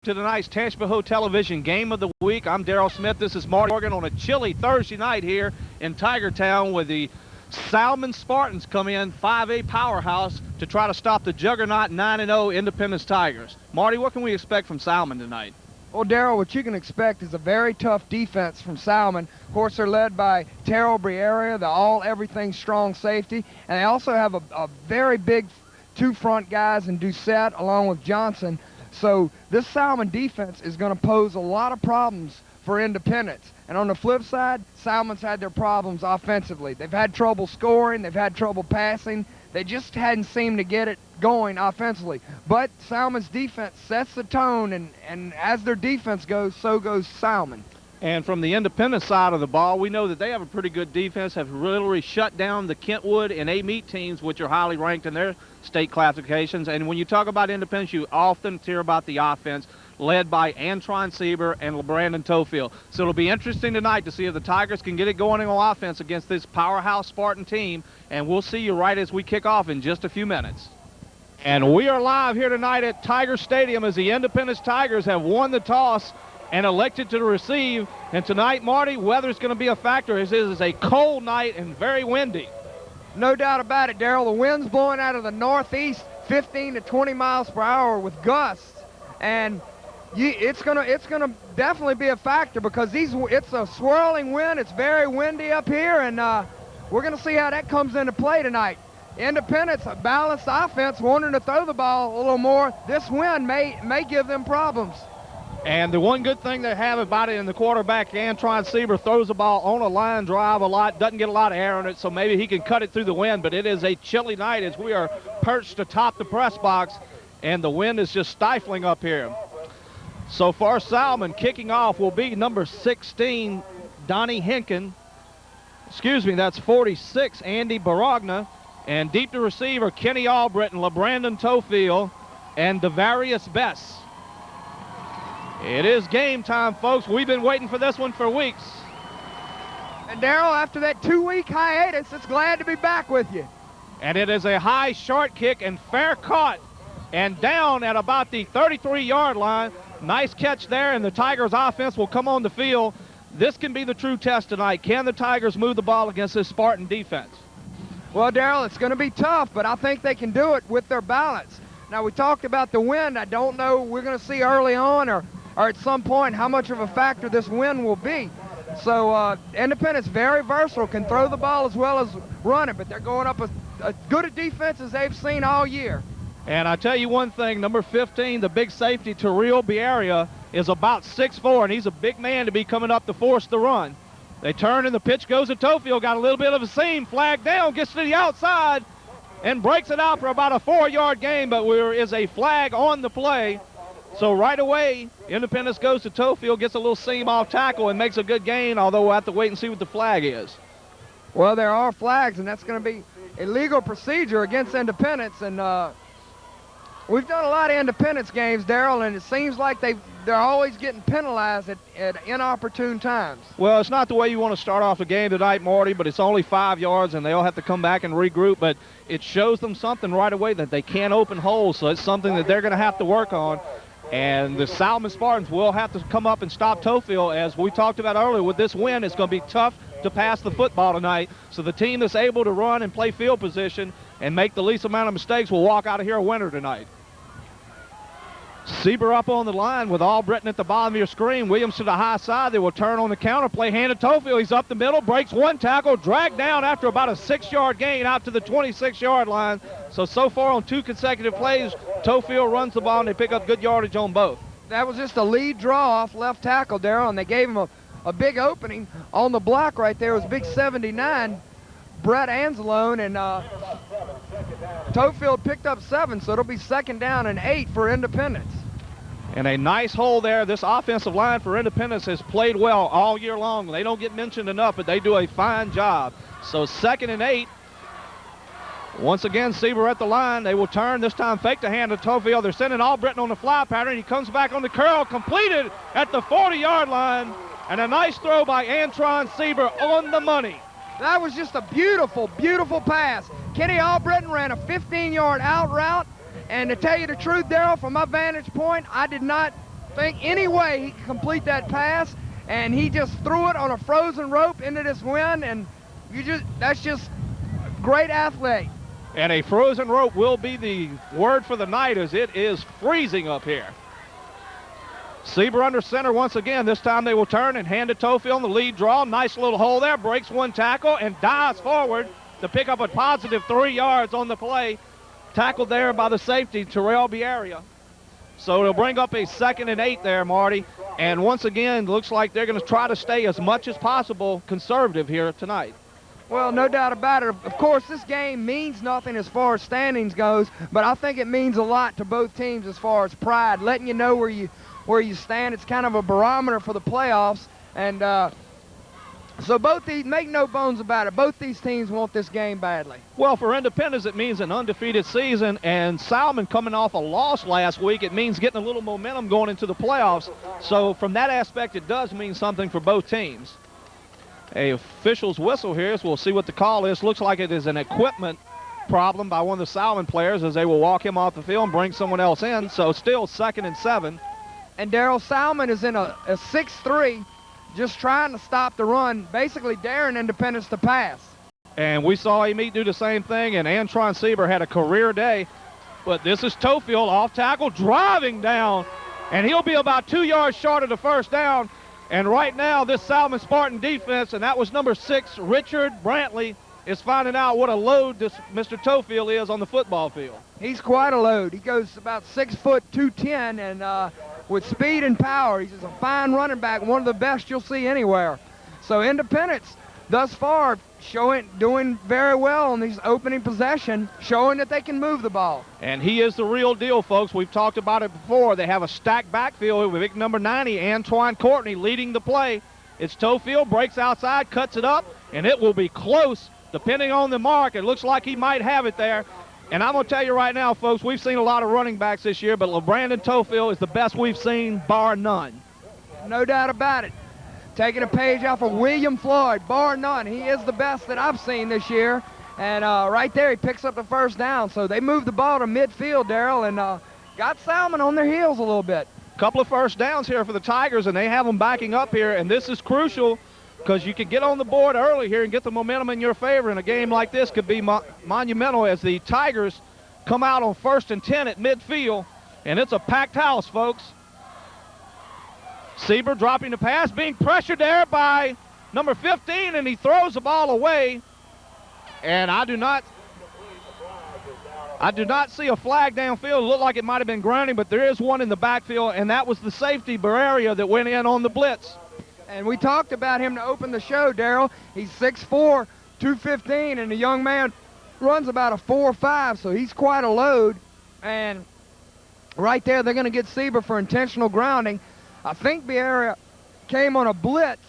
To tonight's Tangipahoa Television Game of the Week. I'm Daryl Smith. This is Marty Morgan on a chilly Thursday night here in Tiger Town with the Salmen Spartans come in, 5A powerhouse, to try to stop the juggernaut 9-0 Independence Tigers. Marty, what can we expect from Salmen tonight? Well, Daryl, what you can expect is a very tough defense from Salmen. Of course, they're led by Terrell Briera, the all-everything strong safety, and they also have a very big two front guys in Doucette along with Johnson. So this Salmen defense is going to pose a lot of problems for Independence. And on the flip side, Salmen's had their problems offensively. They've had trouble scoring. They've had trouble passing. They just hadn't seemed to get it going offensively. But Salmen's defense sets the tone, and as their defense goes, so goes Salmen. And from the Independence side of the ball, we know that they have a pretty good defense, have literally shut down the Kentwood and A-Meet teams, which are highly ranked in their state classifications. And when you talk about Independence, you often hear about the offense led by Antron Sieber and Brandon Tofield. So it'll be interesting tonight to see if the Tigers can get it going on offense against this powerhouse Spartan team. And we'll see you right as we kick off in just a few minutes. And we are live here tonight at Tiger Stadium as the Independence Tigers have won the toss and elected to receive. And tonight, Marty, weather's going to be a factor as it is a cold night and very windy. No doubt about it, Daryl. The wind's blowing out of the northeast, 15 to 20 miles per hour with gusts, and it's gonna definitely be a factor because it's a swirling wind. It's very windy up here, and we're gonna see how that comes into play tonight. Independence, a balanced offense, wanting to throw the ball a little more. This wind may give them problems. And the one good thing they have about it in the quarterback, Antron Sieber, throws the ball on a line drive a lot, doesn't get a lot of air on it, so maybe he can cut it through the wind. But it is a chilly night as we are perched atop the press box, and the wind is just stifling up here. So far, Salmen kicking off will be number 16, Donnie Hinken. Excuse me, that's 46, Andy Baragna. And deep to receiver, Kenny Albritton, LeBrandon Tofield, and Devarius Bess. It is game time, folks. We've been waiting for this one for weeks. And Daryl, after that 2-week hiatus, it's glad to be back with you. And it is a high short kick and fair caught and down at about the 33-yard line. Nice catch there, and the Tigers offense will come on the field. This can be the true test tonight. Can the Tigers move the ball against this Spartan defense? Well, Daryl, it's going to be tough, but I think they can do it with their balance. Now, we talked about the wind. I don't know we're going to see early on or at some point how much of a factor this wind will be. So Independence, very versatile, can throw the ball as well as run it, but they're going up as good a defense as they've seen all year. And I tell you one thing, number 15, the big safety, Terrell Briera, is about 6'4", and he's a big man to be coming up to force the run. They turn, and the pitch goes to Tofield, got a little bit of a seam, flag down, gets to the outside, and breaks it out for about a 4-yard gain, but there is a flag on the play. So right away, Independence goes to Tofield, gets a little seam off tackle, and makes a good gain, although we'll have to wait and see what the flag is. Well, there are flags, and that's going to be a legal procedure against Independence. And we've done a lot of Independence games, Daryl, and it seems like they're always getting penalized at inopportune times. Well, it's not the way you want to start off the game tonight, Marty, but it's only 5 yards, and they'll have to come back and regroup. But it shows them something right away that they can't open holes, so it's something that they're going to have to work on. And the Salmen Spartans will have to come up and stop Tofield. As we talked about earlier, with this win, it's going to be tough to pass the football tonight. So the team that's able to run and play field position and make the least amount of mistakes will walk out of here a winner tonight. Sieber up on the line with Albritton at the bottom of your screen. Williams to the high side. They will turn on the counter play. Hand to Tofield. He's up the middle. Breaks one tackle. Dragged down after about a 6-yard gain out to the 26-yard line. So far on 2 consecutive plays, Tofield runs the ball, and they pick up good yardage on both. That was just a lead draw off left tackle, Daryl, and they gave him a big opening on the block right there. It was big 79, Brett Anzalone, and Tofield picked up 7, so it'll be 2nd down and 8 for Independence. And a nice hole there. This offensive line for Independence has played well all year long. They don't get mentioned enough, but they do a fine job. So 2nd and 8. Once again, Sieber at the line. They will turn, this time fake the hand to Tofield. They're sending Albritton on the fly pattern. He comes back on the curl, completed at the 40-yard line. And a nice throw by Antron Sieber on the money. That was just a beautiful, beautiful pass. Kenny Albritton ran a 15-yard out route, And to tell you the truth, Daryl, from my vantage point, I did not think any way he could complete that pass, and he just threw it on a frozen rope into this wind, and that's just great athlete. And a frozen rope will be the word for the night, as it is freezing up here. Sieber under center once again. This time they will turn and hand to Tofield in the lead draw. Nice little hole there. Breaks one tackle and dives forward to pick up a positive 3 yards on the play. Tackled there by the safety, Terrell Biaria. So it'll bring up a 2nd and 8 there, Marty. And once again, looks like they're going to try to stay as much as possible conservative here tonight. Well, no doubt about it. Of course, this game means nothing as far as standings goes, but I think it means a lot to both teams as far as pride, letting you know where you stand. It's kind of a barometer for the playoffs, and so both these, make no bones about it, both these teams want this game badly. Well, for Independence, it means an undefeated season, and Salmen coming off a loss last week, it means getting a little momentum going into the playoffs. So from that aspect, it does mean something for both teams. A official's whistle here, so we'll see what the call is. Looks like it is an equipment problem by one of the Salmen players, as they will walk him off the field and bring someone else in. So still 2nd and 7. And Daryl Salmen is in a 6-3, just trying to stop the run, basically daring Independence to pass. And we saw Amite do the same thing, and Antron Sieber had a career day. But this is Tofield off tackle, driving down, and he'll be about 2 yards short of the first down. And right now, this Salmen Spartan defense, and that was number 6, Richard Brantley, is finding out what a load this Mr. Tofield is on the football field. He's quite a load. He goes about 6 foot 210, and with speed and power, he's just a fine running back, one of the best you'll see anywhere. So Independence, thus far, doing very well on these opening possession, showing that they can move the ball. And he is the real deal, folks. We've talked about it before. They have a stacked backfield with number 90, Antoine Courtney, leading the play. It's Tofield, breaks outside, cuts it up, and it will be close, depending on the mark. It looks like he might have it there. And I'm going to tell you right now, folks, we've seen a lot of running backs this year, but LeBrandon Tofield is the best we've seen, bar none. No doubt about it. Taking a page off of William Floyd, bar none. He is the best that I've seen this year. And right there, he picks up the first down. So they moved the ball to midfield, Darrell, and got Salmen on their heels a little bit. Couple of first downs here for the Tigers, and they have them backing up here. And this is crucial because you can get on the board early here and get the momentum in your favor. And a game like this could be monumental as the Tigers come out on 1st and 10 at midfield. And it's a packed house, folks. Sieber dropping the pass, being pressured there by number 15, and he throws the ball away. And I do not see a flag downfield. It looked like it might have been grounding, but there is one in the backfield, and that was the safety Barreria that went in on the blitz. And we talked about him to open the show, Darrell. He's 6'4", 215, and the young man runs about a 4.5, so he's quite a load. And right there, they're going to get Sieber for intentional grounding. I think Biera came on a blitz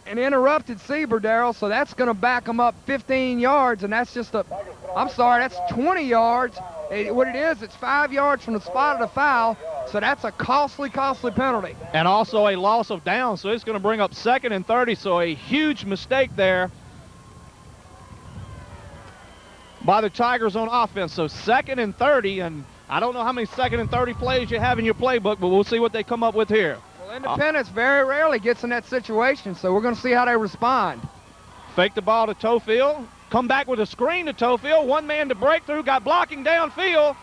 and interrupted Sieber, Darrell, so that's going to back him up 15 yards, and that's just that's 20 yards. What it is, it's 5 yards from the spot of the foul, so that's a costly penalty. And also a loss of down, so it's going to bring up 2nd and 30, so a huge mistake there by the Tigers on offense. So 2nd and 30, and I don't know how many 2nd and 30 plays you have in your playbook, but we'll see what they come up with here. Well, Independence very rarely gets in that situation, so we're going to see how they respond. Fake the ball to Tofield. Come back with a screen to Tofield. One man to break through, got blocking downfield,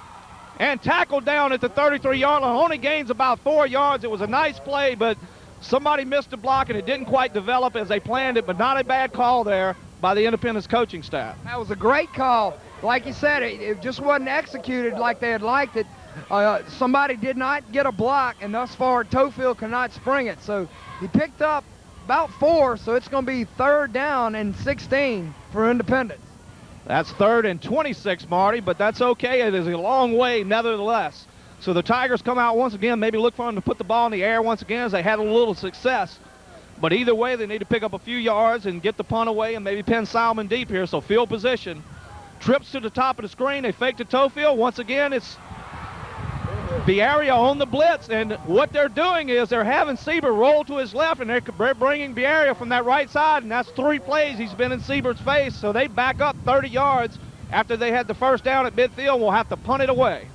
and tackled down at the 33-yard line. Only gains about 4 yards. It was a nice play, but somebody missed the block, and it didn't quite develop as they planned it, but not a bad call there by the Independence coaching staff. That was a great call. Like you said, it just wasn't executed like they had liked it. Somebody did not get a block, and thus far, Tofield cannot spring it. So he picked up about 4, so it's going to be 3rd down and 16 for Independence. That's 3rd and 26, Marty, but that's okay. It is a long way nevertheless. So the Tigers come out once again, maybe look for them to put the ball in the air once again as they had a little success. But either way, they need to pick up a few yards and get the punt away and maybe pin Salmen deep here. So field position. Trips to the top of the screen. They fake to Tofield. Once again, it's the area on the blitz. And what they're doing is they're having Sieber roll to his left, and they're bringing Biaria from that right side. And that's 3 plays he's been in Sieber's face. So they back up 30 yards after they had the first down at midfield. We'll have to punt it away.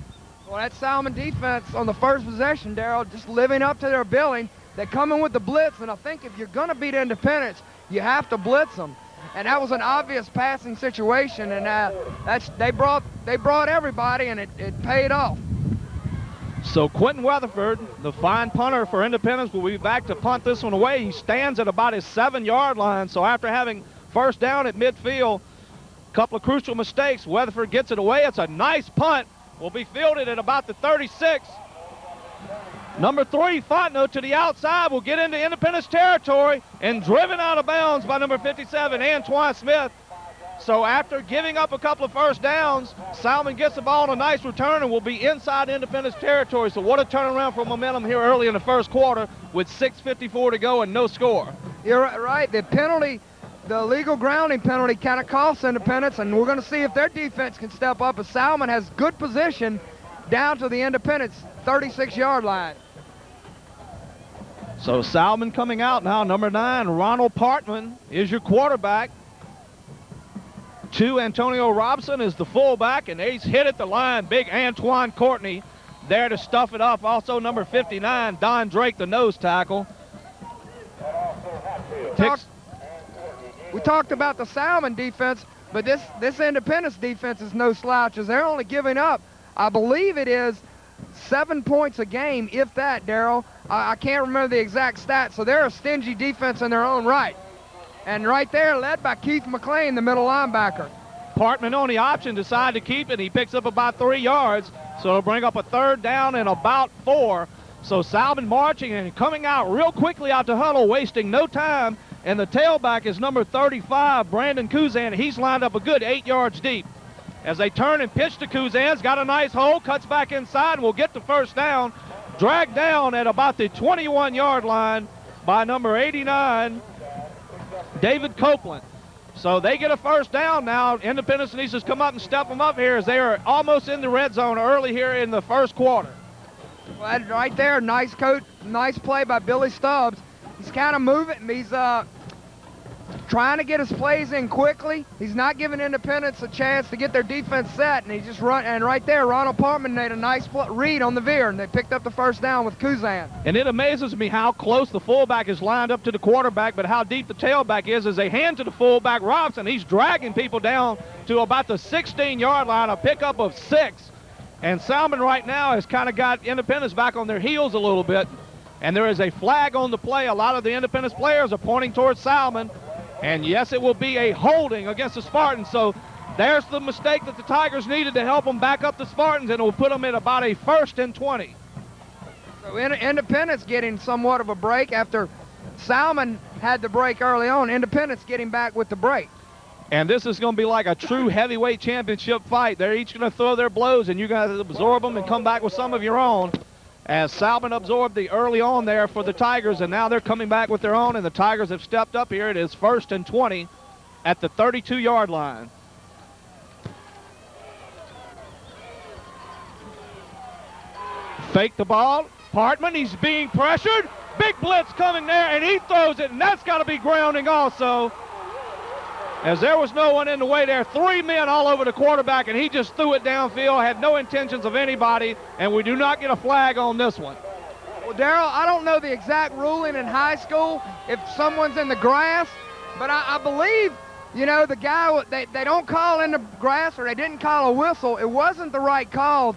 Well, that Salmen defense on the first possession, Darrell, just living up to their billing. They come in with the blitz, and I think if you're going to beat Independence, you have to blitz them. And that was an obvious passing situation, and they brought everybody, and it paid off. So Quentin Weatherford, the fine punter for Independence, will be back to punt this one away. He stands at about his 7-yard line. So after having first down at midfield, a couple of crucial mistakes, Weatherford gets it away. It's a nice punt. Will be fielded at about the 36. Number 3, Fontenot to the outside, will get into Independence territory and driven out of bounds by number 57, Antoine Smith. So after giving up a couple of first downs, Salmen gets the ball on a nice return and will be inside Independence territory. So what a turnaround for momentum here early in the first quarter with 6:54 to go and no score. You're right. The penalty, the illegal grounding penalty, kind of costs Independence, and we're going to see if their defense can step up as Salmen has good position down to the Independence 36-yard line. So Salmen coming out now, number 9, Ronald Partman is your quarterback. 2, Antonio Robson is the fullback, and he's hit at the line. Big Antoine Courtney there to stuff it up. Also number 59, Don Drake, the nose tackle. We talked about the Salmen defense, but this Independence defense is no slouches. They're only giving up, I believe it is 7 points a game, if that, Darrell. I can't remember the exact stats, so they're a stingy defense in their own right. And right there, led by Keith McLean, the middle linebacker. Partman on the option, decided to keep it. He picks up about 3 yards, so it'll bring up a 3rd down and about 4. So Salmen marching and coming out real quickly out to huddle, wasting no time. And the tailback is number 35, Brandon Kuzan. He's lined up a good 8 yards deep. As they turn and pitch to Kuzan's, got a nice hole, cuts back inside, and will get the first down. Dragged down at about the 21-yard line by number 89, David Copeland. So they get a first down now. Independence needs to come up and step them up here as they are almost in the red zone early here in the first quarter. Well, right there, nice play by Billy Stubbs. He's kind of moving. He's trying to get his plays in quickly. He's not giving Independence a chance to get their defense set, and he just run. And right there, Ronald Partman made a nice read on the veer, and they picked up the first down with Kuzan. And it amazes me how close the fullback is lined up to the quarterback, but how deep the tailback is as they hand to the fullback, Robson. He's dragging people down to about the 16-yard line, a pickup of 6. And Salmen right now has kind of got Independence back on their heels a little bit. And there is a flag on the play. A lot of the Independence players are pointing towards Salmen. And yes, it will be a holding against the Spartans. So there's the mistake that the Tigers needed to help them back up the Spartans, and it will put them at about a 1st and 20. So Independence getting somewhat of a break after Salmen had the break early on. Independence getting back with the break. And this is going to be like a true heavyweight championship fight. They're each going to throw their blows, and you guys absorb them and come back with some of your own. As Salmen absorbed the early on there for the Tigers, and now they're coming back with their own, and the Tigers have stepped up here. It is 1st and 20 at the 32-yard line. Fake the ball. Partman, he's being pressured. Big blitz coming there, and he throws it, and that's got to be grounding also. As there was no one in the way there, 3 men all over the quarterback, and he just threw it downfield, had no intentions of anybody, and we do not get a flag on this one. Well, Darrell, I don't know the exact ruling in high school if someone's in the grass, but I believe, you know, the guy, they don't call in the grass, or they didn't call a whistle. It wasn't the right call,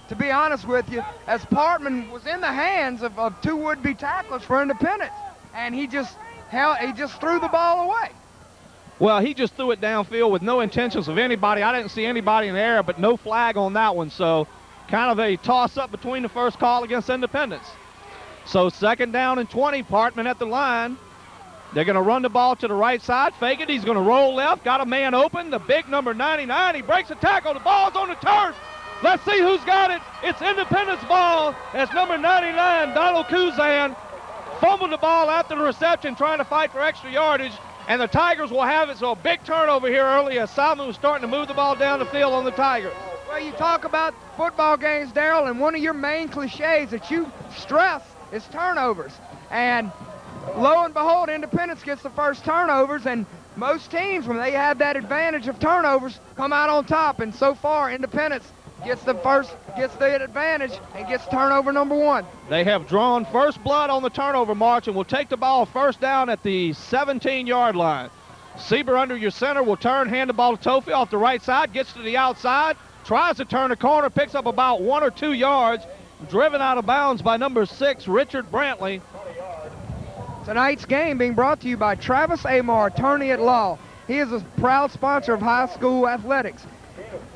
to be honest with you, as Partman was in the hands of 2 would-be tacklers for Independence, and he just threw the ball away. Well, he just threw it downfield with no intentions of anybody. I didn't see anybody in the air, but no flag on that one. So kind of a toss-up between the first call against Independence. So 2nd down and 20, Partman at the line. They're going to run the ball to the right side. Fake it. He's going to roll left. Got a man open. The big number 99. He breaks a tackle. The ball's on the turf. Let's see who's got it. It's Independence ball as number 99, Donald Kuzan, fumbled the ball after the reception, trying to fight for extra yardage. And the Tigers will have it, so a big turnover here early as Salmen was starting to move the ball down the field on the Tigers. Well, you talk about football games, Darrell, and one of your main cliches that you stress is turnovers. And lo and behold, Independence gets the first turnovers, and most teams, when they have that advantage of turnovers, come out on top. And so far, Independence gets the advantage and gets turnover number 1. They have drawn first blood on the turnover march and will take the ball first down at the 17-yard line. Sieber under your center will turn, hand the ball to Tofi off the right side, gets to the outside, tries to turn the corner, picks up about 1 or 2 yards, driven out of bounds by number 6, Richard Brantley. Tonight's game being brought to you by Travis Amar, attorney at law. He is a proud sponsor of high school athletics.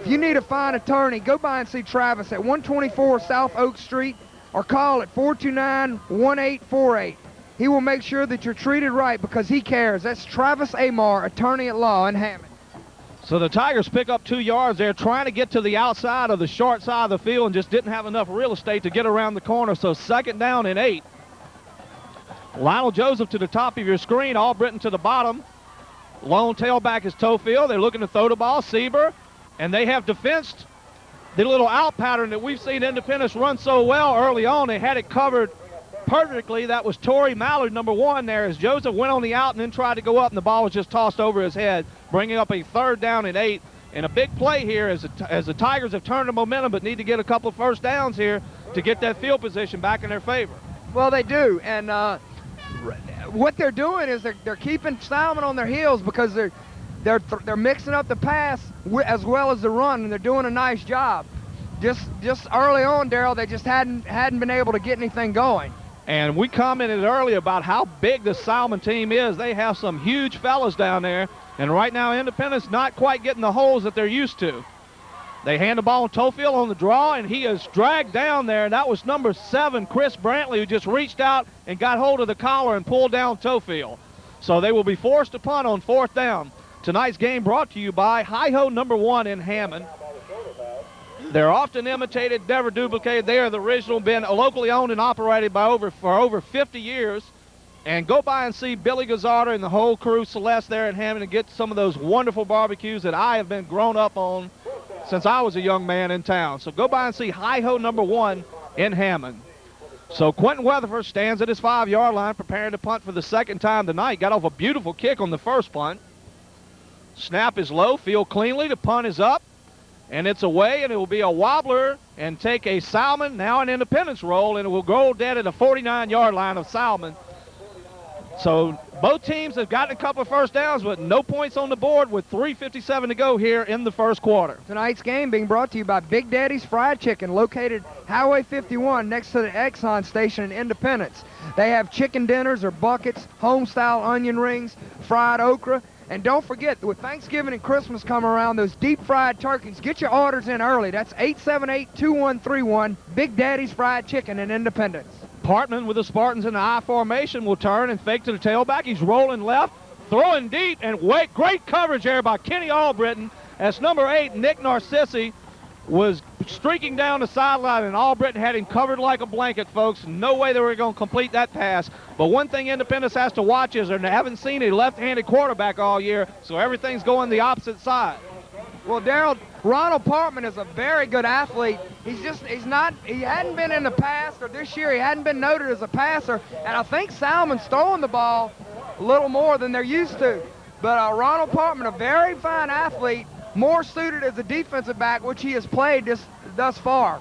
If you need a fine attorney, go by and see Travis at 124 South Oak Street or call at 429-1848. He will make sure that you're treated right because he cares. That's Travis Amar, attorney at law in Hammond. So the Tigers pick up 2 yards there, trying to get to the outside of the short side of the field and just didn't have enough real estate to get around the corner. So 2nd down and 8. Lionel Joseph to the top of your screen, Albritton to the bottom. Lone tailback is Tofield. They're looking to throw the ball. Sieber, and they have defensed the little out pattern that we've seen Independence run so well early on. They had it covered perfectly. That was Torrey Mallard, number 1 there, as Joseph went on the out and then tried to go up, and the ball was just tossed over his head, bringing up a 3rd down and 8. And a big play here as the Tigers have turned the momentum but need to get a couple of first downs here to get that field position back in their favor. Well, they do, and what they're doing is they're keeping Salmen on their heels because they're mixing up the pass as well as the run, and they're doing a nice job. Just early on, Darryl, they just hadn't been able to get anything going. And we commented earlier about how big the Salmen team is. They have some huge fellas down there, and right now Independence not quite getting the holes that they're used to. They hand the ball to Tofield on the draw, and he is dragged down there, and that was number 7, Chris Brantley, who just reached out and got hold of the collar and pulled down Tofield. So they will be forced to punt on 4th down. Tonight's game brought to you by Hi-Ho number 1 in Hammond. They're often imitated, never duplicated. They are the original, been locally owned and operated for over 50 years. And go by and see Billy Gazzardo and the whole crew, Celeste, there in Hammond, and get some of those wonderful barbecues that I have been grown up on since I was a young man in town. So go by and see Hi-Ho number 1 in Hammond. So Quentin Weatherford stands at his 5-yard line, preparing to punt for the 2nd time tonight. Got off a beautiful kick on the first punt. Snap is low, field cleanly. The punt is up, and it's away, and it will be a wobbler and take a Salmen, now an Independence roll, and it will go dead at the 49-yard line of Salmen. So both teams have gotten a couple of first downs, but no points on the board with 3:57 to go here in the first quarter. Tonight's game being brought to you by Big Daddy's Fried Chicken, located Highway 51 next to the Exxon station in Independence. They have chicken dinners or buckets, home-style onion rings, fried okra, and don't forget, with Thanksgiving and Christmas coming around, those deep-fried turkeys, get your orders in early. That's 878-2131, Big Daddy's Fried Chicken in Independence. Partman with the Spartans in the I formation will turn and fake to the tailback. He's rolling left, throwing deep, and great coverage there by Kenny Albritton as number 8, Nick Narcissi, was streaking down the sideline, and Albritton had him covered like a blanket, folks. No way they were going to complete that pass. But one thing Independence has to watch is they haven't seen a left-handed quarterback all year, so everything's going the opposite side. Well, Darryl, Ronald Partman is a very good athlete. He hadn't been in the past, or this year he hadn't been noted as a passer, and I think Salmon's throwing the ball a little more than they're used to. But Ronald Partman, a very fine athlete, more suited as a defensive back, which he has played thus far.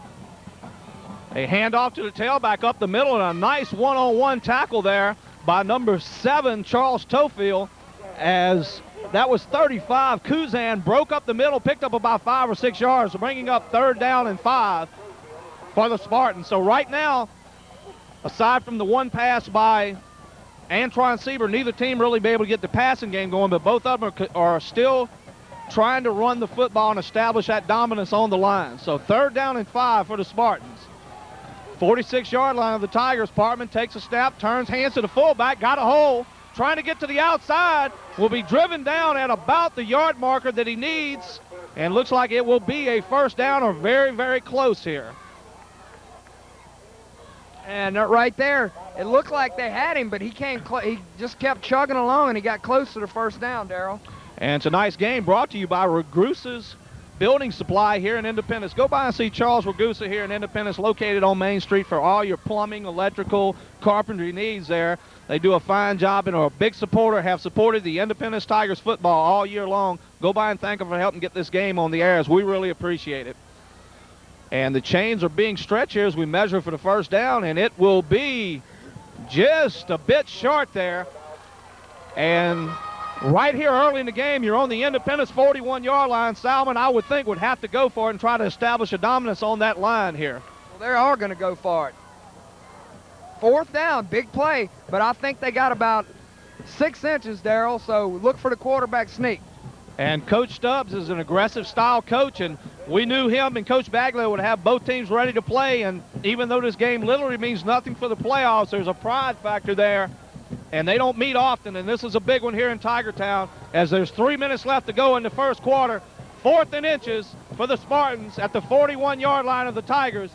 A handoff to the tailback up the middle, and a nice one-on-one tackle there by number 7, Charles Tofield, as that was 35. Kuzan broke up the middle, picked up about 5 or 6 yards, bringing up 3rd down and 5 for the Spartans. So right now, aside from the one pass by Antoine Sieber, neither team really be able to get the passing game going, but both of them are still trying to run the football and establish that dominance on the line. So 3rd down and 5 for the Spartans. 46-yard line of the Tigers. Partman takes a snap, turns, hands to the fullback, got a hole, trying to get to the outside, will be driven down at about the yard marker that he needs, and looks like it will be a first down or very, very close here. And right there, it looked like they had him, but he just kept chugging along, and he got close to the first down, Darryl. And tonight's game brought to you by Ragusa's Building Supply here in Independence. Go by and see Charles Ragusa here in Independence, located on Main Street, for all your plumbing, electrical, carpentry needs there. They do a fine job and are a big supporter, have supported the Independence Tigers football all year long. Go by and thank them for helping get this game on the air, as we really appreciate it. And the chains are being stretched here as we measure for the first down, and it will be just a bit short there. And right here early in the game, you're on the Independence 41-yard line. Salmen, I would think, would have to go for it and try to establish a dominance on that line here. Well, they are going to go for it. 4th down, big play, but I think they got about 6 inches, Darrell, so look for the quarterback sneak. And Coach Stubbs is an aggressive style coach, and we knew him and Coach Bagley would have both teams ready to play. And even though this game literally means nothing for the playoffs, there's a pride factor there, and they don't meet often. And this is a big one here in Tigertown as there's 3 minutes left to go in the first quarter. 4th and inches for the Spartans at the 41-yard line of the Tigers.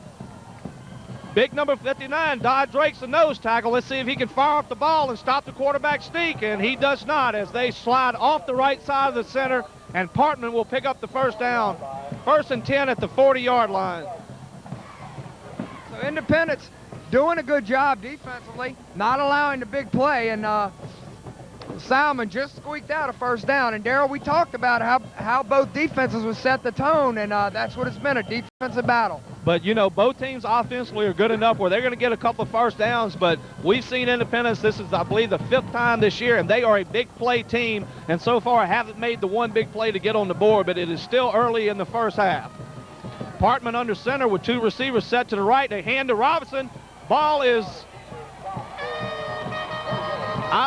Big number 59, Dodd Drake's the nose tackle. Let's see if he can fire up the ball and stop the quarterback sneak, and he does not as they slide off the right side of the center, and Partman will pick up the first down. 1st and 10 at the 40-yard line. So Independence doing a good job defensively, not allowing the big play, and Salmen just squeaked out a first down. And Darrell, we talked about how both defenses would set the tone, and that's what it's been, a defensive battle. But, you know, both teams offensively are good enough where they're going to get a couple of first downs, but we've seen Independence, this is, I believe, the 5th time this year, and they are a big play team, and so far haven't made the one big play to get on the board, but it is still early in the first half. Partman under center with 2 receivers set to the right. They hand to Robinson. Ball is,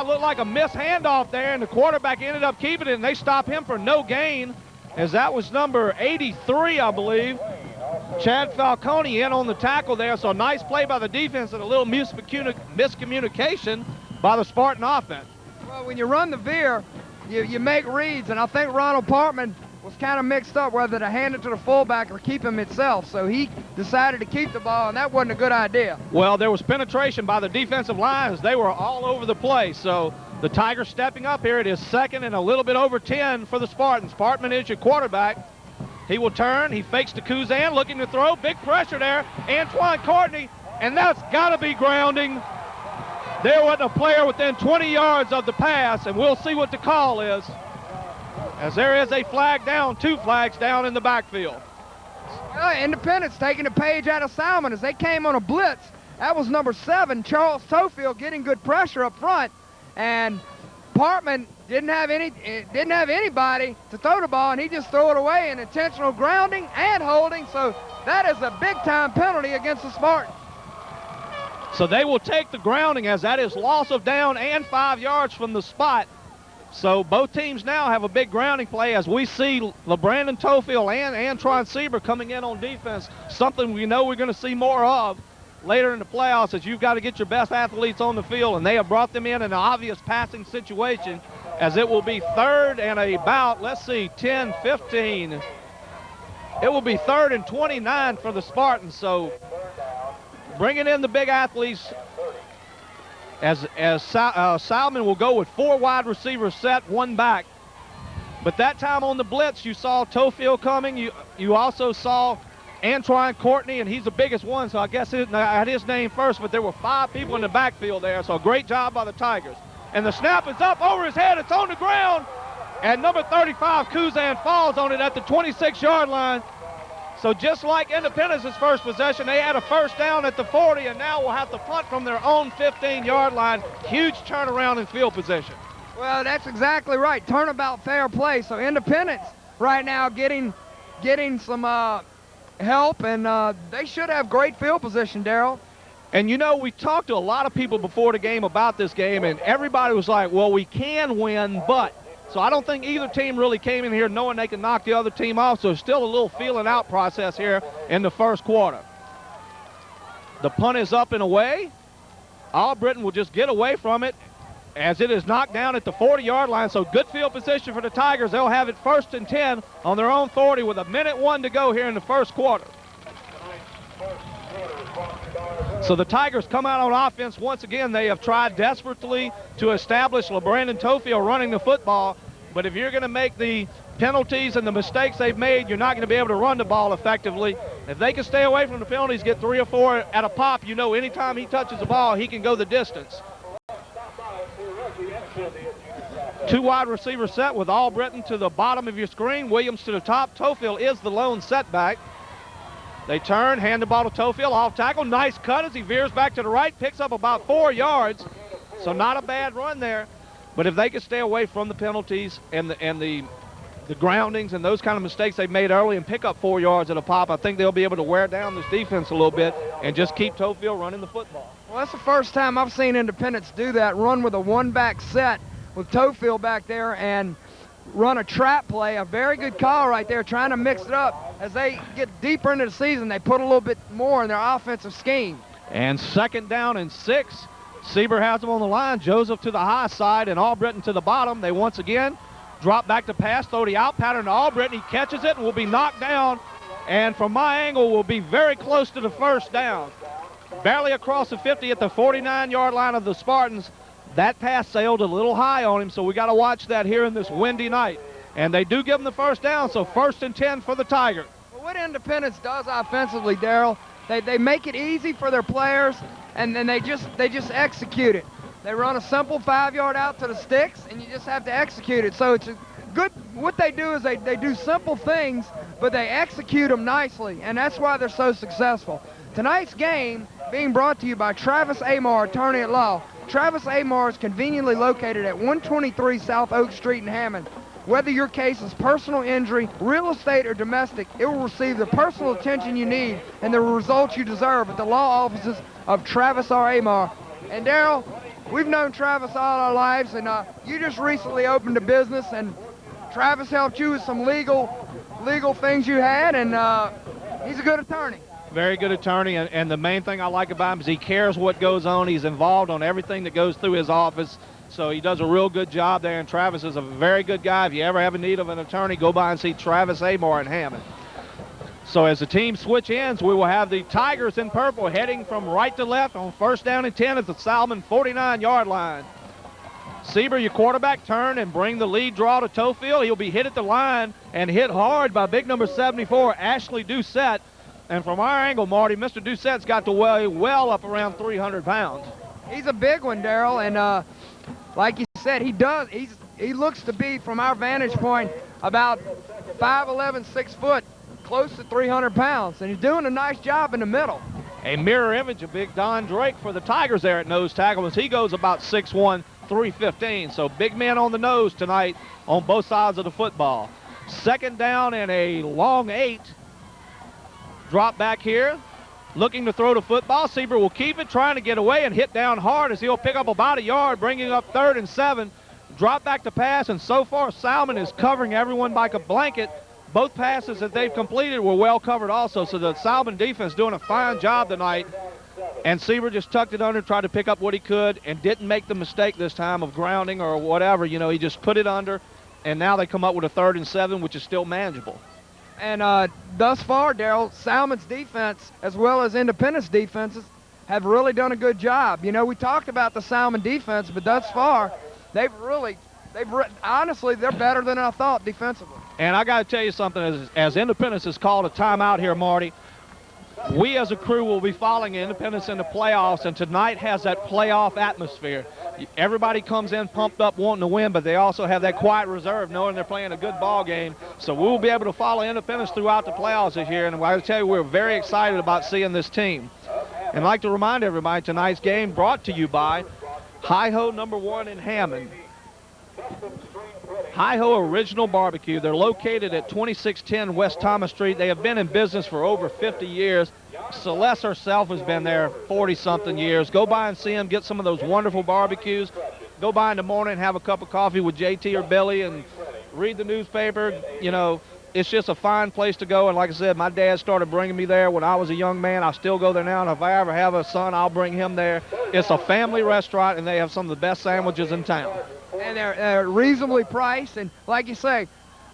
looked like a missed handoff there, and the quarterback ended up keeping it, and they stopped him for no gain, as that was number 83, I believe. Chad Falcone in on the tackle there, so nice play by the defense and a little miscommunication by the Spartan offense. Well, when you run the veer, you make reads, and I think Ronald Partman was kind of mixed up whether to hand it to the fullback or keep him itself, so he decided to keep the ball, and that wasn't a good idea. Well, there was penetration by the defensive lines. They were all over the place, so the Tigers stepping up here. It is 2nd and a little bit over 10 for the Spartans. Partman is your quarterback. He will turn, he fakes to Kuzan, looking to throw, big pressure there, Antoine Courtney, and that's gotta be grounding. There wasn't a player within 20 yards of the pass, and we'll see what the call is, as there is a flag down, 2 flags down in the backfield. Well, Independence taking a page out of Salmen as they came on a blitz. That was number 7, Charles Tofield, getting good pressure up front, and Partman didn't have anybody to throw the ball, and he just threw it away in intentional grounding and holding, so that is a big-time penalty against the Spartans. So they will take the grounding, as that is loss of down and 5 yards from the spot. So both teams now have a big grounding play as we see LeBrandon Tofield and Antron Sieber coming in on defense, something we know we're going to see more of later in the playoffs, as you've got to get your best athletes on the field, and they have brought them in an obvious passing situation, as it will be 3rd and about, let's see, 10, 15. It will be 3rd and 29 for the Spartans, so bringing in the big athletes, as Salmen will go with 4 wide receivers set, 1 back. But that time on the blitz, you saw Tofield coming. You also saw Antoine Courtney, and he's the biggest one, so I guess I had his name first, but there were 5 people in the backfield there, so great job by the Tigers. And the snap is up over his head. It's on the ground, and number 35, Kuzan, falls on it at the 26-yard line. So just like Independence's first possession, they had a first down at the 40, and now will have to punt from their own 15-yard line. Huge turnaround in field position. Well, that's exactly right. Turnabout fair play. So Independence right now getting some help, and they should have great field position, Darrell. And you know, we talked to a lot of people before the game about this game, and everybody was like, well, we can win, but. So I don't think either team really came in here knowing they can knock the other team off, so still a little feeling out process here in the first quarter. The punt is up and away. Albritton will just get away from it as it is knocked down at the 40-yard line, so good field position for the Tigers. They'll have it 1st and 10 on their own 40 with 1:01 to go here in the first quarter. So the Tigers come out on offense once again. They have tried desperately to establish LeBrandon Tofield running the football, but if you're going to make the penalties and the mistakes they've made, you're not going to be able to run the ball effectively. If they can stay away from the penalties, get 3 or 4 at a pop, you know anytime he touches the ball, he can go the distance. 2 wide receivers set with Albritton to the bottom of your screen, Williams to the top. Tofield is the lone setback. They turn, hand the ball to Tofield, off tackle. Nice cut as he veers back to the right, picks up about 4 yards. So not a bad run there. But if they could stay away from the penalties and the groundings and those kind of mistakes they made early and pick up 4 yards at a pop, I think they'll be able to wear down this defense a little bit and just keep Tofield running the football. Well, that's the first time I've seen Independence do that, run with a one-back set with Tofield back there and run a trap play. A very good call right there, trying to mix it up. As they get deeper into the season, they put a little bit more in their offensive scheme. And 2nd down and 6. Sieber has them on the line. Joseph to the high side and Albritton to the bottom. They once again drop back to pass, throw the out pattern to Albritton. He catches it and will be knocked down. And from my angle, will be very close to the first down. Barely across the 50 at the 49-yard line of the Spartans. That pass sailed a little high on him, so we got to watch that here in this windy night. And they do give him the first down, so 1st and 10 for the Tigers. Well, what Independence does offensively, Daryl, they make it easy for their players, and then they just execute it. They run a simple 5-yard out to the sticks, and you just have to execute it. So it's a good. What they do is they do simple things, but they execute them nicely, and that's why they're so successful. Tonight's game being brought to you by Travis Amar, attorney at law. Travis Amar is conveniently located at 123 South Oak Street in Hammond. Whether your case is personal injury, real estate, or domestic, it will receive the personal attention you need and the results you deserve at the law offices of Travis R. Amar. And Daryl, we've known Travis all our lives, and you just recently opened a business, and Travis helped you with some legal things you had, and he's a good attorney. Very good attorney, and the main thing I like about him is he cares what goes on. He's involved on everything that goes through his office, so he does a real good job there, and Travis is a very good guy. If you ever have a need of an attorney, go by and see Travis Amar in Hammond. So as the team switch ends, we will have the Tigers in purple heading from right to left on 1st down and 10 at the Salmen 49-yard line. Sieber, your quarterback, turn and bring the lead draw to Tofield. He'll be hit at the line and hit hard by big number 74, Ashley Doucette. And from our angle, Marty, Mr. Doucette's got to weigh well up around 300 pounds. He's a big one, Daryl, and like you said, he looks to be, from our vantage point, about 5'11", 6 foot, close to 300 pounds, and he's doing a nice job in the middle. A mirror image of big Don Drake for the Tigers there at nose tackle as he goes about 6'1", 315. So big men on the nose tonight on both sides of the football. 2nd down and a long 8. Drop back here, looking to throw the football. Sieber will keep it, trying to get away and hit down hard as he'll pick up about a yard, bringing up 3rd and 7. Drop back to pass, and so far Salmen is covering everyone like a blanket. Both passes that they've completed were well covered also, so the Salmen defense doing a fine job tonight. And Sieber just tucked it under, tried to pick up what he could, and didn't make the mistake this time of grounding or whatever. You know, he just put it under, and now they come up with a 3rd and 7, which is still manageable. And thus far, Daryl, Salmen's defense, as well as Independence defenses, have really done a good job. You know, we talked about the Salmen defense, but thus far, honestly, they're better than I thought defensively. And I got to tell you something, as Independence has called a timeout here, Marty, we as a crew will be following Independence in the playoffs, and tonight has that playoff atmosphere. Everybody comes in pumped up wanting to win, but they also have that quiet reserve knowing they're playing a good ball game. So we will be able to follow Independence throughout the playoffs this year, and I got to tell you, we're very excited about seeing this team. And I'd like to remind everybody, tonight's game brought to you by Hi-Ho number 1 in Hammond. Hi-Ho Original Barbecue. They're located at 2610 West Thomas Street. They have been in business for over 50 years. Celeste herself has been there 40-something years. Go by and see them, get some of those wonderful barbecues. Go by in the morning and have a cup of coffee with JT or Billy and read the newspaper. You know, it's just a fine place to go. And like I said, my dad started bringing me there when I was a young man. I still go there now, and if I ever have a son, I'll bring him there. It's a family restaurant, and they have some of the best sandwiches in town. And they're reasonably priced, and like you say,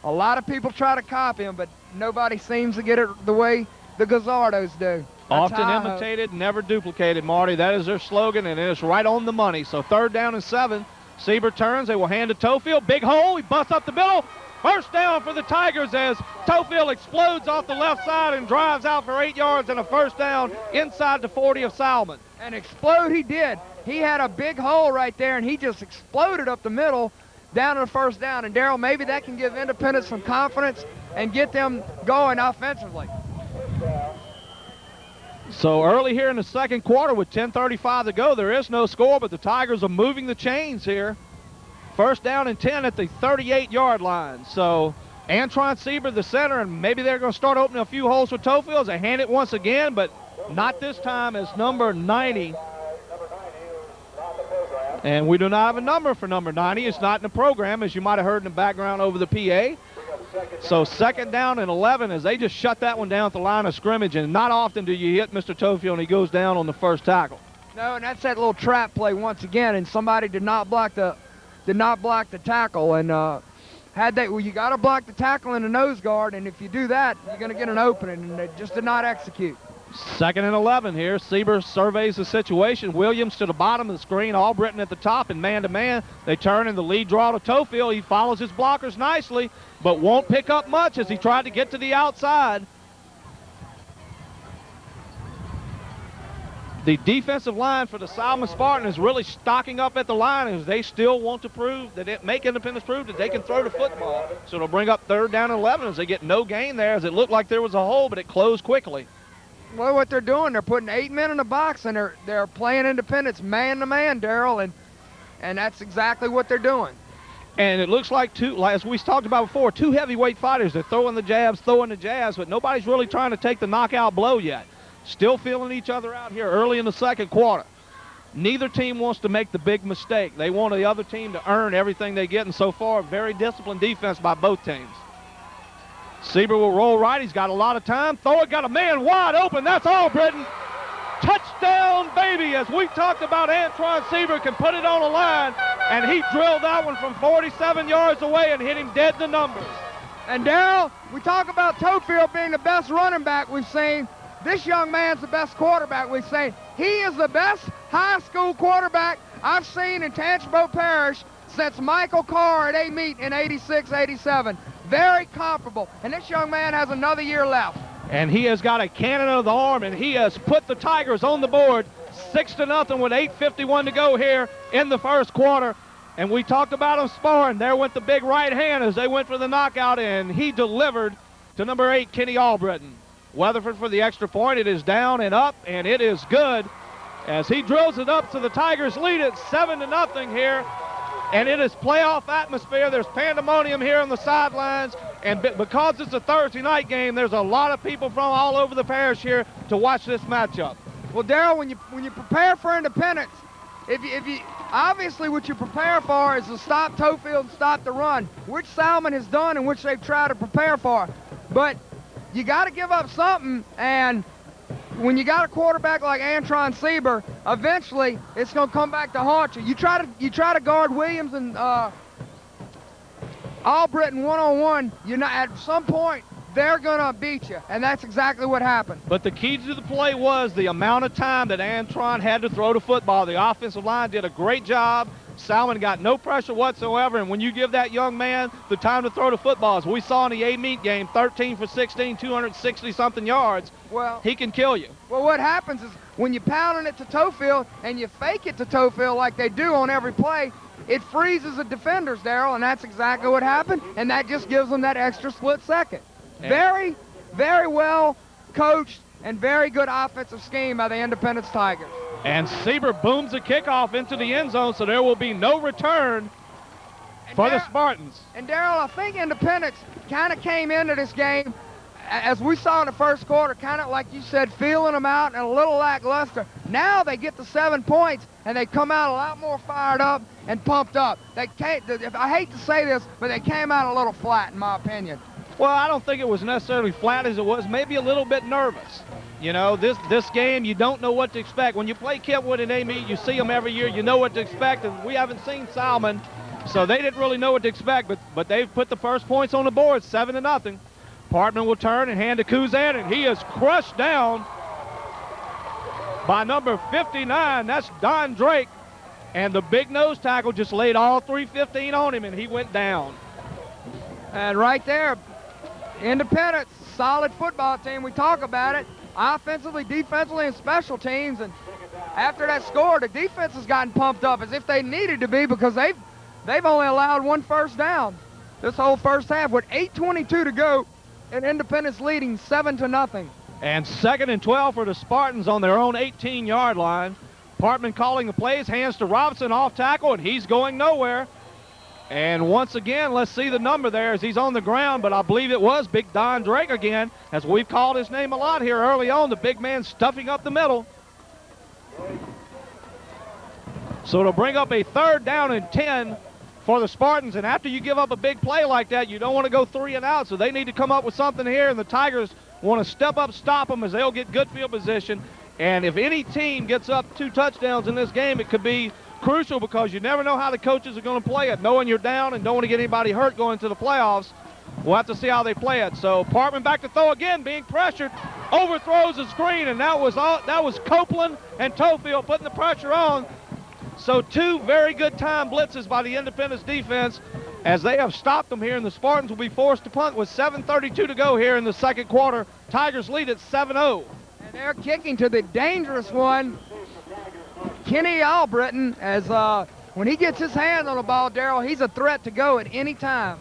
a lot of people try to copy them, but nobody seems to get it the way the Gazzardos do. Often imitated, never duplicated, Marty. That is their slogan, and it's right on the money. So 3rd down and 7. Sieber turns. They will hand to Tofield. Big hole. He busts up the middle. First down for the Tigers as Tofield explodes off the left side and drives out for 8 yards and a first down inside the 40 of Salmen. And explode he did. He had a big hole right there, and he just exploded up the middle down to the first down. And, Daryl, maybe that can give Independence some confidence and get them going offensively. So early here in the second quarter with 10:35 to go, there is no score, but the Tigers are moving the chains here. First down and 10 at the 38-yard line. So Antron Sieber, the center, and maybe they're going to start opening a few holes for Tofield as they hand it once again, but not this time as number 90. And we do not have a number for number 90. It's not in the program, as you might have heard in the background over the PA. So second down and 11 as they just shut that one down at the line of scrimmage, and not often do you hit Mr. Tofield and he goes down on the first tackle. No, and that's that little trap play once again, and somebody did not block the tackle, and you got to block the tackle in the nose guard, and if you do that, you're going to get an opening, and they just did not execute. Second and 11 here. Sieber surveys the situation. Williams to the bottom of the screen, Albritton at the top, and man-to-man. They turn in the lead draw to Tofield. He follows his blockers nicely, but won't pick up much as he tried to get to the outside. The defensive line for the Salmen Spartan is really stocking up at the line as they still want to prove that make Independence prove that they can throw the football. So it'll bring up third down and 11 as they get no gain there, as it looked like there was a hole, but it closed quickly. Well, what they're doing, they're putting 8 men in the box, and they're playing Independence man-to-man, Darrell, and that's exactly what they're doing. And it looks like as we talked about before, two heavyweight fighters. They're throwing the jabs, but nobody's really trying to take the knockout blow yet. Still feeling each other out here early in the second quarter. Neither team wants to make the big mistake. They want the other team to earn everything they get, and so far, very disciplined defense by both teams. Sieber will roll right. He's got a lot of time. Throw it, got a man wide open. That's all, Britton. Touchdown, baby, as we talked about. Antron Sieber can put it on a line, and he drilled that one from 47 yards away and hit him dead to numbers. And Darrell, we talk about Tofield being the best running back we've seen. This young man's the best quarterback we've seen. He is the best high school quarterback I've seen in Tangipahoa Parish since Michael Carr at A-Meet in 86, 87. Very comparable, and this young man has another year left. And he has got a cannon of the arm, and he has put the Tigers on the board 6-0 with 8:51 to go here in the first quarter. And we talked about him sparring. There went the big right hand as they went for the knockout, and he delivered to number 8, Kenny Albritton. Weatherford for the extra point. It is down and up, and it is good as he drills it up, so the Tigers lead it 7-0 here. And it is playoff atmosphere. There's pandemonium here on the sidelines. And because it's a Thursday night game, there's a lot of people from all over the parish here to watch this matchup. Well, Darrell, when you prepare for Independence, if you obviously what you prepare for is to stop Tofield and stop the run, which Salmen has done and which they've tried to prepare for. But you got to give up something, and when you got a quarterback like Antron Sieber, eventually it's going to come back to haunt you. You try to guard Williams and Albritton one-on-one. At some point they're going to beat you, and that's exactly what happened. But the key to the play was the amount of time that Antron had to throw the football. The offensive line did a great job. Salmen got no pressure whatsoever, and when you give that young man the time to throw the football, as we saw in the A-Meet game, 13 for 16, 260-something yards, well, he can kill you. Well, what happens is when you're pounding it to Tofield and you fake it to Tofield like they do on every play, it freezes the defenders, Darrell, and that's exactly what happened, and that just gives them that extra split second. And very, very well coached and very good offensive scheme by the Independence Tigers. And Sieber booms a kickoff into the end zone, so there will be no return for the Spartans. And Darrell, I think Independence kind of came into this game, as we saw in the first quarter, kind of like you said, feeling them out and a little lackluster. Now they get the 7 points, and they come out a lot more fired up and pumped up. I hate to say this, but they came out a little flat, in my opinion. Well, I don't think it was necessarily flat as it was, maybe a little bit nervous. You know, this game, you don't know what to expect. When you play Kentwood and A-Meet, you see them every year, you know what to expect, and we haven't seen Salmen, so they didn't really know what to expect, but they've put the first points on the board, 7-0. Partman will turn and hand to Kuzan, and he is crushed down by number 59. That's Don Drake, and the big nose tackle just laid all 315 on him, and he went down. And right there, Independence, solid football team. We talk about it. Offensively, defensively, and special teams. And after that score, the defense has gotten pumped up as if they needed to be, because they've only allowed 1 first down this whole first half with 8:22 to go, and Independence leading 7-0. And 2nd and 12 for the Spartans on their own 18-yard line. Partman calling the plays, hands to Robinson off tackle, and he's going nowhere. And once again, let's see the number there as he's on the ground, but I believe it was Big Don Drake again, as we've called his name a lot here early on, the big man stuffing up the middle. So it'll bring up a 3rd down and 10 for the Spartans, and after you give up a big play like that, you don't want to go 3 and out, so they need to come up with something here, and the Tigers want to step up, stop them, as they'll get good field position. And if any team gets up 2 touchdowns in this game, it could be crucial, because you never know how the coaches are going to play it. Knowing you're down and don't want to get anybody hurt going into the playoffs, we'll have to see how they play it. So Partman back to throw again, being pressured, overthrows the screen, and that was Copeland and Tofield putting the pressure on. So 2 very good time blitzes by the Independence defense, as they have stopped them here, and the Spartans will be forced to punt with 7:32 to go here in the 2nd quarter. Tigers lead at 7-0. And they're kicking to the dangerous one, Kenny Albritton, as when he gets his hands on the ball, Darrell, he's a threat to go at any time.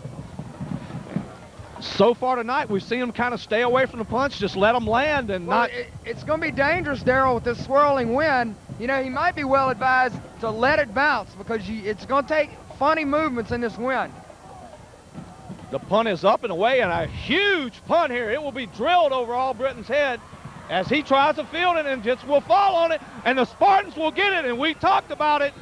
So far tonight, we've seen him kind of stay away from the punch, just let them land and not... It's going to be dangerous, Darrell, with this swirling wind. You know, he might be well advised to let it bounce, because it's going to take funny movements in this wind. The punt is up and away, and a huge punt here. It will be drilled over Albritton's head as he tries to field it, and just will fall on it, and the Spartans will get it, and we talked about it.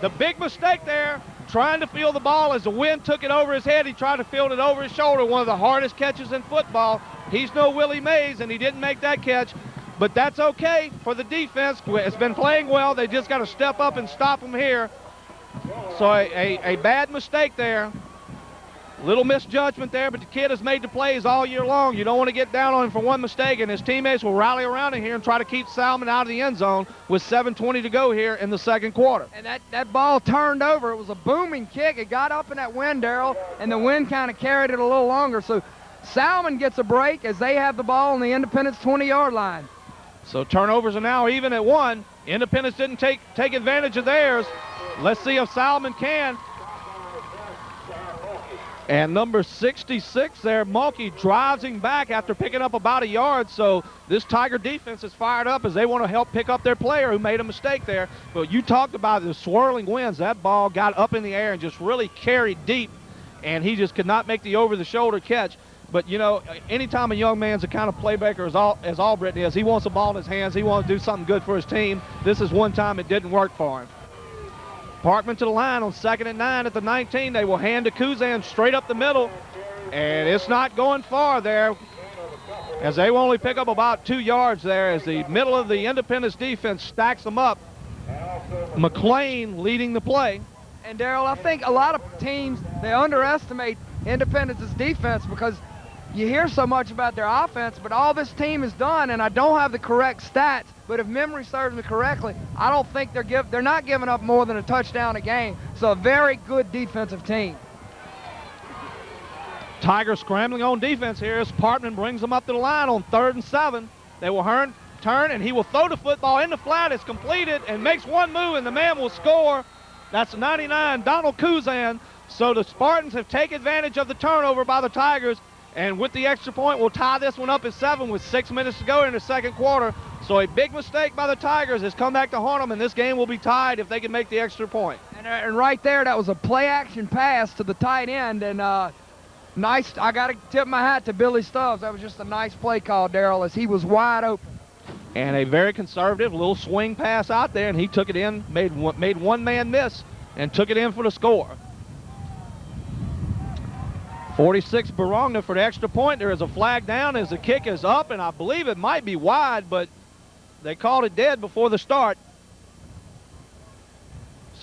The big mistake there, trying to field the ball as the wind took it over his head. He tried to field it over his shoulder, one of the hardest catches in football. He's no Willie Mays, and he didn't make that catch, but that's okay for the defense. It's been playing well. They just got to step up and stop him here. So a bad mistake there. Little misjudgment there, but the kid has made the plays all year long. You don't want to get down on him for one mistake, and his teammates will rally around him here and try to keep Salmen out of the end zone with 7:20 to go here in the 2nd quarter. And that ball turned over. It was a booming kick. It got up in that wind, Darrell, and the wind kind of carried it a little longer. So Salmen gets a break as they have the ball on the Independence 20-yard line. So turnovers are now even at 1. Independence didn't take advantage of theirs. Let's see if Salmen can. And number 66 there, Mulkey, drives him back after picking up about a yard. So this Tiger defense is fired up as they want to help pick up their player who made a mistake there. But you talked about the swirling winds. That ball got up in the air and just really carried deep, and he just could not make the over-the-shoulder catch. But, you know, anytime a young man's the kind of playmaker as Albritton is, he wants the ball in his hands. He wants to do something good for his team. This is one time it didn't work for him. Partman to the line on 2nd and 9 at the 19. They will hand to Kuzan straight up the middle, and it's not going far there, as they will only pick up about 2 yards there as the middle of the Independence defense stacks them up. McLean leading the play. And Darrell, I think a lot of teams, they underestimate Independence's defense, because you hear so much about their offense, but all this team has done, and I don't have the correct stats, but if memory serves me correctly, I don't think they're not giving up more than a touchdown a game. So a very good defensive team. Tigers scrambling on defense here as Partman brings them up to the line on 3rd and 7. They will turn, and he will throw the football in the flat. It's completed and makes one move, and the man will score. That's 99, Donald Kuzan. So the Spartans have taken advantage of the turnover by the Tigers, and with the extra point, we'll tie this one up at 7 with 6 minutes to go in the 2nd quarter. So a big mistake by the Tigers has come back to haunt them, and this game will be tied if they can make the extra point. And right there, that was a play-action pass to the tight end, and nice. I got to tip my hat to Billy Stubbs. That was just a nice play call, Darrell, as he was wide open. And a very conservative little swing pass out there, and he took it in, made one man miss, and took it in for the score. 46 Barongna for the extra point. There is a flag down as the kick is up, and I believe it might be wide, but they called it dead before the start.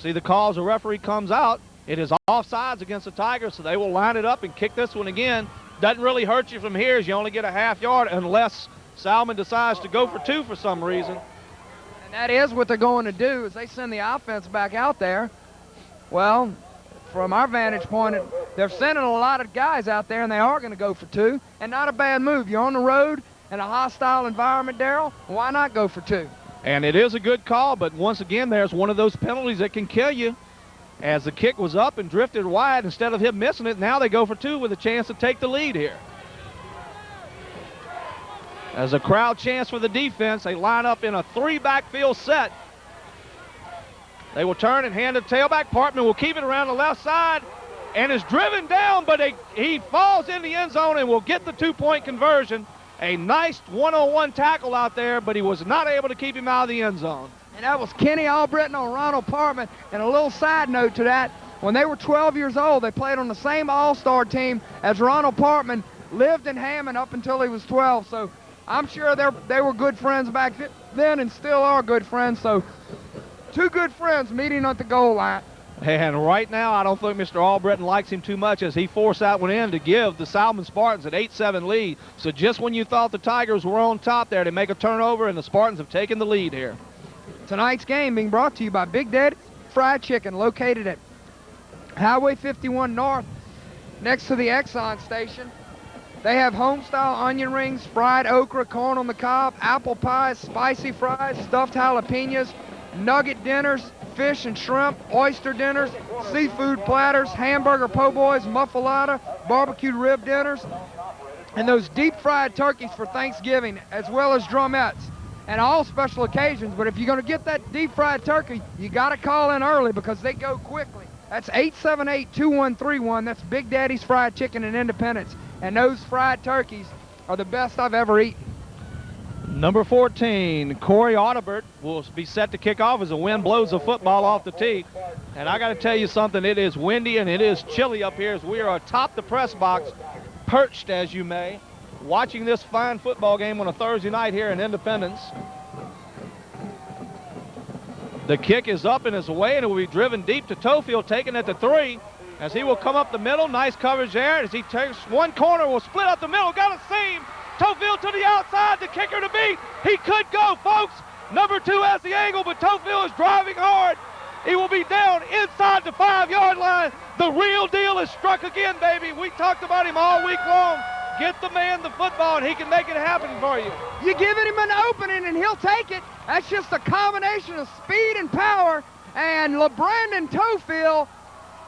See the call as the referee comes out. It is offsides against the Tigers, so they will line it up and kick this one again. Doesn't really hurt you from here, as you only get a half yard unless Salmen decides to go for 2 for some reason. And that is what they're going to do, is they send the offense back out there. Well, from our vantage point, they're sending a lot of guys out there, and they are going to go for 2, and not a bad move. You're on the road in a hostile environment, Darrell. Why not go for 2? And it is a good call, but once again, there's one of those penalties that can kill you. As the kick was up and drifted wide, instead of him missing it, now they go for 2 with a chance to take the lead here. As a crowd chants for the defense, they line up in a 3 backfield set. They will turn and hand the tailback. Partman will keep it around the left side and is driven down, but he falls in the end zone and will get the 2-point conversion. A nice one-on-one tackle out there, but he was not able to keep him out of the end zone. And that was Kenny Albritton on Ronald Partman. And a little side note to that, when they were 12 years old, they played on the same all-star team as Ronald Partman, lived in Hammond up until he was 12. So I'm sure they were good friends back then and still are good friends. So two good friends meeting at the goal line. And right now, I don't think Mr. Albritton likes him too much as he forced that one in to give the Salmen Spartans an 8-7 lead. So just when you thought the Tigers were on top there, they make a turnover, and the Spartans have taken the lead here. Tonight's game being brought to you by Big Daddy Fried Chicken, located at Highway 51 North, next to the Exxon station. They have home-style onion rings, fried okra, corn on the cob, apple pies, spicy fries, stuffed jalapenos, nugget dinners, fish and shrimp, oyster dinners, seafood platters, hamburger po' boys, muffalata, barbecue rib dinners, and those deep-fried turkeys for Thanksgiving, as well as drumettes, and all special occasions. But if you're going to get that deep-fried turkey, you got to call in early because they go quickly. That's 878-2131. That's Big Daddy's Fried Chicken in Independence, and those fried turkeys are the best I've ever eaten. Number 14, Corey Audibert will be set to kick off as the wind blows the football off the tee. And I got to tell you something, it is windy and it is chilly up here as we are atop the press box, perched as you may, watching this fine football game on a Thursday night here in Independence. The kick is up and is away, and it will be driven deep to Tofield, taking it to 3, as he will come up the middle. Nice coverage there as he takes one corner, will split up the middle, got a seam. Tofield to the outside, the kicker to beat. He could go, folks. Number 2 has the angle, but Tofield is driving hard. He will be down inside the 5-yard line. The real deal is struck again, baby. We talked about him all week long. Get the man the football, and he can make it happen for you. You give him an opening, and he'll take it. That's just a combination of speed and power. And LeBrandon Tofield,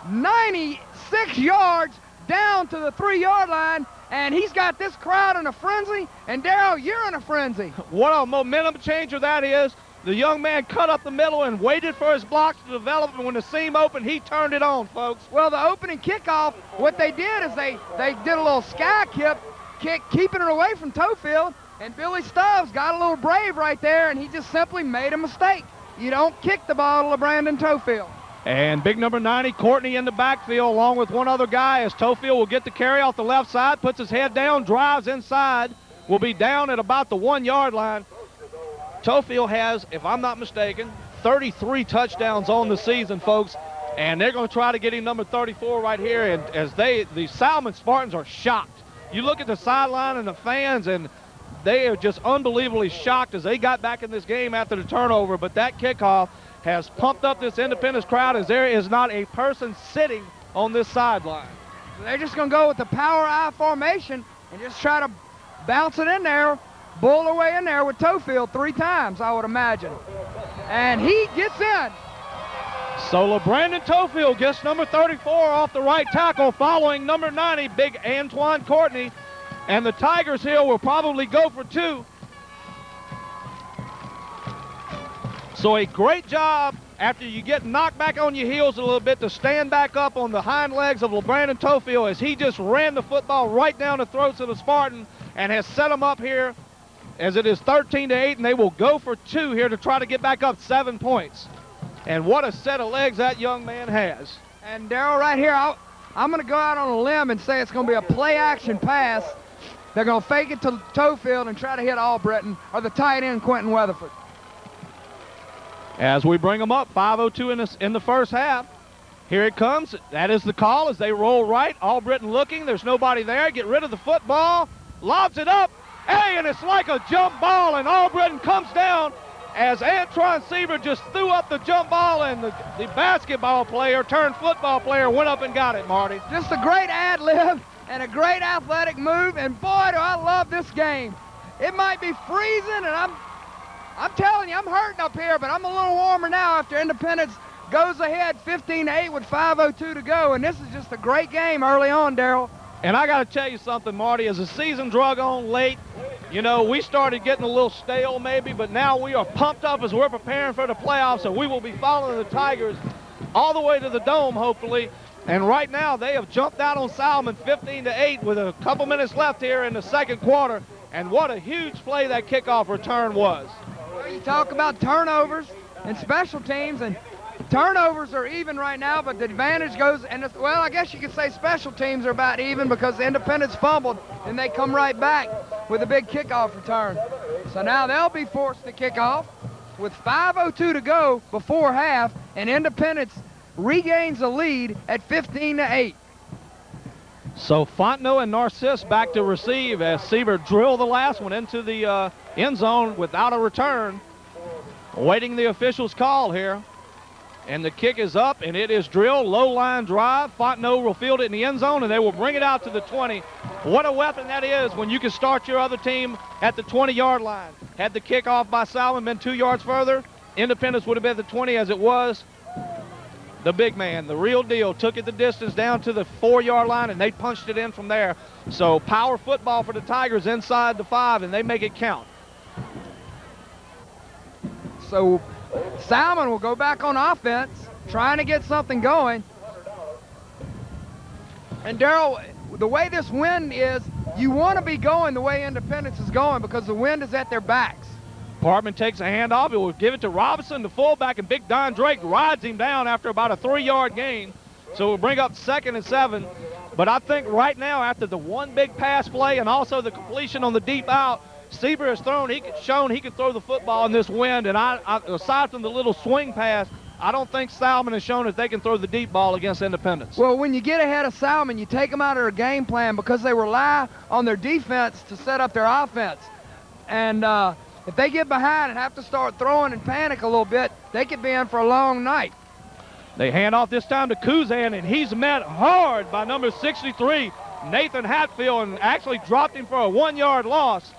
96 yards down to the 3-yard line. And he's got this crowd in a frenzy, and Darryl, you're in a frenzy. What a momentum changer that is. The young man cut up the middle and waited for his blocks to develop, and when the seam opened, he turned it on, folks. Well, the opening kickoff, what they did is they did a little sky kick, keeping it away from Tofield, and Billy Stubbs got a little brave right there, and he just simply made a mistake. You don't kick the ball to LeBrandon Tofield. And big number 90, Courtney, in the backfield along with one other guy as Tofield will get the carry off the left side, puts his head down, drives inside, will be down at about the 1-yard line. Tofield has, if I'm not mistaken, 33 touchdowns on the season, folks, and they're going to try to get him number 34 right here. And as the Salmen Spartans are shocked. You look at the sideline and the fans, and they are just unbelievably shocked as they got back in this game after the turnover. But that kickoff has pumped up this Independence crowd as there is not a person sitting on this sideline. So they're just going to go with the power I formation and just try to bounce it in there, bull their way in there with Tofield 3 times, I would imagine. And he gets in. So LeBrandon Tofield gets number 34 off the right tackle, following number 90, big Antoine Courtney. And the Tigers here will probably go for 2. So a great job after you get knocked back on your heels a little bit to stand back up on the hind legs of LeBrandon Tofield as he just ran the football right down the throats of the Spartan and has set them up here as it is 13-8, and they will go for 2 here to try to get back up 7 points. And what a set of legs that young man has. And Darryl, right here, I'm going to go out on a limb and say it's going to be a play-action pass. They're going to fake it to Tofield and try to hit Albritton or the tight end, Quentin Weatherford. As we bring them up, 5:02 in the first half. Here it comes. That is the call as they roll right. Albritton looking. There's nobody there. Get rid of the football. Lobs it up. Hey, and it's like a jump ball, and Albritton comes down as Antron Seaver just threw up the jump ball, and the basketball player turned football player went up and got it, Marty. Just a great ad-lib and a great athletic move, and boy, do I love this game. It might be freezing, and I'm telling you, I'm hurting up here, but I'm a little warmer now after Independence goes ahead 15-8 with 5:02 to go, and this is just a great game early on, Darryl. And I got to tell you something, Marty, as the season drug on late, You know, we started getting a little stale maybe, but now we are pumped up as we're preparing for the playoffs, and we will be following the Tigers all the way to the Dome, hopefully. And right now, they have jumped out on Salmen 15-8 with a couple minutes left here in the second quarter. And what a huge play that kickoff return was. Well, you talk about turnovers and special teams, and turnovers are even right now, but the advantage goes, and well, I guess you could say special teams are about even because the Independents fumbled, and they come right back with a big kickoff return. So now they'll be forced to kick off with 5:02 to go before half, and Independence regains a lead at 15-8. So Fontenot and Narcisse back to receive as Sieber drilled the last one into the end zone without a return. Awaiting the official's call here. And the kick is up, and it is drilled, low line drive. Fontenot will field it in the end zone, and they will bring it out to the 20. What a weapon that is when you can start your other team at the 20-yard line. Had the kickoff by Salmen been 2 yards further, Independence would have been at the 20 as it was. The big man, the real deal, took it the distance down to the 4-yard line, and they punched it in from there. So power football for the Tigers inside the 5, and they make it count. So Salmen will go back on offense, trying to get something going. And Darrell, the way this wind is, you want to be going the way Independence is going because the wind is at their backs. Parkman takes a handoff. He will give it to Robinson, the fullback, and Big Don Drake rides him down after about a 3-yard gain. So we'll bring up 2nd and 7. But I think right now, after the one big pass play and also the completion on the deep out, Sieber has shown he can throw the football in this wind. And aside from the little swing pass, I don't think Salmen has shown that they can throw the deep ball against Independence. Well, when you get ahead of Salmen, you take them out of their game plan because they rely on their defense to set up their offense. And if they get behind and have to start throwing and panic a little bit, they could be in for a long night. They hand off this time to Kuzan, and he's met hard by number 63, Nathan Hatfield, and actually dropped him for a 1-yard loss.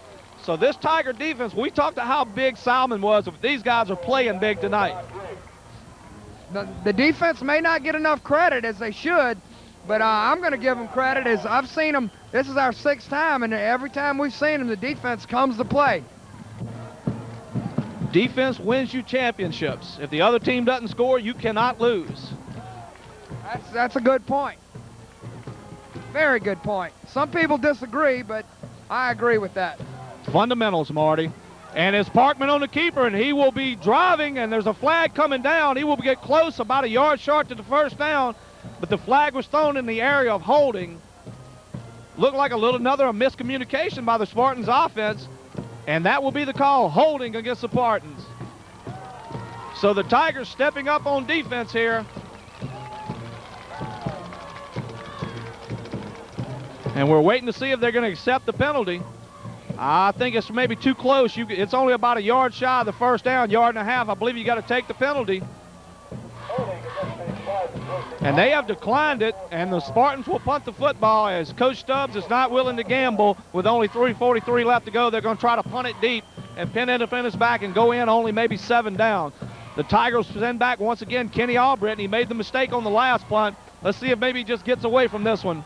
So this Tiger defense, we talked about how big Salmen was, but these guys are playing big tonight. The defense may not get enough credit as they should, but I'm going to give them credit as I've seen them. This is our 6th time, and every time we've seen them, the defense comes to play. Defense wins you championships. If the other team doesn't score, you cannot lose. That's a good point. Very good point. Some people disagree, but I agree with that. Fundamentals, Marty. And it's Parkman on the keeper, and he will be driving, and there's a flag coming down. He will get close, about a yard short to the first down, but the flag was thrown in the area of holding. Looked like another miscommunication by the Spartans offense. And that will be the call, holding against the Spartans. So the Tigers stepping up on defense here. And we're waiting to see if they're going to accept the penalty. I think it's maybe too close. It's only about a yard shy of the first down, 1.5 yards. I believe you got to take the penalty. And they have declined it, and the Spartans will punt the football as Coach Stubbs is not willing to gamble. With only 3:43 left to go, they're going to try to punt it deep and pin Independence back and go in only maybe 7 down. The Tigers send back once again Kenny Albritton. He made the mistake on the last punt. Let's see if maybe he just gets away from this one.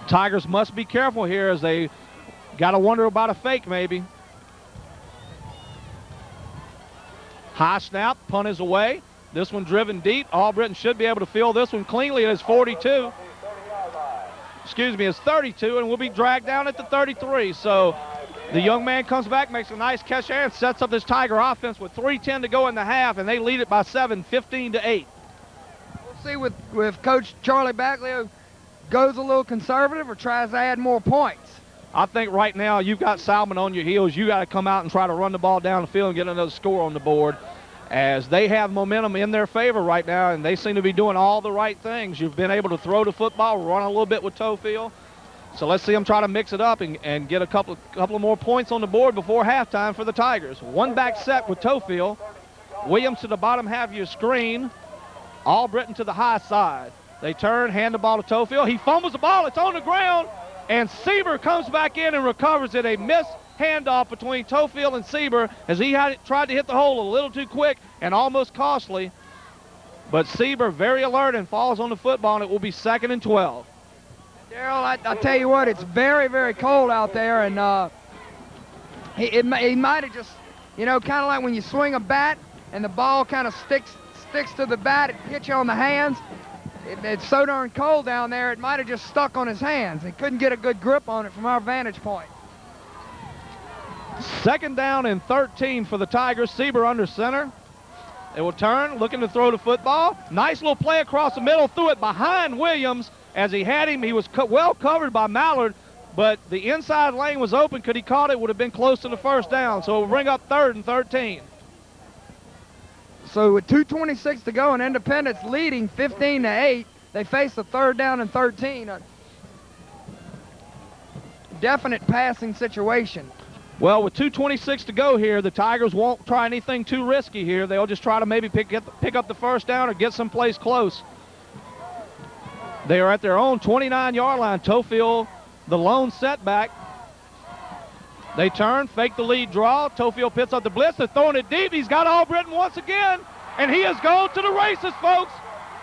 Tigers must be careful here as they got to wonder about a fake maybe. High snap, punt is away. This one driven deep. Albritton should be able to field this one cleanly at his 42. Excuse me, it's 32, and will be dragged down at the 33. So the young man comes back, makes a nice catch there, and sets up this Tiger offense with 3:10 to go in the half, and they lead it by 7, 15-8. We'll see with Coach Charlie Bagley goes a little conservative or tries to add more points. I think right now you've got Salmen on your heels. You got to come out and try to run the ball down the field and get another score on the board, as they have momentum in their favor right now, and they seem to be doing all the right things. You've been able to throw the football, run a little bit with Tofield. So let's see them try to mix it up and get a couple of more points on the board before halftime for the Tigers. One back set with Tofield. Williams to the bottom half of your screen. Albritton to the high side. They turn, hand the ball to Tofield. He fumbles the ball. It's on the ground. And Sieber comes back in and recovers it. A missed handoff between Tofield and Sieber as he tried to hit the hole a little too quick and almost costly. But Sieber very alert and falls on the football, and it will be 2nd and 12. Daryl, I tell you what, it's very, very cold out there, and he might have just, kind of like when you swing a bat and the ball kind of sticks to the bat, it hits you on the hands. It's so darn cold down there, it might have just stuck on his hands. He couldn't get a good grip on it from our vantage point. 2nd down and 13 for the Tigers. Sieber under center. They will turn, looking to throw the football. Nice little play across the middle, threw it behind Williams. As he had him, he was well covered by Mallard, but the inside lane was open. Could he caught it, would have been close to the 1st down. So it will bring up 3rd and 13. So with 2:26 to go and Independence leading 15-8, they face a 3rd down and 13. A definite passing situation. Well, with 2:26 to go here, the Tigers won't try anything too risky here. They'll just try to maybe pick up the 1st down or get someplace close. They are at their own 29-yard line. Tofield, the lone setback. They turn, fake the lead draw. Tofield picks up the blitz. They're throwing it deep. He's got Albritton once again, and he has gone to the races, folks.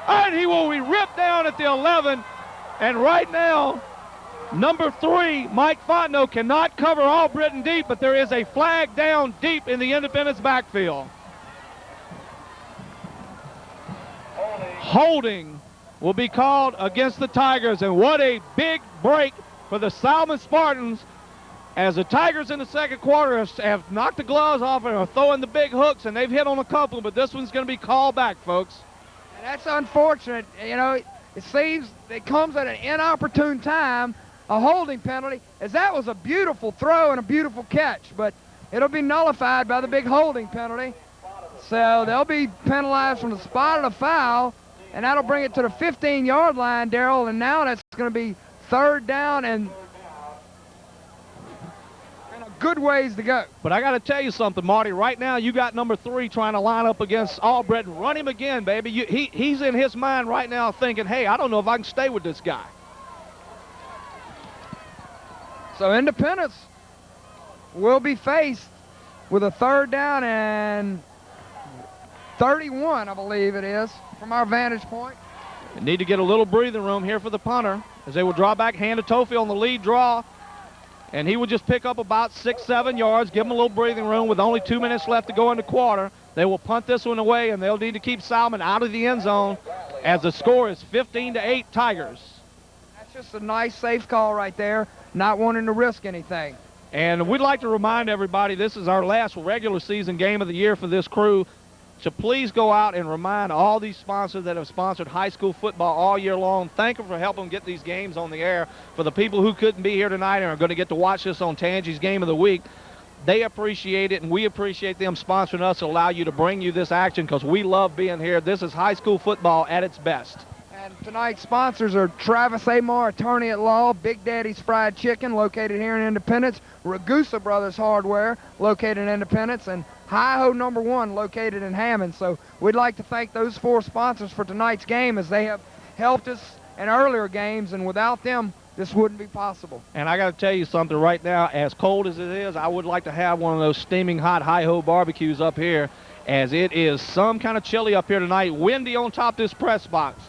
And he will be ripped down at the 11. And right now, number 3, Mike Fontenot, cannot cover Albritton deep, but there is a flag down deep in the Independence backfield. Holding will be called against the Tigers, and what a big break for the Salmen Spartans, as the Tigers in the 2nd quarter have knocked the gloves off and are throwing the big hooks, and they've hit on a couple, but this one's going to be called back, folks. And that's unfortunate. It seems it comes at an inopportune time, a holding penalty, as that was a beautiful throw and a beautiful catch, but it'll be nullified by the big holding penalty. So they'll be penalized from the spot of the foul, and that'll bring it to the 15-yard line, Daryl, and now that's going to be 3rd down and a good ways to go. But I got to tell you something, Marty. Right now, you got number 3 trying to line up against Albritton. Run him again, baby. He's in his mind right now thinking, hey, I don't know if I can stay with this guy. So Independence will be faced with a 3rd down and 31, I believe it is, from our vantage point. They need to get a little breathing room here for the punter, as they will draw back, hand to Tofield on the lead draw, and he will just pick up about 6-7 yards, give him a little breathing room with only 2 minutes left to go in the quarter. They will punt this one away, and they'll need to keep Salmen out of the end zone, as the score is 15-8 Tigers. That's just a nice, safe call right there, not wanting to risk anything. And we'd like to remind everybody this is our last regular season game of the year for this crew. So please go out and remind all these sponsors that have sponsored high school football all year long. Thank them for helping get these games on the air. For the people who couldn't be here tonight and are going to get to watch this on Tangie's Game of the Week, they appreciate it, and we appreciate them sponsoring us to allow you to bring you this action, because we love being here. This is high school football at its best. And tonight's sponsors are Travis Amar, attorney at law, Big Daddy's Fried Chicken, located here in Independence, Ragusa Brothers Hardware, located in Independence, and Hi-Ho Number 1, located in Hammond. So we'd like to thank those 4 sponsors for tonight's game, as they have helped us in earlier games, and without them, this wouldn't be possible. And I got to tell you something right now, as cold as it is, I would like to have one of those steaming hot Hi-Ho barbecues up here, as it is some kind of chilly up here tonight, windy on top of this press box.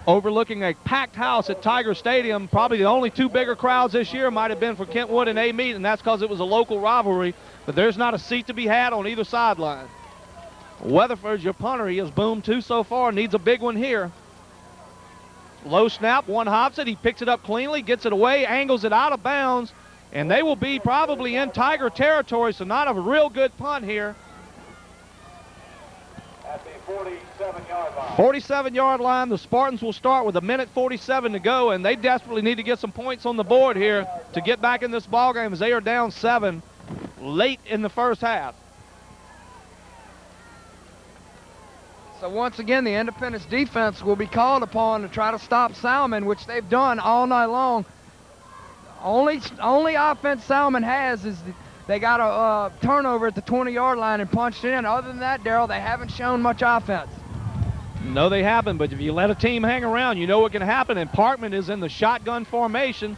Overlooking a packed house at Tiger Stadium. Probably the only 2 bigger crowds this year might have been for Kentwood and A-Meet, and that's because it was a local rivalry. But there's not a seat to be had on either sideline. Weatherford's your punter. He has boomed 2 so far, needs a big one here. Low snap, one hops it. He picks it up cleanly, gets it away, angles it out of bounds, and they will be probably in Tiger territory, so not a real good punt here. At the 47-yard line. 47-yard line. The Spartans will start with 1:47 to go, and they desperately need to get some points on the board here to get back in this ball game, as they are down 7 late in the first half. So once again, the Independence defense will be called upon to try to stop Salmen, which they've done all night long. Only offense Salmen has is they got a turnover at the 20-yard line and punched it in. Other than that, Daryl, they haven't shown much offense. No, they haven't, but if you let a team hang around, you know what can happen, and Parkman is in the shotgun formation.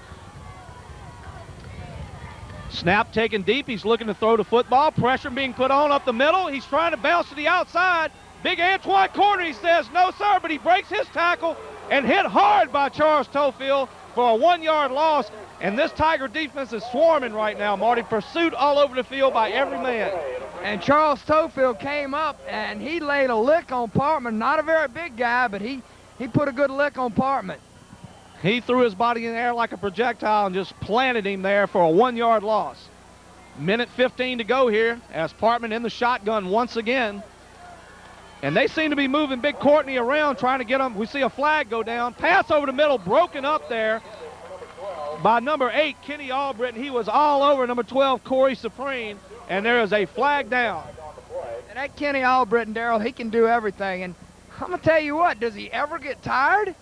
Snap taken deep. He's looking to throw the football. Pressure being put on up the middle. He's trying to bounce to the outside. Big Antoine Courtney says no, sir, but he breaks his tackle and hit hard by Charles Tofield for a 1-yard loss. And this Tiger defense is swarming right now, Marty. Pursuit all over the field by every man. And Charles Tofield came up and he laid a lick on Partman. Not a very big guy, but he put a good lick on Partman. He threw his body in the air like a projectile and just planted him there for a 1-yard loss. Minute 15 to go here as Partman in the shotgun once again. And they seem to be moving Big Courtney around, trying to get him. We see a flag go down. Pass over the middle, broken up there by number 8, Kenny Albritton. He was all over number 12, Corey Supreme. And there is a flag down. And that Kenny Albritton, Darrell, he can do everything. And I'm going to tell you what, does he ever get tired?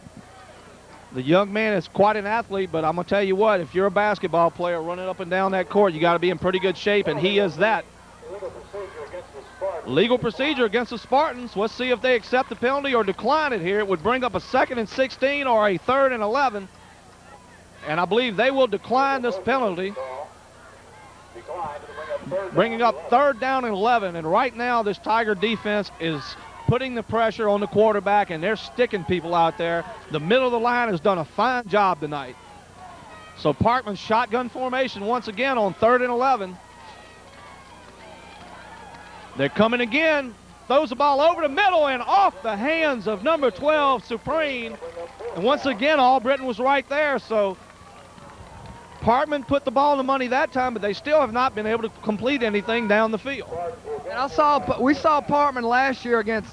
The young man is quite an athlete, but I'm going to tell you what, if you're a basketball player running up and down that court, you got to be in pretty good shape, and he is that. Legal procedure against the Spartans. Let's see if they accept the penalty or decline it here. It would bring up a 2nd and 16 or a 3rd and 11. And I believe they will decline this penalty, bringing up 3rd down and 11. And right now this Tiger defense is putting the pressure on the quarterback, and they're sticking people out there. The middle of the line has done a fine job tonight. So Parkman's shotgun formation once again on 3rd and 11. They're coming again. Throws the ball over the middle and off the hands of number 12, Supreme. And once again, Albritton was right there. So Partman put the ball in the money that time, but they still have not been able to complete anything down the field. And we saw Partman last year against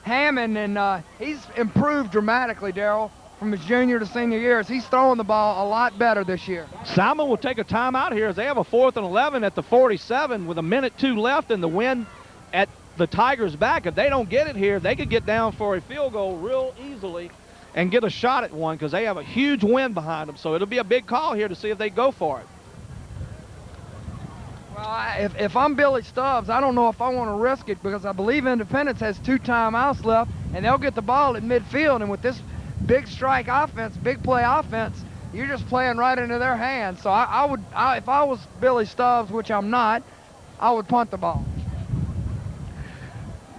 Hammond, and he's improved dramatically, Darrell, from his junior to senior years. He's throwing the ball a lot better this year. Salmen will take a timeout here as they have a 4th and 11 at the 47 with a minute 2 left and the wind at the Tigers' back. If they don't get it here, they could get down for a field goal real easily and get a shot at one because they have a huge wind behind them. So it'll be a big call here to see if they go for it. Well, if I'm Billy Stubbs, I don't know if I want to risk it because I believe Independence has 2 timeouts left, and they'll get the ball at midfield. And with this big strike offense, big play offense, you're just playing right into their hands. So if I was Billy Stubbs, which I'm not, I would punt the ball.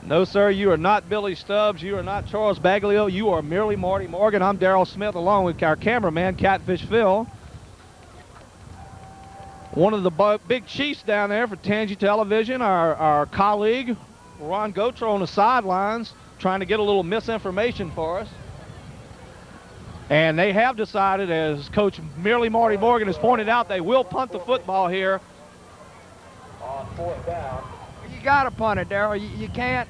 No, sir, you are not Billy Stubbs. You are not Charles Baglio. You are merely Marty Morgan. I'm Darrell Smith along with our cameraman, Catfish Phil. One of the big chiefs down there for Tangi Television, our colleague, Ron Gotro on the sidelines, trying to get a little misinformation for us. And they have decided, as Coach merely Marty Morgan has pointed out, they will punt the football here. On 4th down. You got to punt it, Darrell. You can't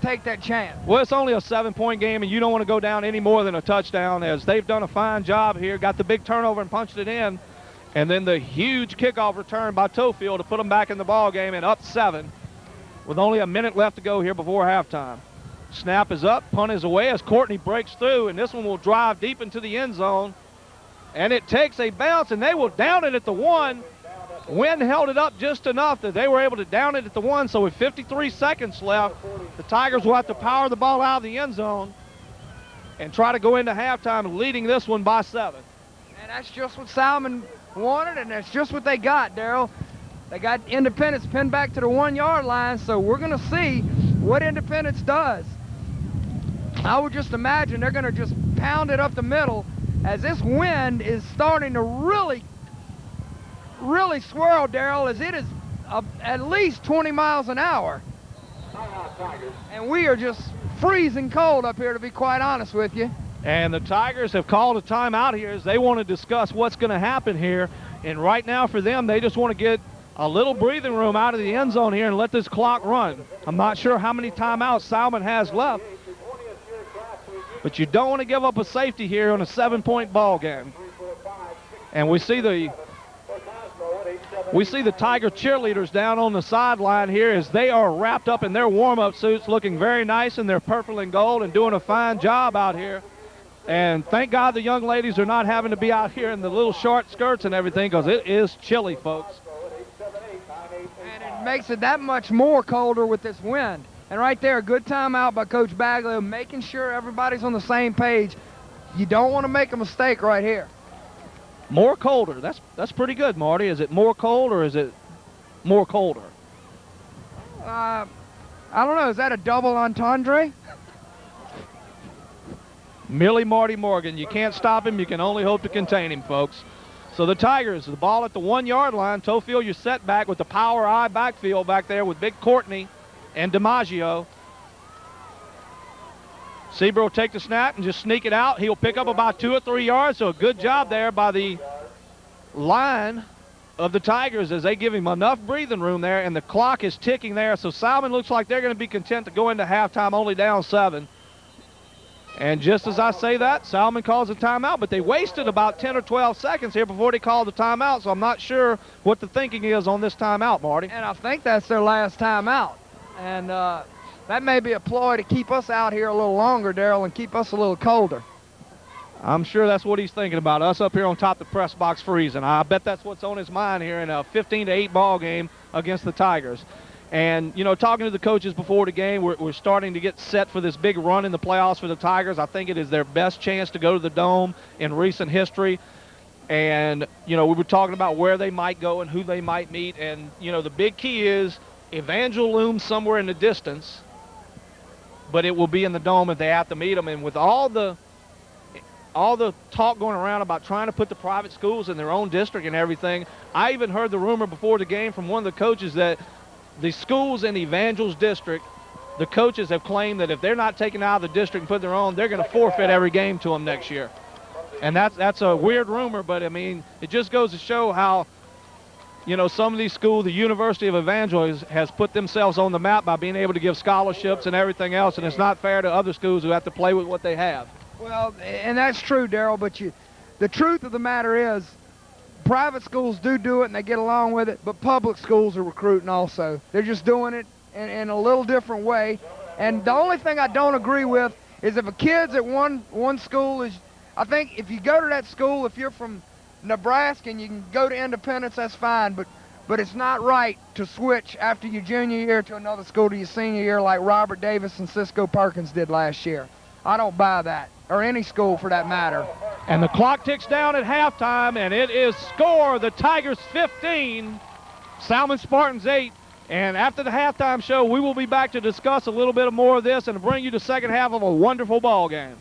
take that chance. Well, it's only a 7-point game, and you don't want to go down any more than a touchdown, as they've done a fine job here. Got the big turnover and punched it in. And then the huge kickoff return by Tofield to put them back in the ball game and up 7 with only a minute left to go here before halftime. Snap is up, punt is away as Courtney breaks through, and this one will drive deep into the end zone. And it takes a bounce, and they will down it at the 1. Wind held it up just enough that they were able to down it at the 1. So with 53 seconds left, the Tigers will have to power the ball out of the end zone and try to go into halftime leading this one by 7. And that's just what Salmen wanted, and that's just what they got, Darrell. They got Independence pinned back to the 1-yard line, so we're going to see what Independence does. I would just imagine they're going to just pound it up the middle as this wind is starting to really swirl, Darrell, as it is at least 20 miles an hour. And we are just freezing cold up here, to be quite honest with you. And the Tigers have called a timeout here as they want to discuss what's going to happen here. And right now for them, they just want to get a little breathing room out of the end zone here and let this clock run. I'm not sure how many timeouts Salmen has left, but you don't want to give up a safety here on a 7-point ball game. And we see the Tiger cheerleaders down on the sideline here as they are wrapped up in their warm-up suits, looking very nice in their purple and gold and doing a fine job out here. And thank God the young ladies are not having to be out here in the little short skirts and everything, because it is chilly, folks. And it makes it that much more colder with this wind. And right there, a good timeout by Coach Bagley, making sure everybody's on the same page. You don't want to make a mistake right here. More colder. That's pretty good, Marty. Is it more cold or is it more colder? I don't know, is that a double entendre? Millie Marty Morgan. You can't stop him. You can only hope to contain him, folks. So the Tigers, the ball at the 1 yard line. Tofield, your setback with the power I backfield back there with Big Courtney and DiMaggio. Sebro will take the snap and just sneak it out. He'll pick up about 2 or 3 yards. So a good job there by the line of the Tigers as they give him enough breathing room there, and the clock is ticking there. So Salmen looks like they're going to be content to go into halftime only down 7. And just as I say that, Salmen calls a timeout, but they wasted about 10 or 12 seconds here before they called the timeout, so I'm not sure what the thinking is on this timeout, Marty. And I think that's their last timeout. And that may be a ploy to keep us out here a little longer, Darrell, and keep us a little colder. I'm sure that's what he's thinking about, us up here on top of the press box freezing. I bet that's what's on his mind here in a 15-8 ball game against the Tigers. And, you know, talking to the coaches before the game, we're starting to get set for this big run in the playoffs for the Tigers. I think it is their best chance to go to the Dome in recent history. And, you know, we were talking about where they might go and who they might meet. And, you know, the big key is Evangel looms somewhere in the distance, but it will be in the Dome if they have to meet them. And with all the talk going around about trying to put the private schools in their own district and everything, I even heard the rumor before the game from one of the coaches that the schools in Evangel's district, the coaches have claimed that if they're not taken out of the district and put their own, they're going to forfeit every game to them next year. And that's a weird rumor, but I mean, it just goes to show how, you know, some of these schools, the University of Evangel has put themselves on the map by being able to give scholarships and everything else, and it's not fair to other schools who have to play with what they have. Well, and that's true, Darrell, but the truth of the matter is, private schools do it and they get along with it, but public schools are recruiting also. They're just doing it in a little different way. And the only thing I don't agree with is if a kid's at one school is, I think if you go to that school, if you're from Nebraska and you can go to Independence, that's fine, but it's not right to switch after your junior year to another school to your senior year like Robert Davis and Cisco Perkins did last year. I don't buy that, or any school for that matter. And the clock ticks down at halftime, and it is score, the Tigers 15, Salmen Spartans 8. And after the halftime show, we will be back to discuss a little bit more of this and to bring you the second half of a wonderful ball game.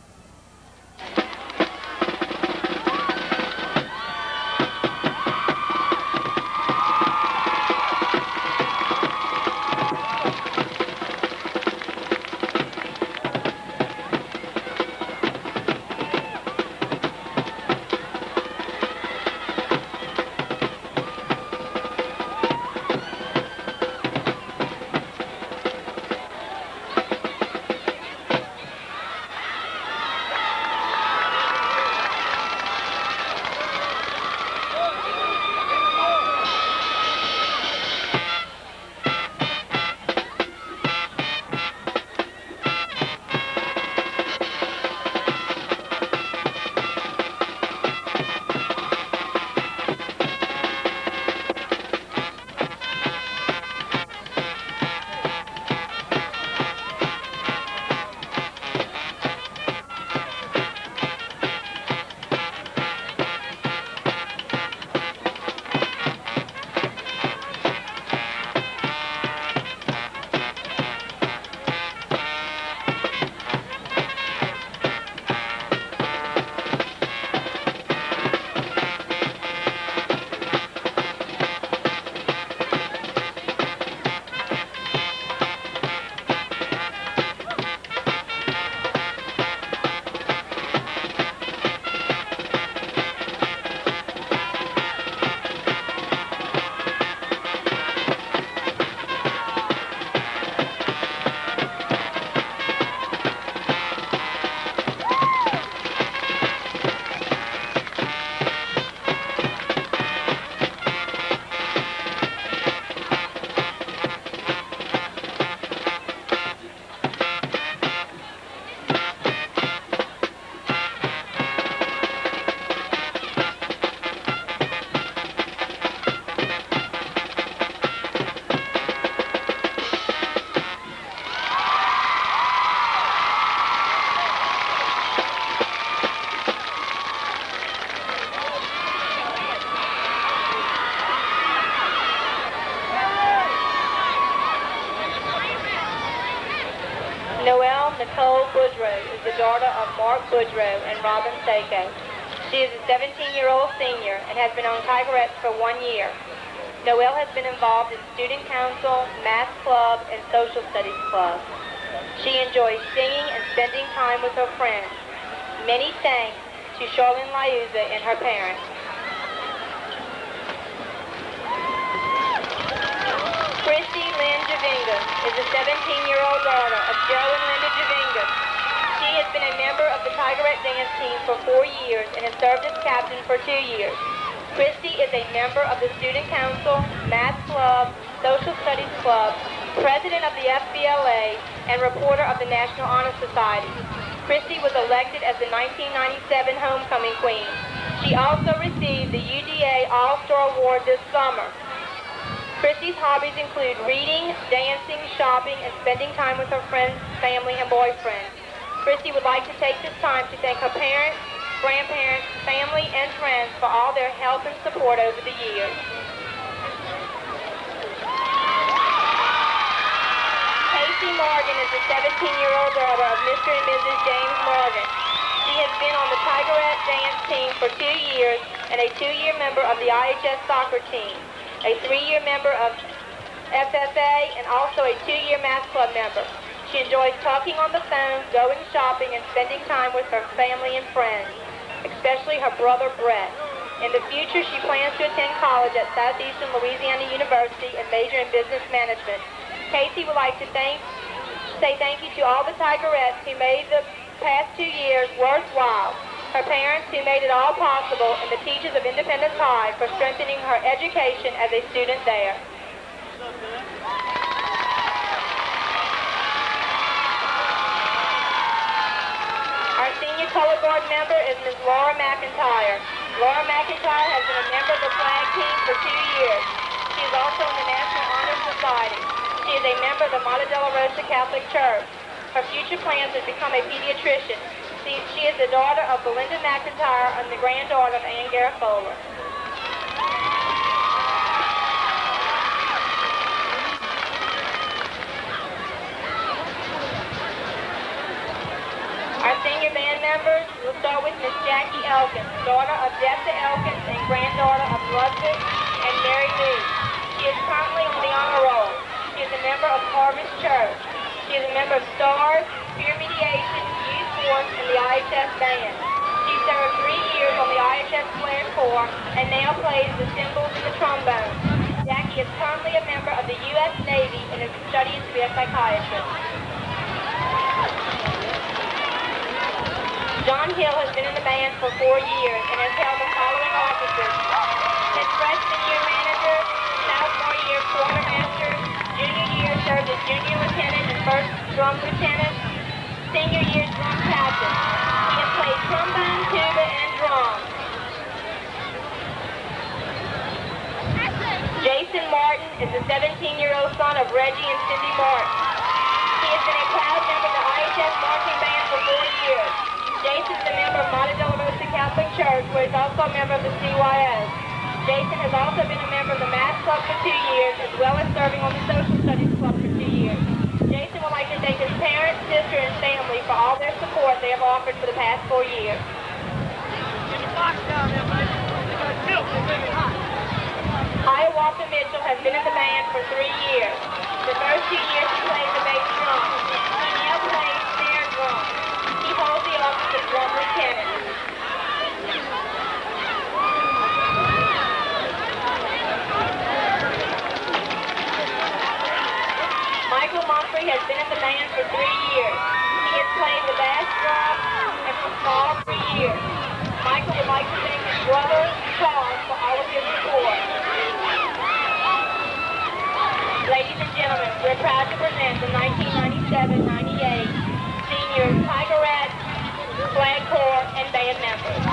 Nicole Boudreaux is the daughter of Mark Boudreaux and Robin Seiko. She is a 17-year-old senior and has been on Tigerettes for 1 year. Noelle has been involved in student council, math club, and social studies club. She enjoys singing and spending time with her friends. Many thanks to Charlene Liuza and her parents. Christy Lynn Javinga is a 17-year-old daughter of Joe and Linda Javinga. She has been a member of the Tigerette dance team for 4 years and has served as captain for 2 years. Christy is a member of the Student Council, Math Club, Social Studies Club, president of the FBLA, and reporter of the National Honor Society. Christy was elected as the 1997 Homecoming Queen. She also received the UDA All-Star Award this summer. Christy's hobbies include reading, dancing, shopping, and spending time with her friends, family, and boyfriend. Christy would like to take this time to thank her parents, grandparents, family, and friends for all their help and support over the years. Casey Morgan is a 17-year-old daughter of Mr. and Mrs. James Morgan. She has been on the Tigerette dance team for 2 years and a 2-year member of the IHS soccer team, a 3-year member of FFA, and also a 2-year math club member. She enjoys talking on the phone, going shopping, and spending time with her family and friends, especially her brother Brett. In the future, she plans to attend college at Southeastern Louisiana University and major in business management. Casey would like to say thank you to all the Tigerettes who made the past 2 years worthwhile, her parents who made it all possible, and the teachers of Independence High for strengthening her education as a student there. Our senior color guard member is Ms. Laura McIntyre. Laura McIntyre has been a member of the flag team for 2 years. She is also in the National Honor Society. She is a member of the Mater Della Rosa Catholic Church. Her future plans are to become a pediatrician. She is the daughter of Belinda McIntyre and the granddaughter of Ann Garafola. Our senior band members will start with Miss Jackie Elkins, daughter of Jessa Elkins and granddaughter of Ludwig and Mary Lee. She is currently on the honor roll. She is a member of Harvest Church. She is a member of STARS, Peer Mediation, Youth Force, and the IHS Band. She served 3 years on the IHS Flair Corps and now plays the cymbals and the trombone. Jackie is currently a member of the U.S. Navy and is studying to be a psychiatrist. John Hill has been in the band for 4 years and has held the following offices: his freshman year manager, sophomore year quartermaster, junior year served as junior lieutenant and first drum lieutenant, senior year drum captain. He has played trombone, tuba, and drums. Jason Martin is the 17-year-old son of Reggie and Cindy Martin. He has been a proud member of the IHS marching band for 4 years. Jason is a member of Mater Della Rosa Catholic Church, where he's also a member of the CYO. Jason has also been a member of the Math Club for 2 years, as well as serving on the Social Studies Club for 2 years. Jason would like to thank his parents, sister, and family for all their support they have offered for the past 4 years. Hiawatha Mitchell has been in the band for 3 years. The first 2 years he played the bass drum. He now plays snare drum. He holds the office of drum lieutenant. Michael Mumphrey has been in the band for 3 years. He has played the bass drum and for all 3 years. Michael would like to thank his brother, Charles, for all of his support. Ladies and gentlemen, we're proud to present the 1997-98 Senior Tigerette, Flag Corps, and band members.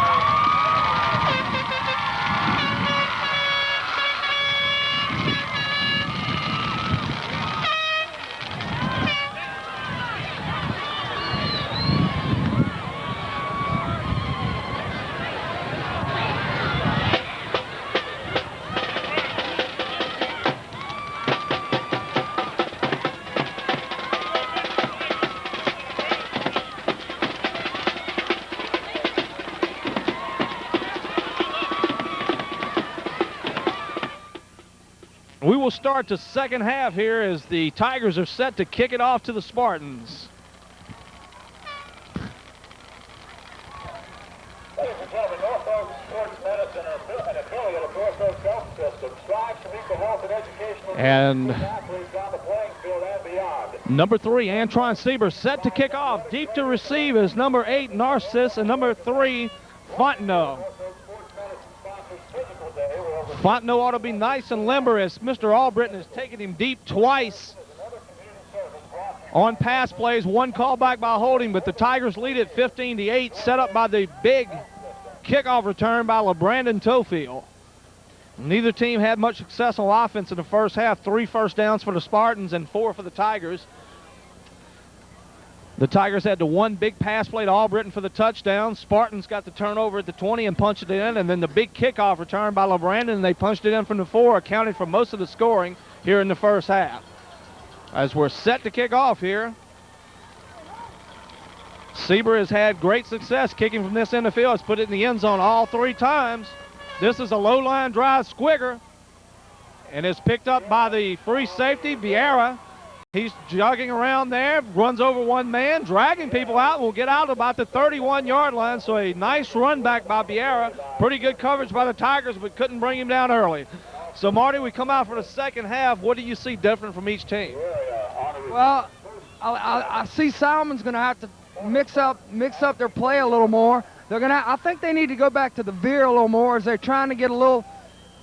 will start the second half here as the Tigers are set to kick it off to the Spartans. Ladies and gentlemen, Norfolk Sports Medicine, an affiliate of Norfolk Health System, strives to meet the health and educational And needs of athletes on the playing field and beyond. number 3, Antron Sieber, set to kick off. Deep to receive is number 8, Narcissus, and number 3, Fontenot. Fontenot ought to be nice and limber as Mr. Albritton has taken him deep twice on pass plays. One callback by holding, but the Tigers lead at 15-8, set up by the big kickoff return by LeBrandon Tofield. Neither team had much success on offense in the first half. 3 first downs for the Spartans and 4 for the Tigers. The Tigers had the one big pass play to Albritton for the touchdown. Spartans got the turnover at the 20 and punched it in, and then the big kickoff return by LeBrandon, and they punched it in from the 4, accounted for most of the scoring here in the first half. As we're set to kick off here, Sieber has had great success kicking from this end of the field. Has put it in the end zone all 3 times. This is a low line drive squigger, and it's picked up by the free safety, Vieira. He's jogging around there, runs over one man, dragging people out, and will get out about the 31-yard line. So a nice run back by Vieira. Pretty good coverage by the Tigers, but couldn't bring him down early. So, Marty, we come out for the second half. What do you see different from each team? Well, I see Salmen's going to have to mix up their play a little more. I think they need to go back to the veer a little more as they're trying to get a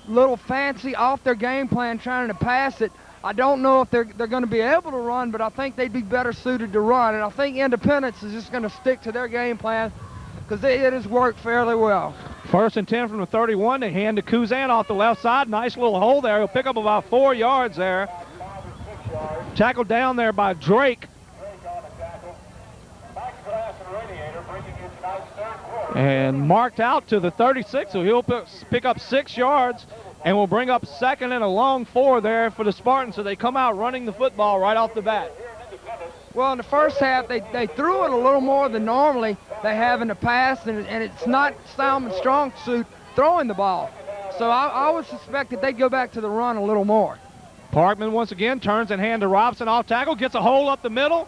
little fancy off their game plan, trying to pass it. I don't know if they're going to be able to run, but I think they'd be better suited to run. And I think Independence is just going to stick to their game plan because it has worked fairly well. 1st and 10 from the 31. They hand to Kuzan off the left side. Nice little hole there. He'll pick up about 4 yards there. Tackled down there by Drake. And marked out to the 36, so he'll pick up 6 yards. And will bring up 2nd and a long 4 there for the Spartans, so they come out running the football right off the bat. Well, in the first half, they threw it a little more than normally they have in the past, and it's not Salmen's strong suit throwing the ball. So I would suspect that they'd go back to the run a little more. Parkman once again turns and hand to Robson off tackle, gets a hole up the middle.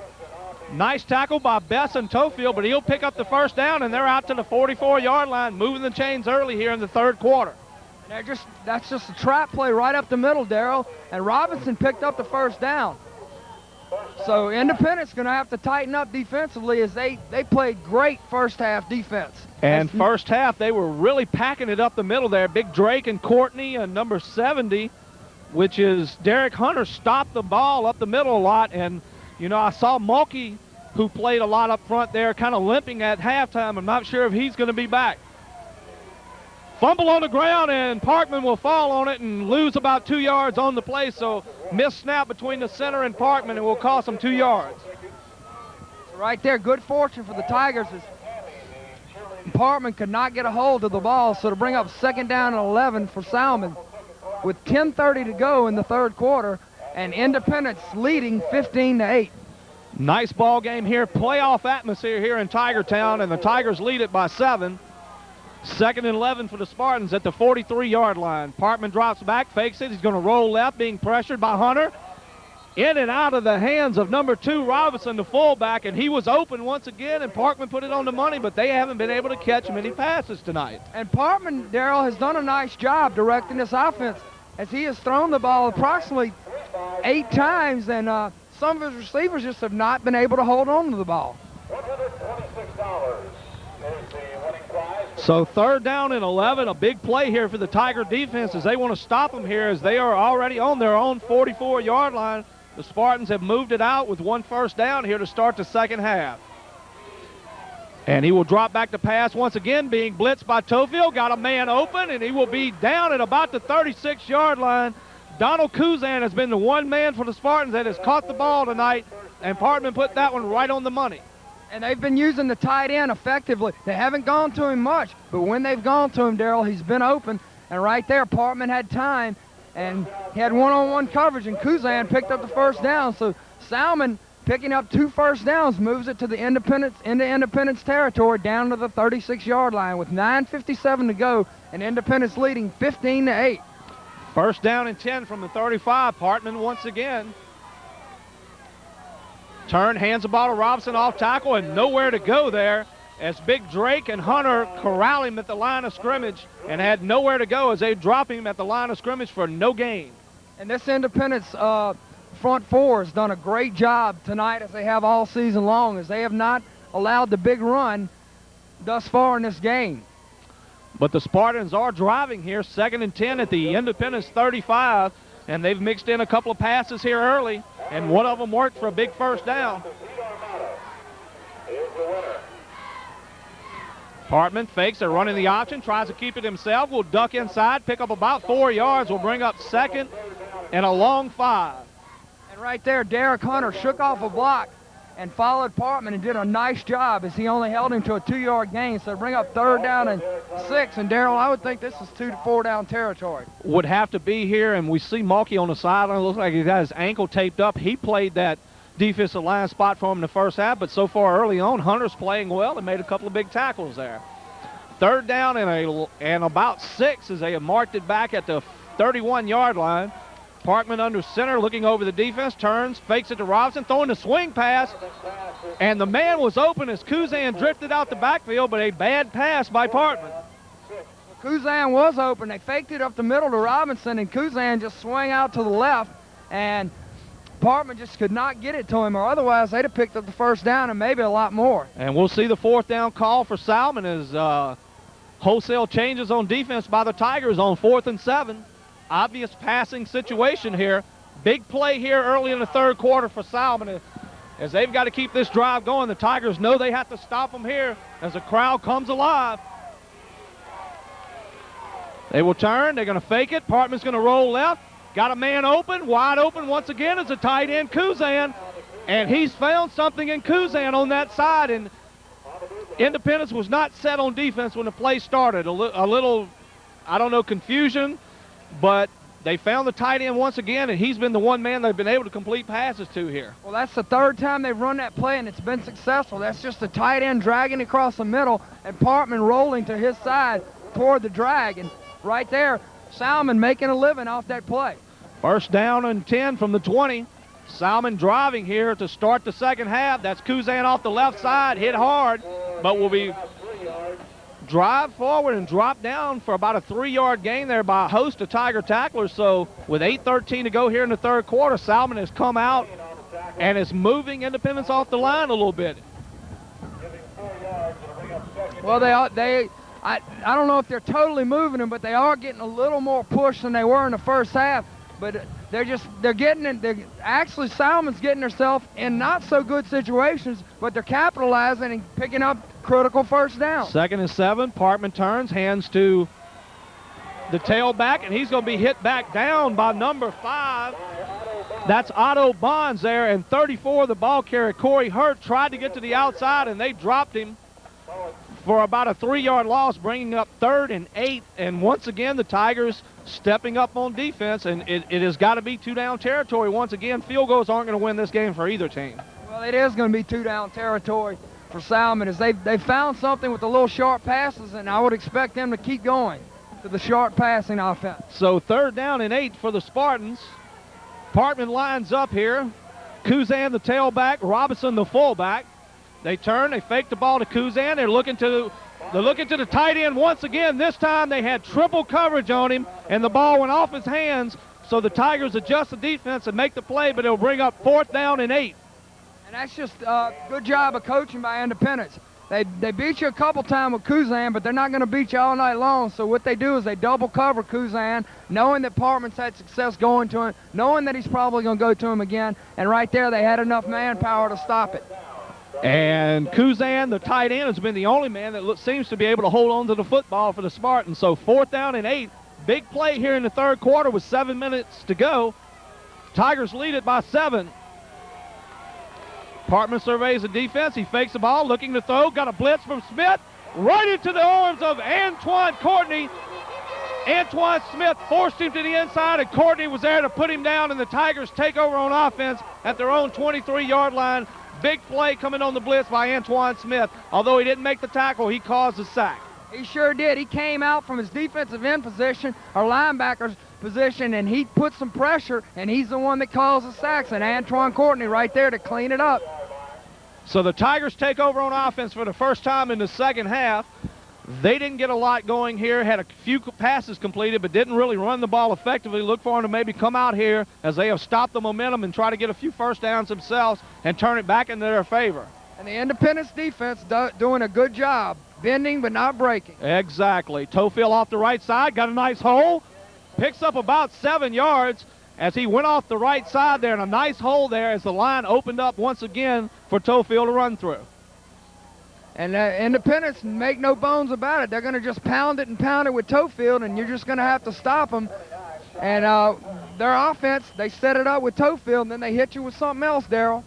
Nice tackle by Bess and Tofield, but he'll pick up the first down, and they're out to the 44-yard line, moving the chains early here in the 3rd quarter. That's just a trap play right up the middle, Darryl, and Robinson picked up the first down. So Independence going to have to tighten up defensively as they played great first half defense. And first half, they were really packing it up the middle there. Big Drake and Courtney and number 70, which is Derek Hunter, stopped the ball up the middle a lot. And, you know, I saw Mulkey, who played a lot up front there, kind of limping at halftime. I'm not sure if he's going to be back. Fumble on the ground, and Parkman will fall on it and lose about 2 yards on the play. So missed snap between the center and Parkman, and will cost them 2 yards. Right there, good fortune for the Tigers is Parkman could not get a hold of the ball, so to bring up 2nd down and 11 for Salmen with 10:30 to go in the 3rd quarter, and Independence leading 15-8. Nice ball game here, playoff atmosphere here in Tigertown, and the Tigers lead it by 7. 2nd and 11 for the Spartans at the 43-yard line. Parkman drops back, fakes it. He's going to roll left, being pressured by Hunter. In and out of the hands of number 2, Robinson, the fullback, and he was open once again, and Parkman put it on the money, but they haven't been able to catch many passes tonight. And Parkman, Darryl, has done a nice job directing this offense as he has thrown the ball approximately 8 times, and some of his receivers just have not been able to hold on to the ball. $126 is the winning prize. So 3rd down and 11, a big play here for the Tiger defense as they want to stop them here as they are already on their own 44-yard line. The Spartans have moved it out with 1 first down here to start the 2nd half. And he will drop back to pass once again, being blitzed by Tofield. Got a man open, and he will be down at about the 36-yard line. Donald Kuzan has been the one man for the Spartans that has caught the ball tonight, and Parkman put that one right on the money. And they've been using the tight end effectively. They haven't gone to him much, but when they've gone to him, Darryl, he's been open. And right there, Parkman had time, and he had one-on-one coverage, and Kuzan picked up the first down. So Salmen, picking up 2 first downs, moves it to the Independence territory down to the 36-yard line with 9:57 to go, and Independence leading 15-8. First down and 10 from the 35. Partman once again. Turn, hands the ball to Robinson off tackle, and nowhere to go there as Big Drake and Hunter corral him at the line of scrimmage and had nowhere to go as they drop him at the line of scrimmage for no gain. And this Independence front four has done a great job tonight, as they have all season long, as they have not allowed the big run thus far in this game. But the Spartans are driving here, 2nd and 10 at the Independence 35, and they've mixed in a couple of passes here early, and one of them worked for a big first down. Partman fakes, they're running the option, tries to keep it himself, will duck inside, pick up about 4 yards, will bring up 2nd and a long 5. And right there, Derek Hunter shook off a block and followed Partman and did a nice job, as he only held him to a 2-yard gain. So bring up 3rd down and 6. And Darrell, I would think this is 2 to 4 down territory. Would have to be here, and we see Mulkey on the sideline. Looks like he's got his ankle taped up. He played that defensive line spot for him in the first half, but so far early on, Hunter's playing well and made a couple of big tackles there. 3rd down and about 6 as they have marked it back at the 31-yard line. Partman under center, looking over the defense, turns, fakes it to Robinson, throwing the swing pass, and the man was open as Kuzan drifted out the backfield, but a bad pass by Partman. Kuzan was open. They faked it up the middle to Robinson, and Kuzan just swung out to the left, and Partman just could not get it to him, or otherwise they'd have picked up the first down and maybe a lot more. And we'll see the 4th down call for Salmen as wholesale changes on defense by the Tigers on 4th and 7. Obvious passing situation here. Big play here early in the 3rd quarter for Salmen as they've got to keep this drive going. The Tigers know they have to stop them here as the crowd comes alive. They will turn. They're going to fake it. Partman's going to roll left. Got a man open, wide open once again as a tight end, Kuzan. And he's found something in Kuzan on that side. And Independence was not set on defense when the play started. A little, I don't know, confusion. But they found the tight end once again, and he's been the one man they've been able to complete passes to here. Well, that's the 3rd time they've run that play, and it's been successful. That's just the tight end dragging across the middle and Partman rolling to his side toward the drag. And right there, Salmen making a living off that play. 1st down and 10 from the 20. Salmen driving here to start the 2nd half. That's Kuzan off the left side, hit hard, but will be drive forward and drop down for about a 3-yard gain there by a host of Tiger tacklers. So with 8:13 to go here in the 3rd quarter, Salmen has come out and is moving Independence off the line a little bit. Well, I don't know if they're totally moving them, but they are getting a little more push than they were in the first half. But they're getting it. Actually, Salmen's getting herself in not so good situations, but they're capitalizing and picking up critical first down. 2nd and 7. Partman turns, hands to the tailback, and he's going to be hit back down by number 5. That's Otto Bonds there, and 34, the ball carrier, Corey Hurt, tried to get to the outside, and they dropped him for about a 3-yard loss, bringing up 3rd and 8. And once again, the Tigers stepping up on defense, and it has got to be 2-down territory. Once again, field goals aren't going to win this game for either team. Well, it is going to be 2-down territory for Salmen, as they found something with the little short passes, and I would expect them to keep going to the short passing offense. So 3rd down and 8 for the Spartans. Partman lines up here. Kuzan, the tailback, Robinson, the fullback. They turn, they fake the ball to Kuzan. They're looking to the tight end once again. This time they had triple coverage on him, and the ball went off his hands. So the Tigers adjust the defense and make the play, but it'll bring up 4th down and 8. And that's just a good job of coaching by Independence. They beat you a couple times with Kuzan, but they're not going to beat you all night long. So what they do is they double cover Kuzan, knowing that Partman's had success going to him, knowing that he's probably going to go to him again. And right there, they had enough manpower to stop it. And Kuzan, the tight end, has been the only man that seems to be able to hold on to the football for the Spartans. So 4th down and 8. Big play here in the 3rd quarter with 7 minutes to go. Tigers lead it by 7. Partman surveys the defense. He fakes the ball, looking to throw. Got a blitz from Smith. Right into the arms of Antoine Courtney. Antoine Smith forced him to the inside, and Courtney was there to put him down, and the Tigers take over on offense at their own 23-yard line. Big play coming on the blitz by Antoine Smith. Although he didn't make the tackle, he caused the sack. He sure did. He came out from his defensive end position, our linebackers, position, and he puts some pressure, and he's the one that calls the sacks, and Antoine Courtney right there to clean it up. So the Tigers take over on offense for the first time in the second half. They didn't get a lot going here, had a few passes completed, but didn't really run the ball effectively. Look for them to maybe come out here as they have stopped the momentum and try to get a few first downs themselves and turn it back into their favor. And the Independence defense doing a good job, bending but not breaking. Exactly. Tofield off the right side, got a nice hole, picks up about 7 yards as he went off the right side there, and a nice hole there as the line opened up once again for Tofield to run through. And Independence, make no bones about it, they're going to just pound it with Tofield, and you're just going to have to stop them. And their offense, they set it up with Tofield, and then they hit you with something else, Darryl.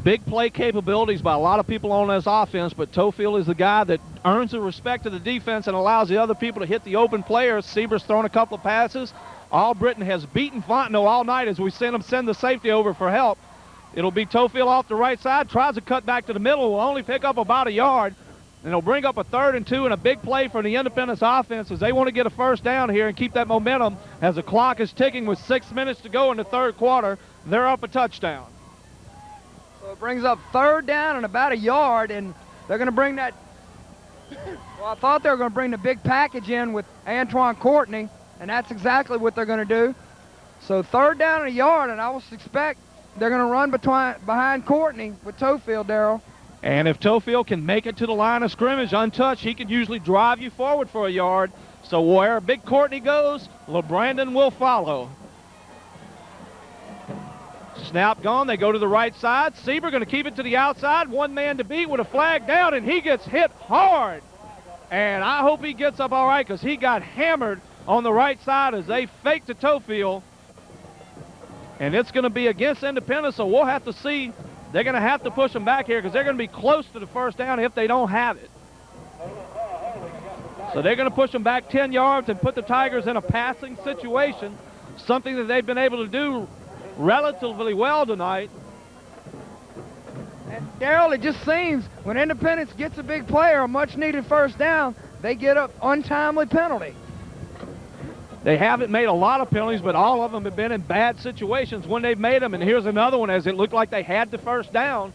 Big play capabilities by a lot of people on this offense, but Tofield is the guy that earns the respect of the defense and allows the other people to hit the open players. Sieber's thrown a couple of passes. Albritton has beaten Fontenot all night as we send the safety over for help. It'll be Tofield off the right side, tries to cut back to the middle, will only pick up about a yard, and it'll bring up a 3rd and 2 and a big play for the Independence offense as they want to get a first down here and keep that momentum as the clock is ticking with 6 minutes to go in the third quarter. They're up a touchdown. So it brings up 3rd down and about a yard, and they're going to bring that, well, I thought they were going to bring the big package in with Antoine Courtney, and that's exactly what they're going to do. So 3rd down and a yard, and I will suspect they're going to run behind Courtney with Tofield, Darryl. And if Tofield can make it to the line of scrimmage untouched, he can usually drive you forward for a yard. So where Big Courtney goes, LeBrandon will follow. Snap gone, they go to the right side. Sieber going to keep it to the outside. One man to beat with a flag down, and he gets hit hard. And I hope he gets up all right because he got hammered on the right side as they fake to Tofield. And it's going to be against Independence, so we'll have to see. They're going to have to push them back here because they're going to be close to the first down if they don't have it. So they're going to push them back 10 yards and put the Tigers in a passing situation, something that they've been able to do relatively well tonight. And Darryl, it just seems when Independence gets a big play or a much-needed first down, they get an untimely penalty. They haven't made a lot of penalties, but all of them have been in bad situations when they've made them. And here's another one as it looked like they had the first down.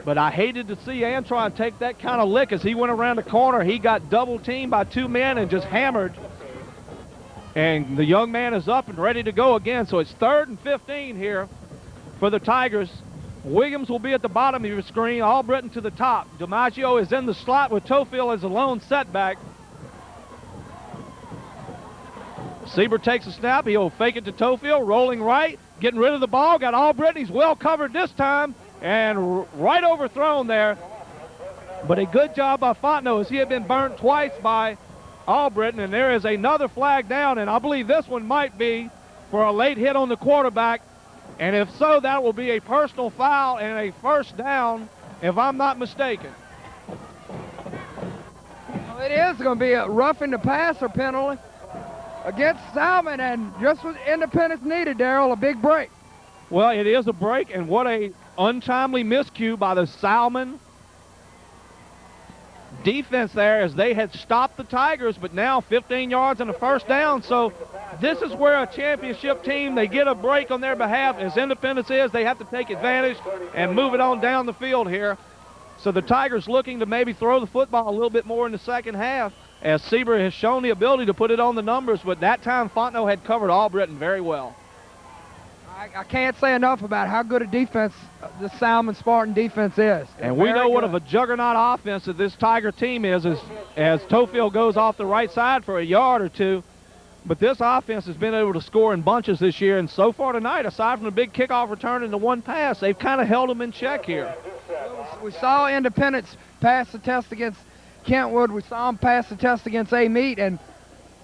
But I hated to see Antoine take that kind of lick as he went around the corner. He got double-teamed by 2 men and just hammered. And the young man is up and ready to go again. So it's 3rd and 15 here for the Tigers. Williams will be at the bottom of your screen, Albritton to the top. DiMaggio is in the slot with Tofield as a lone setback. Sieber takes a snap. He'll fake it to Tofield, rolling right, getting rid of the ball. Got Albritton. He's well covered this time and right overthrown there. But a good job by Fontenot as he had been burnt twice by Albritton, and there is another flag down, and I believe this one might be for a late hit on the quarterback. And if so, that will be a personal foul and a first down, if I'm not mistaken. Well, it is going to be a roughing the passer penalty against Salmen, and just what Independence needed, Darryl, a big break. Well, it is a break, and what a untimely miscue by the Salmen defense there as they had stopped the Tigers, but now 15 yards and a first down. So this is where a championship team, they get a break on their behalf. As Independence is, they have to take advantage and move it on down the field here. So the Tigers looking to maybe throw the football a little bit more in the second half, as Sieber has shown the ability to put it on the numbers, but that time Fontenot had covered Albritton very well. I can't say enough about how good a defense the Salmen Spartan defense is. And we know what of a juggernaut offense that this Tiger team is as Tofield goes off the right side for a yard or two. But this offense has been able to score in bunches this year, and so far tonight, aside from the big kickoff return and the one pass, they've kind of held them in check here. We saw Independence pass the test against Kentwood. We saw them pass the test against A-Meat, and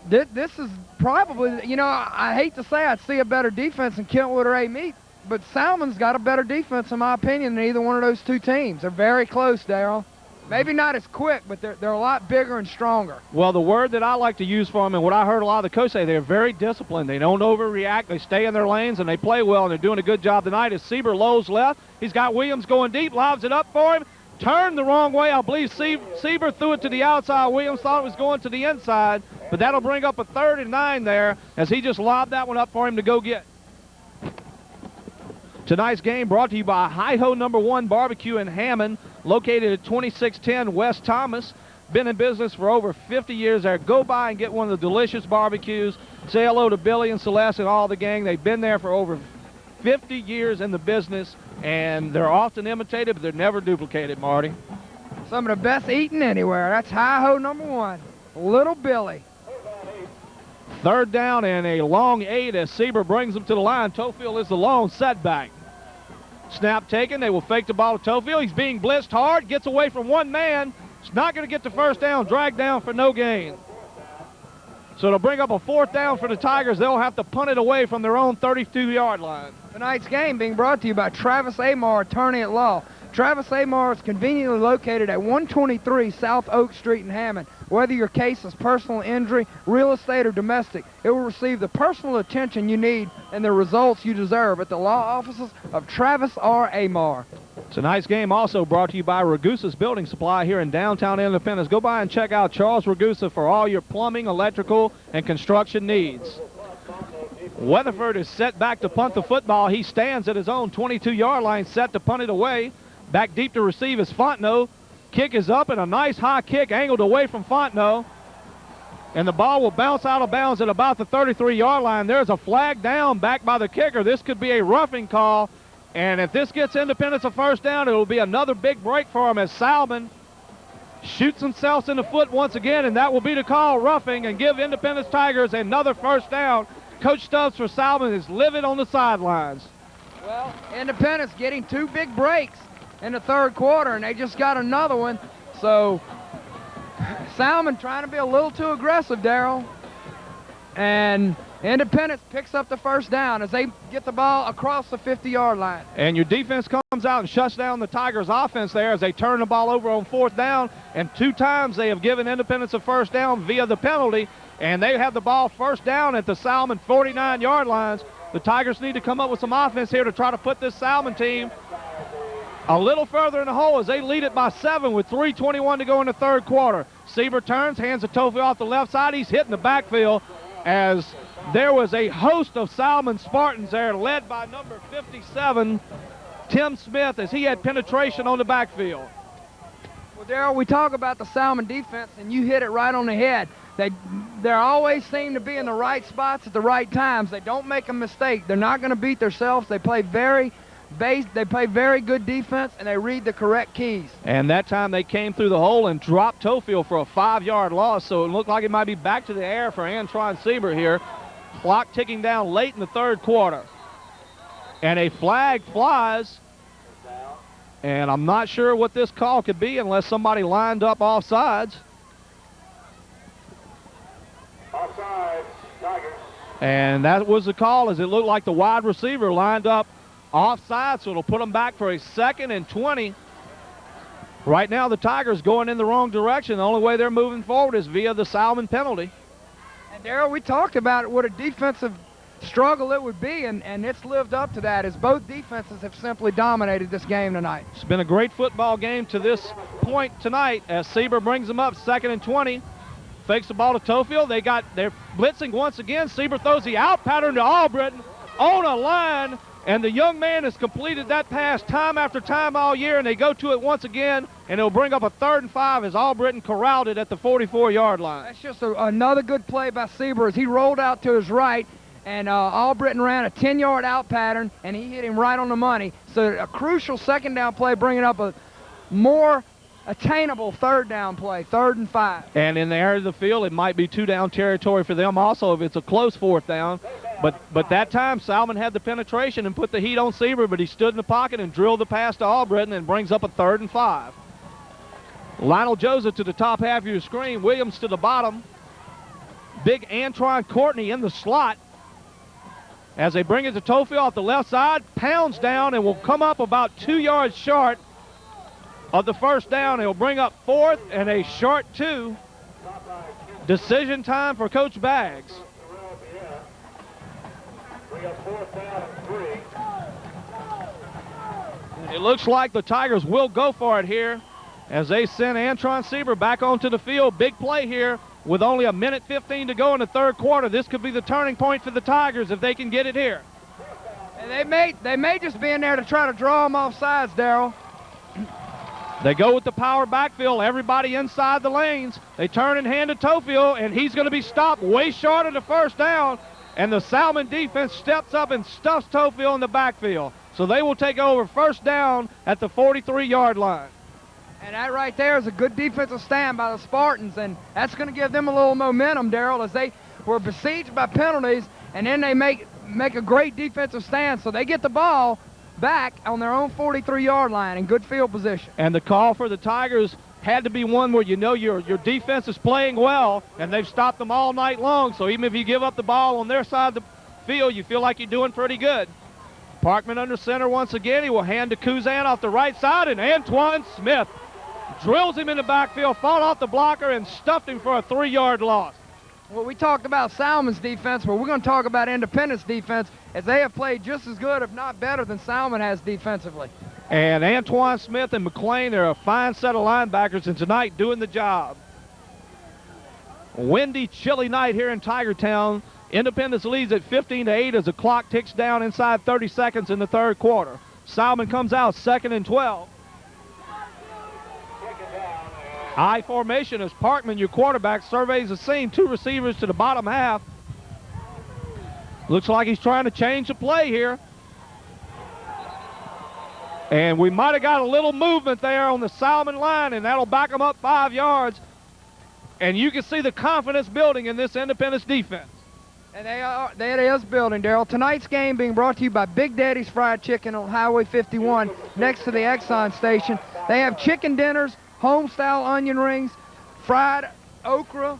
this is probably, you know, I hate to say I'd see a better defense in Kentwood or A-Meat, but Salmon's got a better defense, in my opinion, than either one of those two teams. They're very close, Darryl. Maybe not as quick, but they're a lot bigger and stronger. Well, the word that I like to use for them, and what I heard a lot of the coaches say, they're very disciplined. They don't overreact. They stay in their lanes, and they play well, and they're doing a good job tonight. As Sieber lows left, he's got Williams going deep, lobs it up for him. Turned the wrong way. I believe Sieber threw it to the outside. Williams thought it was going to the inside, but that'll bring up a 3rd and 9 there as he just lobbed that one up for him to go get. Tonight's game brought to you by Hi-Ho No. 1 Barbecue in Hammond, located at 2610 West Thomas. Been in business for over 50 years there. Go by and get one of the delicious barbecues. Say hello to Billy and Celeste and all the gang. They've been there for over 50 years in the business, and they're often imitated, but they're never duplicated, Marty. Some of the best eating anywhere. That's Hi-Ho No. 1. Little Billy. 3rd down and a long 8 as Sieber brings them to the line. Tofield is the lone setback. Snap taken. They will fake the ball to Tofield. He's being blitzed hard. Gets away from one man. It's not going to get the first down. Dragged down for no gain. So it'll bring up a 4th down for the Tigers. They'll have to punt it away from their own 32-yard line. Tonight's game being brought to you by Travis Amar, attorney at law. Travis Amar is conveniently located at 123 South Oak Street in Hammond. Whether your case is personal injury, real estate, or domestic, it will receive the personal attention you need and the results you deserve at the law offices of Travis R. Amar. Tonight's game also brought to you by Ragusa's Building Supply here in downtown Independence. Go by and check out Charles Ragusa for all your plumbing, electrical, and construction needs. Weatherford is set back to punt the football. He stands at his own 22-yard line, set to punt it away. Back deep to receive is Fontenot. Kick is up, and a nice high kick angled away from Fontenot. And the ball will bounce out of bounds at about the 33-yard line. There's a flag down back by the kicker. This could be a roughing call. And if this gets Independence a first down, it will be another big break for him as Salmen shoots himself in the foot once again, and that will be the call, roughing, and give Independence Tigers another first down. Coach Stubbs for Salmen is livid on the sidelines. Well, Independence getting 2 big breaks in the 3rd quarter, and they just got another one. So Salmen trying to be a little too aggressive, Darrell. And Independence picks up the first down as they get the ball across the 50-yard line. And your defense comes out and shuts down the Tigers' offense there as they turn the ball over on 4th down. And 2 times they have given Independence a first down via the penalty. And they have the ball first down at the Salmen 49-yard lines. The Tigers need to come up with some offense here to try to put this Salmen team a little further in the hole as they lead it by 7 with 3:21 to go in the 3rd quarter. Sieber turns, hands it to Tofield off the left side. He's hitting the backfield as there was a host of Salmen Spartans there, led by number 57, Tim Smith, as he had penetration on the backfield. Well, Darrell, we talk about the Salmen defense, and you hit it right on the head. They always seem to be in the right spots at the right times. They don't make a mistake. They're not going to beat themselves. They play very good defense, and they read the correct keys. And that time they came through the hole and dropped Tofield for a 5-yard loss, so it looked like it might be back to the air for Antron Sieber here. Clock ticking down late in the 3rd quarter. And a flag flies, and I'm not sure what this call could be unless somebody lined up offsides. Offside, Tigers. And that was the call, as it looked like the wide receiver lined up offside, so it'll put them back for a 2nd and 20. Right now the Tigers going in the wrong direction. The only way they're moving forward is via the Salmen penalty. And Darrell, we talked about what a defensive struggle it would be, and it's lived up to that as both defenses have simply dominated this game tonight. It's been a great football game to this point tonight as Sieber brings them up 2nd and 20. Fakes the ball to Tofield. They're blitzing once again. Sieber throws the out pattern to Albritton on a line, and the young man has completed that pass time after time all year, and they go to it once again, and it'll bring up a 3rd and 5 as Albritton corralled it at the 44-yard line. That's just another good play by Sieber as he rolled out to his right, and Albritton ran a 10-yard out pattern, and he hit him right on the money. So a crucial 2nd down play, bringing up a more attainable 3rd down play, 3rd and 5. And in the area of the field, it might be 2-down territory for them also if it's a close 4th down. But that time, Salmen had the penetration and put the heat on Sieber, but he stood in the pocket and drilled the pass to Albritton and brings up a 3rd and 5. Lionel Joseph to the top half of your screen, Williams to the bottom. Big Antron Courtney in the slot as they bring it to Tofield off the left side, pounds down and will come up about 2 yards short of the first down. He'll bring up 4th and a short 2. Decision time for Coach Baggs. Bring up 4th down and 3. It looks like the Tigers will go for it here as they send Antron Sieber back onto the field. Big play here with only a minute 15 to go in the third quarter. This could be the turning point for the Tigers if they can get it here. And they may just be in there to try to draw them off sides, Darrell. They go with the power backfield, everybody inside the lanes. They turn and hand to Tofield, and he's going to be stopped way short of the first down. And the Salmen defense steps up and stuffs Tofield in the backfield. So they will take over first down at the 43-yard line. And that right there is a good defensive stand by the Spartans, and that's going to give them a little momentum, Darrell, as they were besieged by penalties, and then they make a great defensive stand. So they get the ball back on their own 43-yard line in good field position. And the call for the Tigers had to be one where you know your defense is playing well, and they've stopped them all night long. So even if you give up the ball on their side of the field, you feel like you're doing pretty good. Parkman under center once again. He will hand to Kuzan off the right side, and Antoine Smith drills him in the backfield, fought off the blocker, and stuffed him for a 3-yard loss. Well, we talked about Salmen's defense, but we're going to talk about Independence defense, as they have played just as good, if not better, than Salmen has defensively. And Antoine Smith and McLean are a fine set of linebackers, and tonight doing the job. Windy, chilly night here in Tigertown. Independence leads at 15-8 as the clock ticks down inside 30 seconds in the third quarter. Salmen comes out 2nd and 12. I formation as Parkman, your quarterback, surveys the scene. 2 receivers to the bottom half. Looks like he's trying to change the play here. And we might have got a little movement there on the Salmen line, and that'll back them up 5 yards. And you can see the confidence building in this Independence defense. And that is building, Darrell. Tonight's game being brought to you by Big Daddy's Fried Chicken on Highway 51 next to the Exxon station. They have chicken dinners, home-style onion rings, fried okra,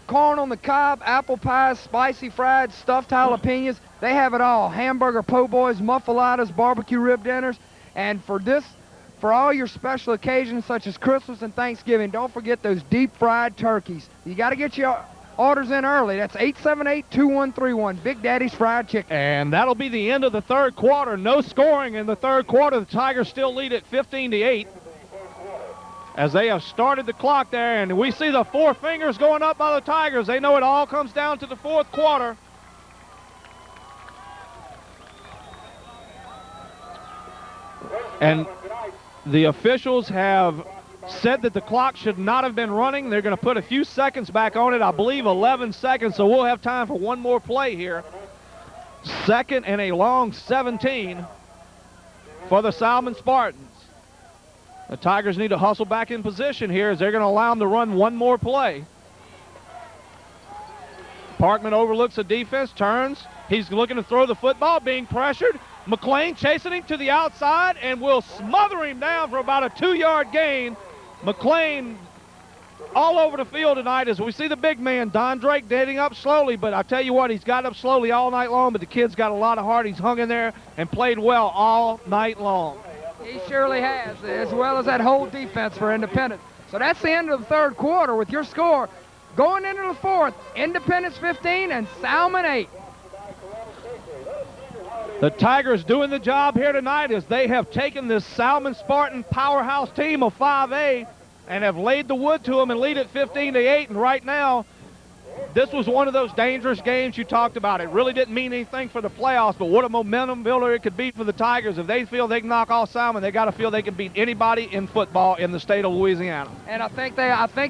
corn on the cob, apple pies, spicy fried, stuffed jalapenos. They have it all. Hamburger po' boys, muffaladas, barbecue rib dinners. And for all your special occasions such as Christmas and Thanksgiving, don't forget those deep-fried turkeys. You got to get your orders in early. That's 878-2131, Big Daddy's Fried Chicken. And that'll be the end of the third quarter. No scoring in the third quarter. The Tigers still lead at 15-8 as they have started the clock there. And we see the 4 fingers going up by the Tigers. They know it all comes down to the fourth quarter. And the officials have said that the clock should not have been running. They're going to put a few seconds back on it, I believe 11 seconds, so we'll have time for one more play here. 2nd and a long 17 for the Salmen Spartans. The Tigers need to hustle back in position here as they're going to allow them to run one more play. Parkman overlooks the defense, turns. He's looking to throw the football, being pressured. McLean chasing him to the outside and will smother him down for about a 2-yard gain. McLean all over the field tonight as we see the big man, Don Drake, heading up slowly. But I tell you what, he's got up slowly all night long, but the kid's got a lot of heart. He's hung in there and played well all night long. He surely has, as well as that whole defense for Independence. So that's the end of the third quarter with your score. Going into the fourth, Independence 15 and Salmen 8. The Tigers doing the job here tonight as they have taken this Salmen Spartan powerhouse team of 5A and have laid the wood to them and lead it 15-8. And right now, this was one of those dangerous games you talked about. It really didn't mean anything for the playoffs, but what a momentum builder it could be for the Tigers. If they feel they can knock off Salmen, they got to feel they can beat anybody in football in the state of Louisiana. And I think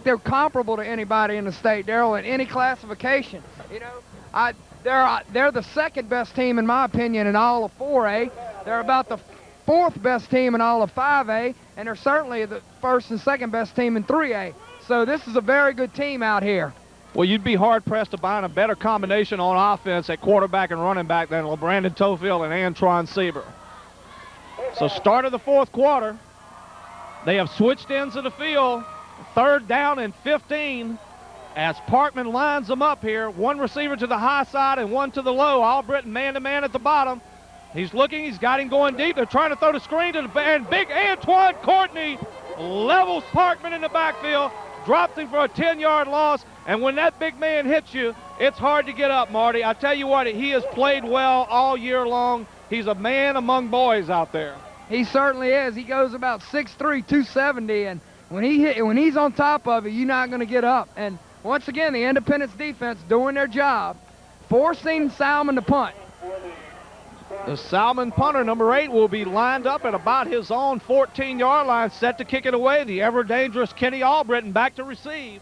they're comparable to anybody in the state, Darrell, in any classification. You know, they're the second best team, in my opinion, in all of 4A. They're about the 4th best team in all of 5A, and they're certainly the 1st and 2nd best team in 3A. So this is a very good team out here. Well, you'd be hard-pressed to find a better combination on offense at quarterback and running back than Brandon Tofield and Antoine Sieber. So start of the fourth quarter. They have switched ends of the field. 3rd down and 15 as Parkman lines them up here. 1 receiver to the high side and 1 to the low. Albritton man-to-man at the bottom. He's looking. He's got him going deep. They're trying to throw the screen to the and big Antoine Courtney levels Parkman in the backfield, drops him for a 10-yard loss. And when that big man hits you, it's hard to get up, Marty. I tell you what, he has played well all year long. He's a man among boys out there. He certainly is. He goes about 6'3", 270, and when he's on top of it, you're not going to get up. And Once again, the Independence defense doing their job, forcing Salmen to punt. The Salmen punter, number 8, will be lined up at about his own 14-yard line, set to kick it away. The ever-dangerous Kenny Albritton back to receive.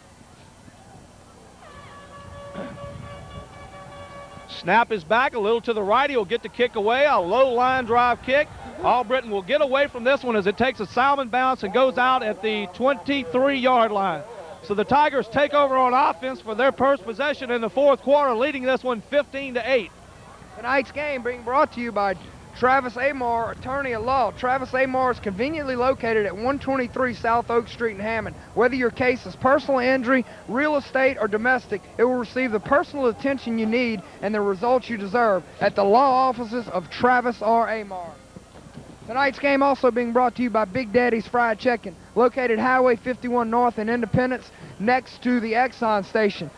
Snap is back a little to the right. He'll get the kick away, a low line drive kick. Albritton will get away from this one as it takes a Salmen bounce and goes out at the 23-yard line. So the Tigers take over on offense for their first possession in the fourth quarter, leading this one 15-8. Tonight's game being brought to you by Travis Amar, attorney at law. Travis Amar is conveniently located at 123 South Oak Street in Hammond. Whether your case is personal injury, real estate, or domestic, it will receive the personal attention you need and the results you deserve at the law offices of Travis R. Amar. Tonight's game also being brought to you by Big Daddy's Fried Chicken, located Highway 51 North in Independence, next to the Exxon station.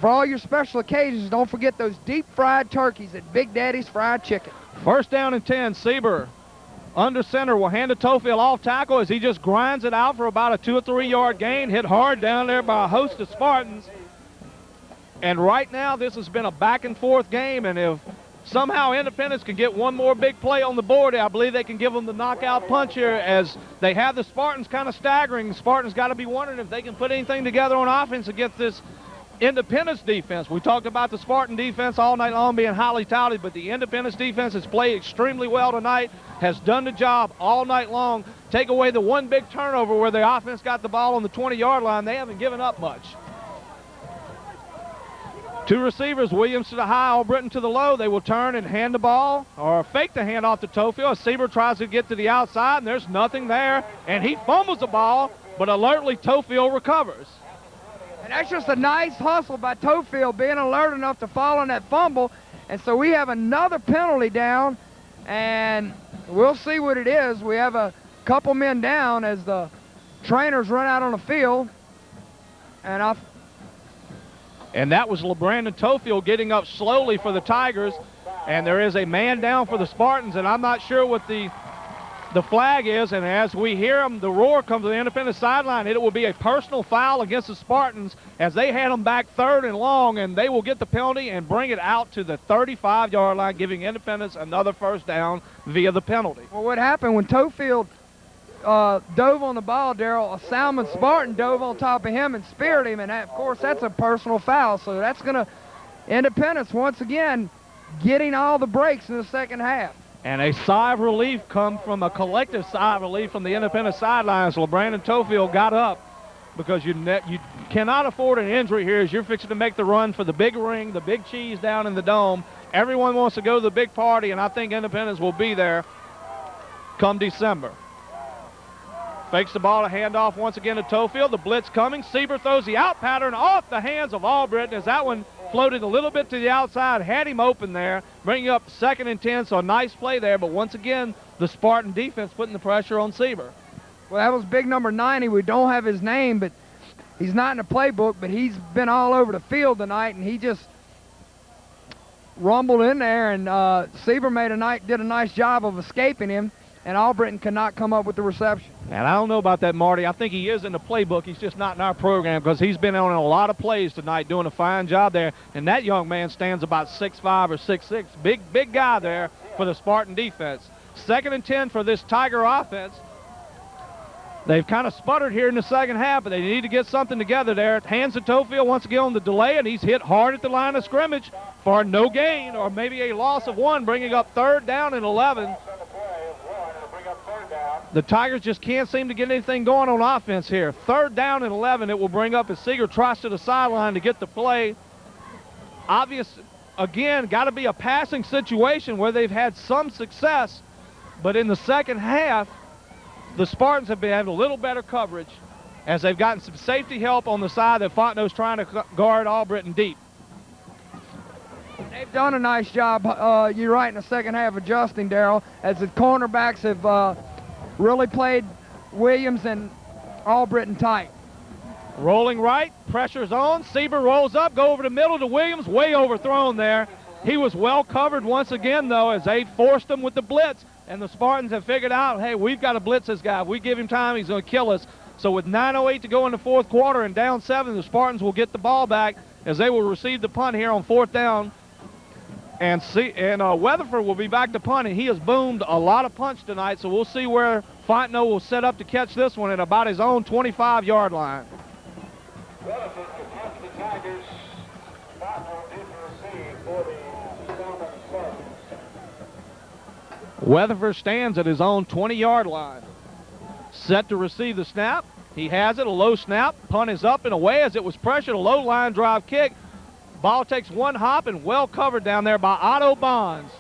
For all your special occasions, don't forget those deep fried turkeys at Big Daddy's Fried Chicken. First down and 10. Sieber under center will hand to Tofield off tackle as he just grinds it out for about a 2 or 3 yard gain. Hit hard down there by a host of Spartans. And right now this has been a back and forth game, and if somehow Independence can get one more big play on the board, I believe they can give them the knockout punch here, as they have the Spartans kind of staggering. The Spartans got to be wondering if they can put anything together on offense against this Independence defense. We talked about the Spartan defense all night long being highly touted, but the Independence defense has played extremely well tonight, has done the job all night long. Take away the one big turnover where the offense got the ball on the 20-yard line, they haven't given up much. 2 receivers, Williams to the high, Albritton to the low. They will turn and hand the ball, or fake the handoff to Tofield. Sieber tries to get to the outside, and there's nothing there, and he fumbles the ball, but alertly Tofield recovers. And that's just a nice hustle by Tofield, being alert enough to fall on that fumble. And so we have another penalty down, and we'll see what it is. We have a couple men down as the trainers run out on the field. And that was LeBrandon Tofield getting up slowly for the Tigers. And there is a man down for the Spartans, and I'm not sure what the flag is. And as we hear them, the roar comes to the Independence sideline. It will be a personal foul against the Spartans as they had them back 3rd and long, and they will get the penalty and bring it out to the 35-yard line, giving Independence another first down via the penalty. Well, what happened when Tofield dove on the ball, Darrell, a Salmen Spartan dove on top of him and speared him, and of course that's a personal foul. So that's going to Independence once again getting all the breaks in the second half. And a sigh of relief comes from a collective sigh of relief from the Independence sidelines. LeBrandon Tofield got up because you cannot afford an injury here as you're fixing to make the run for the big ring, the big cheese down in the dome. Everyone wants to go to the big party, and I think Independence will be there come December. Fakes the ball to hand off once again to Tofield. The blitz coming. Sieber throws the out pattern off the hands of Albritton as that one floated a little bit to the outside, had him open there, bringing up 2nd and 10, so a nice play there. But once again, the Spartan defense putting the pressure on Sieber. Well, that was big number 90. We don't have his name, but he's not in the playbook, but he's been all over the field tonight, and he just rumbled in there, and Sieber did a nice job of escaping him, and Albritton could not come up with the reception. And I don't know about that, Marty. I think he is in the playbook. He's just not in our program because he's been on a lot of plays tonight doing a fine job there. And that young man stands about 6'5" or 6'6". Big guy there for the Spartan defense. 2nd and 10 for this Tiger offense. They've kind of sputtered here in the second half, but they need to get something together there. Hands to Tofield once again on the delay, and he's hit hard at the line of scrimmage for no gain or maybe a loss of 1, bringing up 3rd down and 11. The Tigers just can't seem to get anything going on offense here. 3rd down and 11 it will bring up as Seeger tries to the sideline to get the play. Obvious, again, got to be a passing situation where they've had some success, but in the second half, the Spartans have been having a little better coverage as they've gotten some safety help on the side that Fontenot's trying to guard Albritton deep. They've done a nice job, you're right, in the second half adjusting, Darrell, as the cornerbacks have really played Williams and Albritton tight. Rolling right, pressure's on. Sieber rolls up, go over the middle to Williams, way overthrown there. He was well covered once again, though, as they forced him with the blitz. And the Spartans have figured out, hey, we've got to blitz this guy. If we give him time, he's going to kill us. So with 9:08 to go in the fourth quarter and down 7, the Spartans will get the ball back as they will receive the punt here on 4th down. And Weatherford will be back to punt, and he has boomed a lot of punts tonight, so we'll see where Fontenot will set up to catch this one at about his own 25-yard line. Weatherford to punt the Tigers. Fontenot did receive for the Salmen Spartans. Weatherford stands at his own 20-yard line. Set to receive the snap. He has it, a low snap. Punt is up and away as it was pressured, a low line drive kick. Ball takes one hop and well covered down there by Otto Bonds.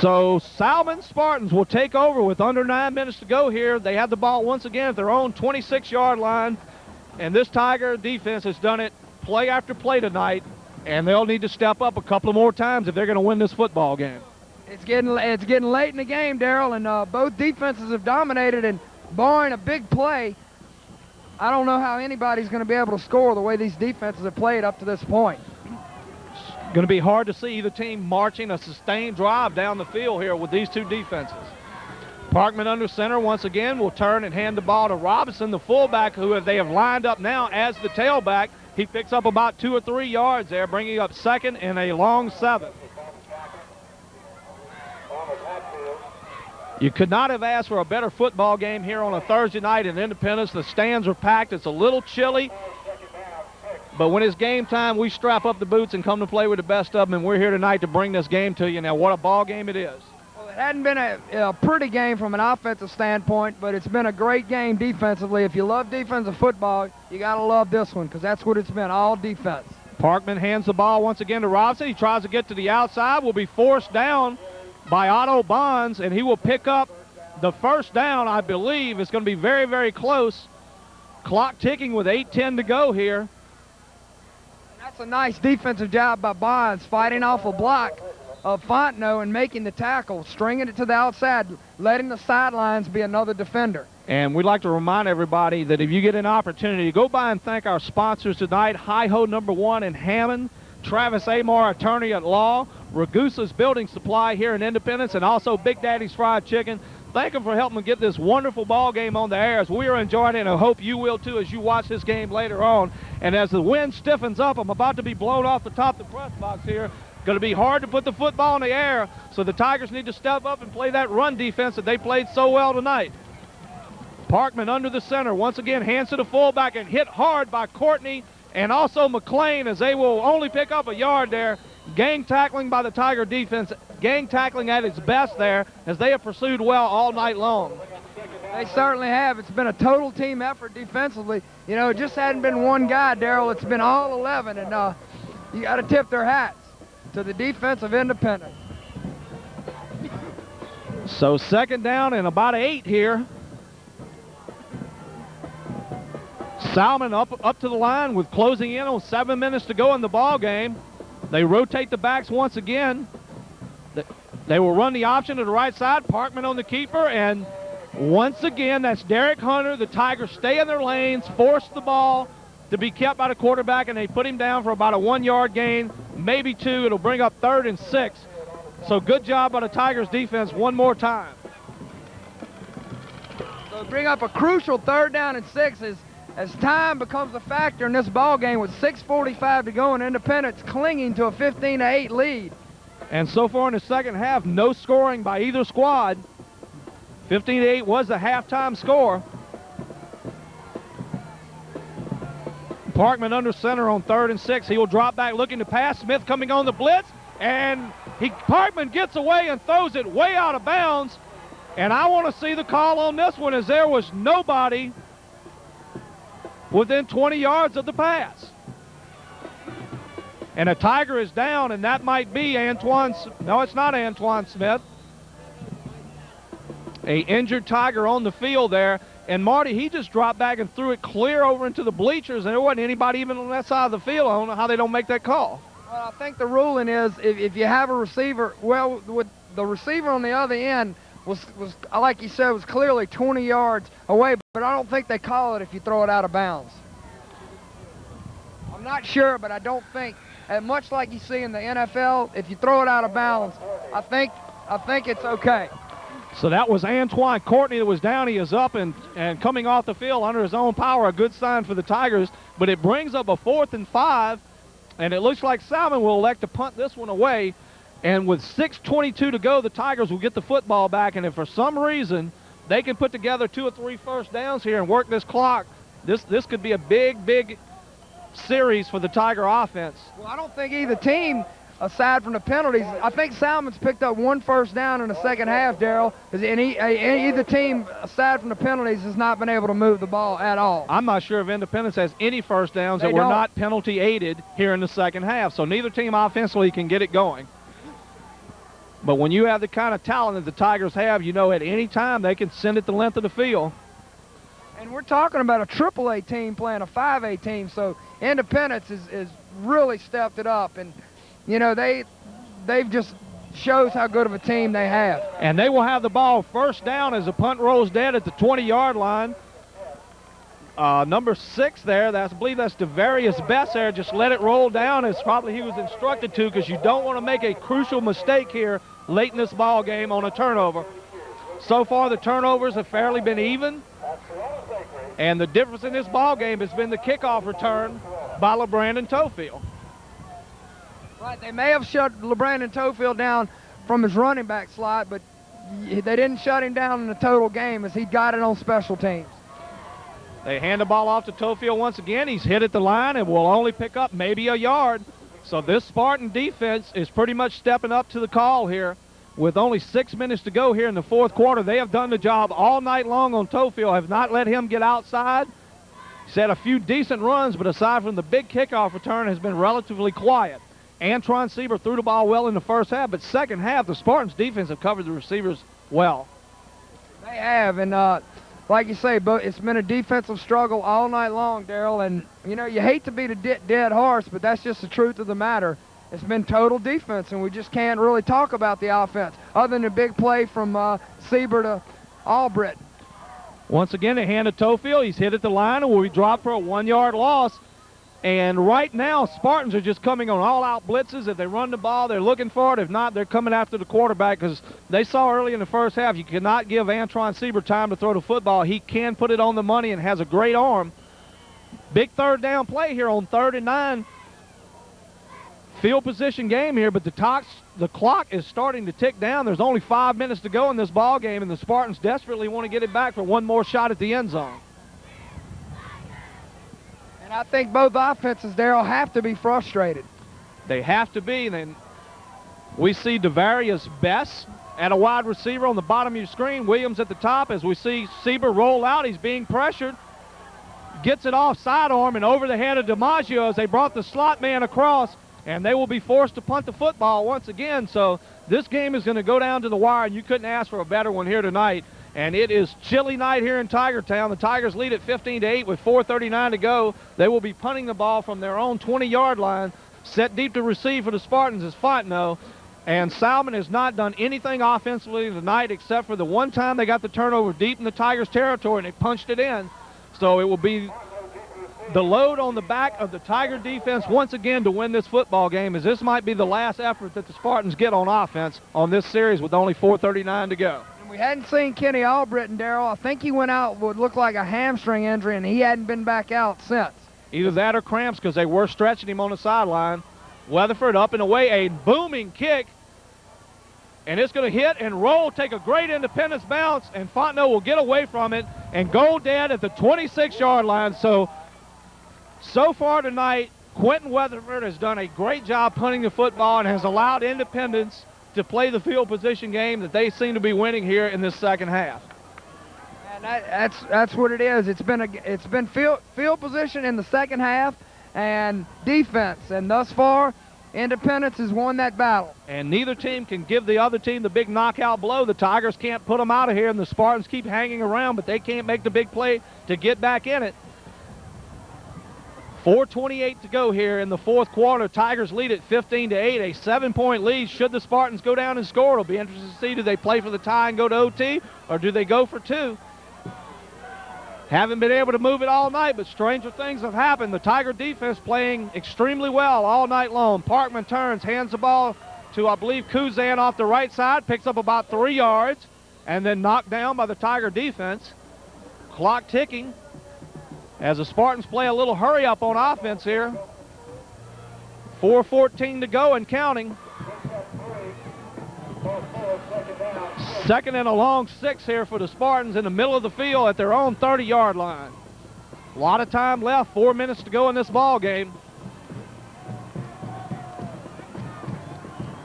So Salmen Spartans will take over with under 9 minutes to go here. They have the ball once again at their own 26-yard line. And this Tiger defense has done it play after play tonight. And they'll need to step up a couple of more times if they're going to win this football game. It's getting late in the game, Darrell, and both defenses have dominated. And barring a big play, I don't know how anybody's going to be able to score the way these defenses have played up to this point. It's going to be hard to see either team marching a sustained drive down the field here with these two defenses. Parkman under center once again will turn and hand the ball to Robinson, the fullback, who they have lined up now as the tailback. He picks up about 2 or 3 yards there, bringing up second and a long 7. You could not have asked for a better football game here on a Thursday night in Independence. The stands are packed. It's a little chilly. But when it's game time, we strap up the boots and come to play with the best of them, and we're here tonight to bring this game to you. Now, what a ball game it is. Well, it hadn't been a pretty game from an offensive standpoint, but it's been a great game defensively. If you love defensive football, you got to love this one because that's what it's been, all defense. Parkman hands the ball once again to Robinson. He tries to get to the outside, will be forced down by Otto Bonds, and he will pick up the first down, I believe. It's going to be very, very close. Clock ticking with 8:10 to go here. That's a nice defensive job by Bonds, fighting off a block of Fontenot and making the tackle, stringing it to the outside, letting the sidelines be another defender. And we'd like to remind everybody that if you get an opportunity, go by and thank our sponsors tonight, Hi-Ho Number 1 in Hammond, Travis Amar, attorney at law, Ragusa's Building Supply here in Independence, and also Big Daddy's Fried Chicken. Thank them for helping get this wonderful ball game on the air as we are enjoying it, and I hope you will too as you watch this game later on. And as the wind stiffens up, I'm about to be blown off the top of the press box here. Going to be hard to put the football in the air, so the Tigers need to step up and play that run defense that they played so well tonight. Parkman under the center, once again hands to the fullback and hit hard by Courtney and also McLean as they will only pick up a yard there. Gang tackling by the Tiger defense, gang tackling at its best there as they have pursued well all night long. They certainly have. It's been a total team effort defensively. You know, it just hadn't been one guy, Darrell. It's been all 11, and you got to tip their hats to the defense of Independence. So second down and about 8 here. Salmen up to the line with closing in on 7 minutes to go in the ball game. They rotate the backs once again. They will run the option to the right side. Parkman on the keeper, and once again, that's Derek Hunter. The Tigers stay in their lanes, force the ball to be kept by the quarterback, and they put him down for about a 1-yard gain, maybe 2. It'll bring up 3rd and 6. So good job by the Tigers defense one more time. So bring up a crucial 3rd down and 6 as time becomes a factor in this ball game with 6:45 to go and Independence clinging to a 15-8 lead. And so far in the second half, no scoring by either squad. 15-8 was the halftime score. Parkman under center on 3rd and 6. He will drop back looking to pass. Smith coming on the blitz, and Parkman gets away and throws it way out of bounds. And I want to see the call on this one as there was nobody within 20 yards of the pass. And a Tiger is down, and that might be no, it's not Antoine Smith. A injured Tiger on the field there. And Marty, he just dropped back and threw it clear over into the bleachers, and there wasn't anybody even on that side of the field. I don't know how they don't make that call. Well, I think the ruling is if you have a receiver, well, with the receiver on the other end was like you said, was clearly 20 yards away, but I don't think they call it if you throw it out of bounds. I'm not sure, but I don't think, and much like you see in the NFL, if you throw it out of bounds, I think it's okay. So that was Antoine Courtney that was down. He is up and coming off the field under his own power, a good sign for the Tigers. But it brings up a 4th and 5, and it looks like Salmen will elect to punt this one away. And with 6:22 to go, the Tigers will get the football back. And if for some reason they can put together 2 or 3 first downs here and work this clock, this could be a big series for the Tiger offense. Well, I don't think either team, aside from the penalties, I think Salmon's picked up 1 first down in the second half, Daryl. Either team, aside from the penalties, has not been able to move the ball at all. I'm not sure if Independence has any first downs that They were don't. not penalty aided here in the second half. So neither team offensively can get it going. But when you have the kind of talent that the Tigers have, you know at any time they can send it the length of the field. And we're talking about a AAA team playing a 5A team, so Independence is really stepped it up. And, you know, they've just shows how good of a team they have. And they will have the ball first down as the punt rolls dead at the 20-yard line. Number 6 there, I believe that's Devarius Best there. Just let it roll down as probably he was instructed to, because you don't want to make a crucial mistake here late in this ball game on a turnover. So far the turnovers have fairly been even. And the difference in this ball game has been the kickoff return by LeBrandon Tofield. Right, they may have shut LeBrandon Tofield down from his running back slot, but they didn't shut him down in the total game as he got it on special teams. They hand the ball off to Tofield once again. He's hit at the line and will only pick up maybe a yard. So this Spartan defense is pretty much stepping up to the call here. With only 6 minutes to go here in the fourth quarter, they have done the job all night long on Tofield, have not let him get outside. He's had a few decent runs, but aside from the big kickoff return, has been relatively quiet. Antron Sieber threw the ball well in the first half, but second half, the Spartans defense have covered the receivers well. They have, and like you say, but it's been a defensive struggle all night long, Daryl. And, you know, you hate to be the dead horse, but that's just the truth of the matter. It's been total defense, and we just can't really talk about the offense other than a big play from Sieber to Albritton. Once again, they hand to Tofield. He's hit at the line and will be dropped for a 1-yard loss. And right now, Spartans are just coming on all-out blitzes. If they run the ball, they're looking for it. If not, they're coming after the quarterback, because they saw early in the first half you cannot give Antron Sieber time to throw the football. He can put it on the money and has a great arm. Big third down play here on 3rd and 9. Field position game here, but the clock is starting to tick down. There's only 5 minutes to go in this ball game, and the Spartans desperately want to get it back for one more shot at the end zone. And I think both offenses, Daryl, have to be frustrated. They have to be. And then we see Devarius Best at a wide receiver on the bottom of your screen. Williams at the top as we see Sieber roll out. He's being pressured. Gets it off sidearm and over the head of DiMaggio as they brought the slot man across. And they will be forced to punt the football once again. So this game is going to go down to the wire, and you couldn't ask for a better one here tonight. And it is chilly night here in Tiger Town. The Tigers lead at 15-8 with 4:39 to go. They will be punting the ball from their own 20-yard line. Set deep to receive for the Spartans is Fontenot. And Salmen has not done anything offensively tonight except for the one time they got the turnover deep in the Tigers' territory and they punched it in. So it will be the load on the back of the Tiger defense once again to win this football game, as this might be the last effort that the Spartans get on offense on this series with only 4:39 to go. We hadn't seen Kenny Albritton, Daryl. I think he went out what looked like a hamstring injury, and he hadn't been back out since. Either that or cramps, because they were stretching him on the sideline. Weatherford up and away, a booming kick. And it's going to hit and roll, take a great Independence bounce, and Fontenot will get away from it and go dead at the 26-yard line. So far tonight, Quentin Weatherford has done a great job punting the football and has allowed Independence to play the field position game that they seem to be winning here in this second half. And that's what it is. It's been field position in the second half and defense, and thus far, Independence has won that battle. And neither team can give the other team the big knockout blow. The Tigers can't put them out of here, and the Spartans keep hanging around, but they can't make the big play to get back in it. 4:28 to go here in the fourth quarter. Tigers lead at 15-8, a 7-point lead. Should the Spartans go down and score, it'll be interesting to see, do they play for the tie and go to OT, or do they go for 2? Haven't been able to move it all night, but stranger things have happened. The Tiger defense playing extremely well all night long. Parkman turns, hands the ball to, I believe, Kuzan off the right side, picks up about 3 yards. and then knocked down by the Tiger defense. Clock ticking as the Spartans play a little hurry up on offense here. 4:14 to go and counting. Second and a long 6 here for the Spartans in the middle of the field at their own 30-yard line. A lot of time left, 4 minutes to go in this ball game.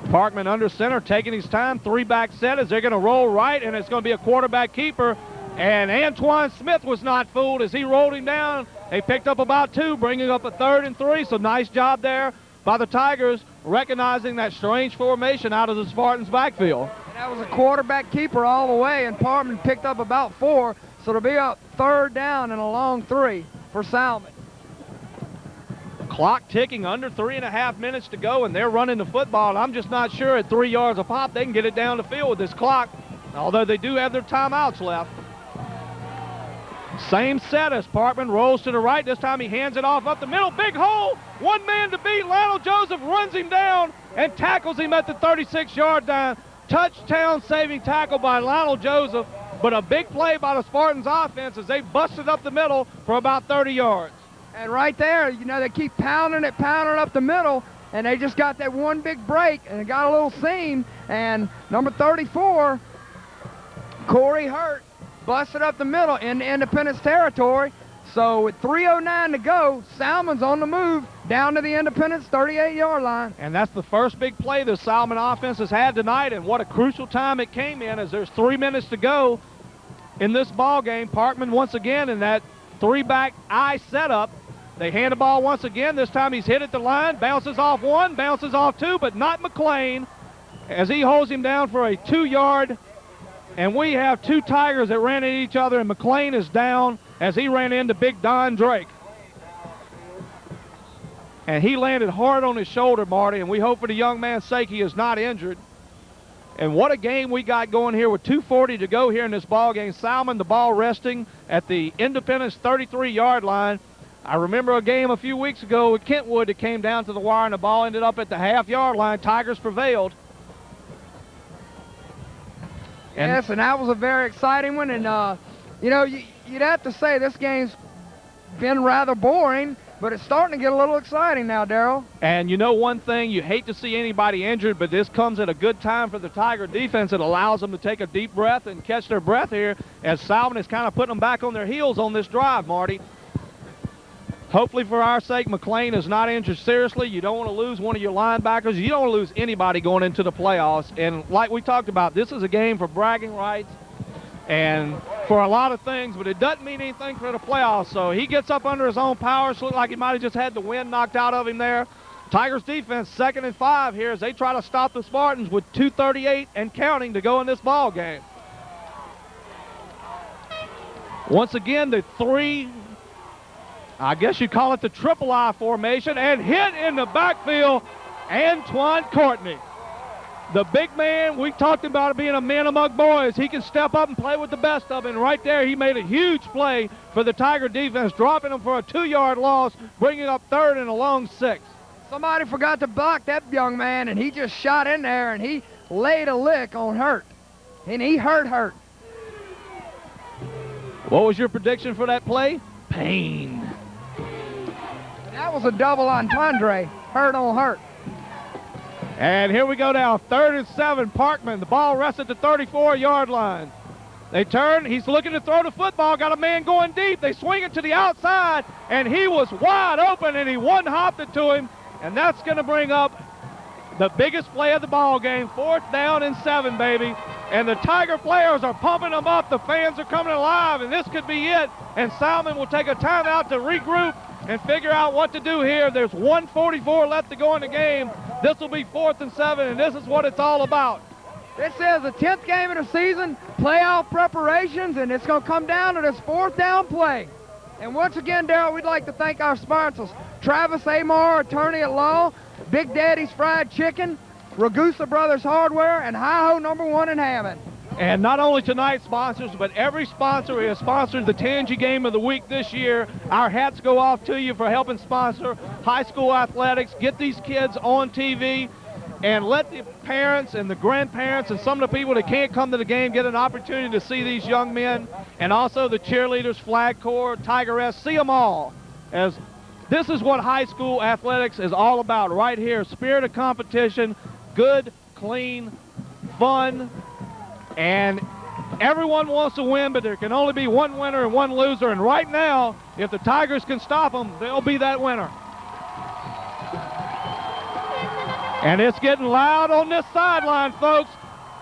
Parkman under center, taking his time, 3-back set as they're going to roll right, and it's going to be a quarterback keeper. And Antoine Smith was not fooled as he rolled him down. They picked up about 2, bringing up a 3rd and 3, so nice job there by the Tigers, recognizing that strange formation out of the Spartans' backfield. And that was a quarterback keeper all the way, and Parkman picked up about 4, so it'll be a 3rd down and a long 3 for Salmen. Clock ticking, under 3.5 minutes to go, and they're running the football. And I'm just not sure at 3 yards a pop they can get it down the field with this clock, although they do have their timeouts left. Same set as Parkman rolls to the right. This time he hands it off up the middle. Big hole. One man to beat. Lionel Joseph runs him down and tackles him at the 36-yard line. Touchdown saving tackle by Lionel Joseph, but a big play by the Spartans offense as they busted up the middle for about 30 yards. And right there, you know, they keep pounding up the middle, and they just got that one big break, and it got a little seam, and number 34, Corey Hurt, busted up the middle in Independence territory. So with 3:09 to go, Salmon's on the move down to the Independence 38-yard line. And that's the first big play the Salmon offense has had tonight, and what a crucial time it came in as there's 3 minutes to go in this ball game. Parkman once again in that 3-back I setup. They hand the ball once again. This time he's hit at the line, bounces off 1, bounces off 2, but not McLean as he holds him down for a 2-yard. And we have 2 Tigers that ran at each other, and McLean is down as he ran into Big Don Drake. And he landed hard on his shoulder, Marty, and we hope for the young man's sake he is not injured. And what a game we got going here with 2:40 to go here in this ball game. Salmon, the ball resting at the Independence 33-yard line. I remember a game a few weeks ago with Kentwood that came down to the wire and the ball ended up at the half-yard line. Tigers prevailed. Yes, and that was a very exciting one. And, you know, you'd have to say this game's been rather boring, but it's starting to get a little exciting now, Darryl. And you know one thing, you hate to see anybody injured, but this comes at a good time for the Tiger defense. It allows them to take a deep breath and catch their breath here as Salmon is kind of putting them back on their heels on this drive, Marty. Hopefully for our sake, McLean is not injured seriously. You don't want to lose one of your linebackers. You don't want to lose anybody going into the playoffs. And like we talked about, this is a game for bragging rights and for a lot of things, but it doesn't mean anything for the playoffs. So he gets up under his own power. So it looked like he might have just had the wind knocked out of him there. Tigers defense 2nd and 5 here as they try to stop the Spartans with 2:38 and counting to go in this ball game. Once again, the 3, I guess you call it the triple I formation, and hit in the backfield, Antoine Courtney. The big man, we talked about it being a man among boys. He can step up and play with the best of them. And right there, he made a huge play for the Tiger defense, dropping him for a 2-yard loss, bringing up 3rd and a long 6. Somebody forgot to block that young man, and he just shot in there, and he laid a lick on Hurt. And he hurt. What was your prediction for that play? Pain. That was a double entendre. Hurt on Hurt. And here we go now, 3rd and 7, Parkman. The ball rests at the 34-yard line. They turn, he's looking to throw the football, got a man going deep. They swing it to the outside, and he was wide open, and he one-hopped it to him. And that's going to bring up the biggest play of the ball game, 4th down and 7, baby. And the Tiger players are pumping them up. The fans are coming alive, and this could be it. And Salmon will take a timeout to regroup and figure out what to do here. There's 1:44 left to go in the game. This will be 4th and 7, and this is what it's all about. This is the 10th game of the season, playoff preparations, and it's going to come down to this 4th down play. And once again, Darryl, we'd like to thank our sponsors, Travis Amar, attorney at law, Big Daddy's Fried Chicken, Ragusa Brothers Hardware, and Hi-Ho #1 in Hammond. And not only tonight's sponsors, but every sponsor who has sponsored the Tangy Game of the Week this year, our hats go off to you for helping sponsor high school athletics, get these kids on TV, and let the parents and the grandparents and some of the people that can't come to the game get an opportunity to see these young men, and also the cheerleaders, flag corps, Tigerettes, see them all. As this is what high school athletics is all about right here. Spirit of competition, good, clean, fun, and everyone wants to win, but there can only be one winner and one loser, and right now, if the Tigers can stop them, they'll be that winner. And it's getting loud on this sideline, folks.